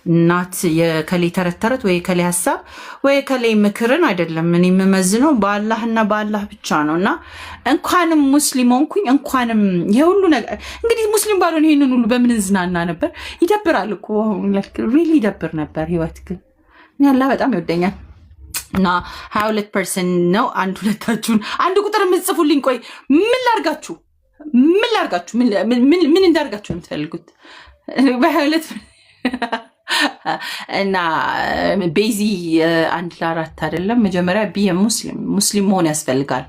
እናት የከሌ ተረት ወይ የከሌ ሐሳብ ወይ የከሌ ምክርን አይደለም። እኔ የምመዝነው በአላህና በአላህ ብቻ ነውና እንኳንም ሙስሊም ሆንኩኝ እንኳንም የሁሉ ነገር እንግዲህ ሙስሊም ባልሆን ይሄንን ሁሉ በምን ዝናና ነበር። ይደብራል እኮ ሪሊ ይደብር ነበር ህይወት። ግን አላህ በጣም ይወደኛል እና 22% ነው። አንድ ሁለታችሁን አንድ ቁጥር የምትጽፉልኝ ቆይ ምን ላርጋችሁ ምን እንዳርጋችሁ የምትፈልጉት በ22 እና ቤዚ 1 ለ4 አይደለም። መጀመሪያ ሙስሊም መሆን ያስፈልጋል።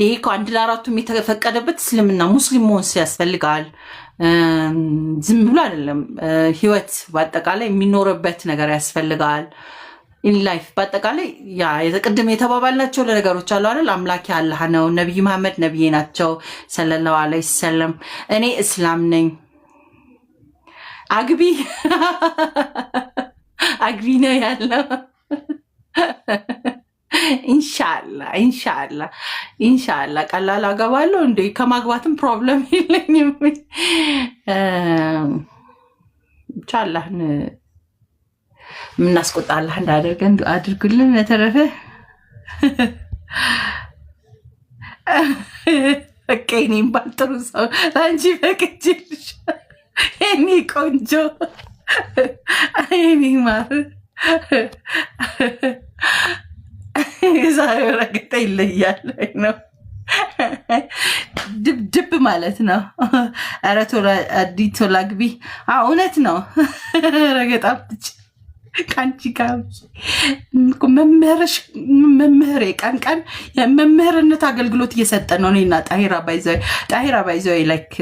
ይሄ እኮ 1 ለ4ቱም የተፈቀደበት እስልምና ሙስሊም መሆን ያስፈልጋል። ዝም ብሎ አይደለም። ህይወት በአጠቃላይ የሚኖርበት ነገር ያስፈልጋል። ኢን ላይፍ በአጠቃላይ ያ የተቀደመ የተባባልናቸው ነገሮች አሉ አይደል? አምላክ አላህ ነው። ነብዩ መሐመድ ነብዬ ናቸው ሰለላሁ ዐለይሂ ወሰለም። እኔ እስላም ነኝ። አግቢ ነው ያለው። ኢንሻአላህ ቀላል አገባለሁ እንዴ? ከማግባትም ፕሮብለም የለኝም። ኢንሻአላህን ምናስቆጣ አላህ እንዳደርገን አድርጉልን። በተረፈ እኔም ባልጥሩ ሰው አንቺ ፈቅጅልሽ እኔ ቆንጆ እኔ ማር ዛሬ ረገጠ ይለያል ነው ድብ ማለት ነው። ኧረ ቶላ ግቢ። እውነት ነው። ረገጣ ብቻ ከአንቺ ጋር መምህር ቀን የመምህርነት አገልግሎት እየሰጠ ነው። እኔና ጣሂራ ባይዘው ላይክ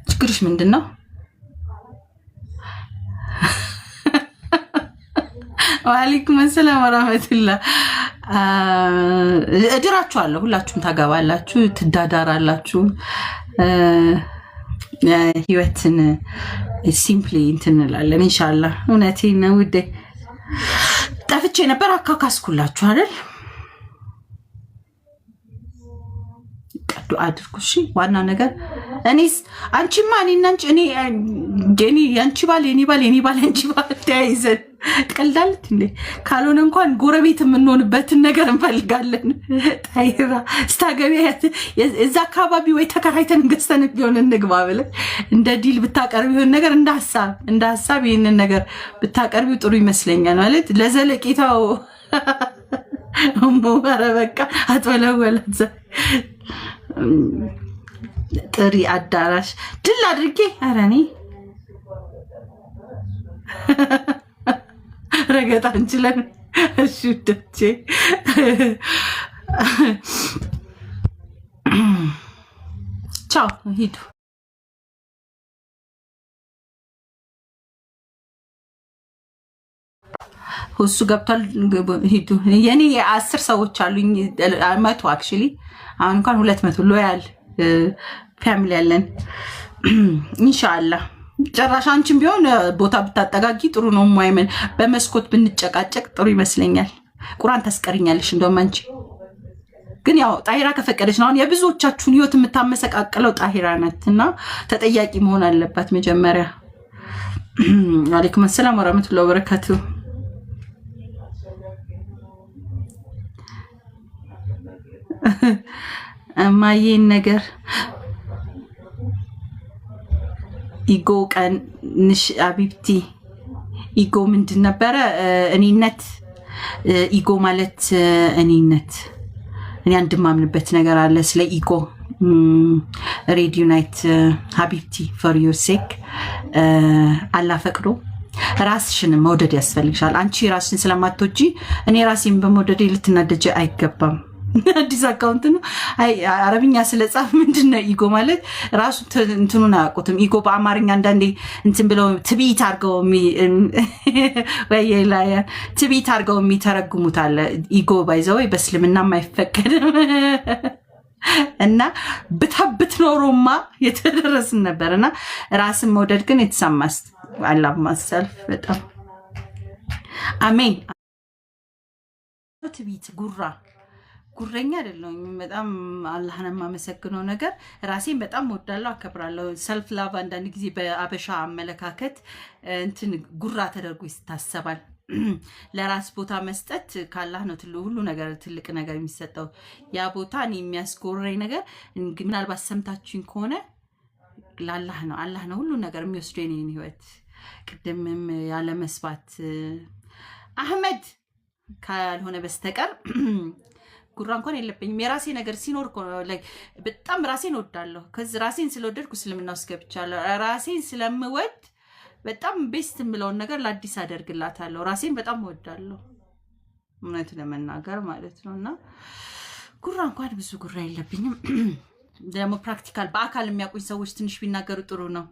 ችግርሽ ምንድን ነው? ወአለይኩም ሰላም ወራህመቱላህ። እድራችኋለሁ። ሁላችሁም ታገባላችሁ፣ ትዳዳራላችሁ። ህይወትን ሲምፕሊ እንትን እንላለን ኢንሻአላህ። እውነቴን ነው ውዴ። ጠፍቼ ነበር አካካስኩላችሁ አይደል? ቀዱ አድርጉ እሺ። ዋና ነገር እኔስ አንቺማ እኔና እኔ ያንቺ ባል የኔ ባል የኔ ባል አንቺ ባል ተያይዘን ትቀልዳለች እንዴ? ካልሆነ እንኳን ጎረቤት የምንሆንበትን ነገር እንፈልጋለን። ጣይራ ስታገቢ እዛ አካባቢ ወይ ተከራይተን ገዝተን ቢሆን እንግባ ብለሽ እንደ ዲል ብታቀርቢ ይሆን ነገር እንደ ሀሳብ ይህንን ነገር ብታቀርቢው ጥሩ ይመስለኛል። ማለት ለዘለቄታው ኧረ በቃ አትወለወላት ጥሪ አዳራሽ ድል አድርጌ ኧረ እኔ ረገጣ እንችለን። እሺ ደቼ ቻው ሂዱ። እሱ ገብቷል። ሂዱ። የኔ 10 ሰዎች አሉኝ 100 አክቹሊ አሁን እንኳን 200 ሎያል ፋሚሊ ያለን ኢንሻአላህ። ጭራሽ አንቺም ቢሆን ቦታ ብታጠጋጊ ጥሩ ነው። ማይመን በመስኮት ብንጨቃጨቅ ጥሩ ይመስለኛል። ቁርአን ታስቀርኛለሽ እንደውም አንቺ ግን ያው ጣሂራ ከፈቀደች ነው። አሁን የብዙዎቻችሁን ህይወት የምታመሰቃቅለው ጣሂራ ናት እና ተጠያቂ መሆን አለባት መጀመሪያ። ወአለይኩም ሰላም ወራህመቱላሂ ወበረካቱ። ማየን ነገር ኢጎ ቀንሽ አቢብቲ ኢጎ ምንድን ነበረ? እኔነት ኢጎ ማለት እኔነት እኔ አንድማምንበት ነገር አለ ስለ ኢጎ ሬድ ዩናይት ሀቢብቲ ፎር ዩር ሴክ አላህ ፈቅዶ ራስሽን መውደድ ያስፈልግሻል። አንቺ ራስሽን ስለማትወጂ እኔ ራሴን በመውደዴ ልትናደጂ አይገባም። አዲስ አካውንት ነው። አይ አረብኛ ስለጻፍ ምንድነው ኢጎ ማለት ራሱ እንትኑን አያውቁትም። ኢጎ በአማርኛ አንዳንዴ እንትን ብለው ትቢት አድርገው ትቢት አድርገው የሚተረጉሙት አለ። ኢጎ ባይዘው በእስልምና አይፈቀድም እና ብታብት ኖሮማ የተደረስን ነበርና ራስን መውደድ ግን የተሰማስ አላህ ማሰልፍ በጣም አሜን። ትቢት ጉረኛ አይደለሁም። በጣም አላህን የማመሰግነው ነገር ራሴን በጣም ወዳለሁ፣ አከብራለሁ። ሰልፍ ላቭ አንዳንድ ጊዜ በአበሻ አመለካከት እንትን ጉራ ተደርጎ ይታሰባል። ለራስ ቦታ መስጠት ካላህ ነው ሁሉ ነገር ትልቅ ነገር የሚሰጠው። ያ ቦታ እኔ የሚያስጎረኝ ነገር ምናልባት ሰምታችሁኝ ከሆነ ለአላህ ነው። አላህ ነው ሁሉ ነገር የሚወስደው የኔን ህይወት። ቅድምም ያለ መስባት አህመድ ካልሆነ በስተቀር ጉራ እንኳን የለብኝም። የራሴ ነገር ሲኖር በጣም ራሴን እወዳለሁ። ከዚህ ራሴን ስለወደድኩ እስልምና ውስጥ ገብቻለሁ። ራሴን ስለምወድ በጣም ቤስት የምለውን ነገር ለአዲስ አደርግላታለሁ። ራሴን በጣም እወዳለሁ እውነቱ ለመናገር ማለት ነው። እና ጉራ እንኳን ብዙ ጉራ የለብኝም። ደግሞ ፕራክቲካል በአካል የሚያውቁኝ ሰዎች ትንሽ ቢናገሩ ጥሩ ነው።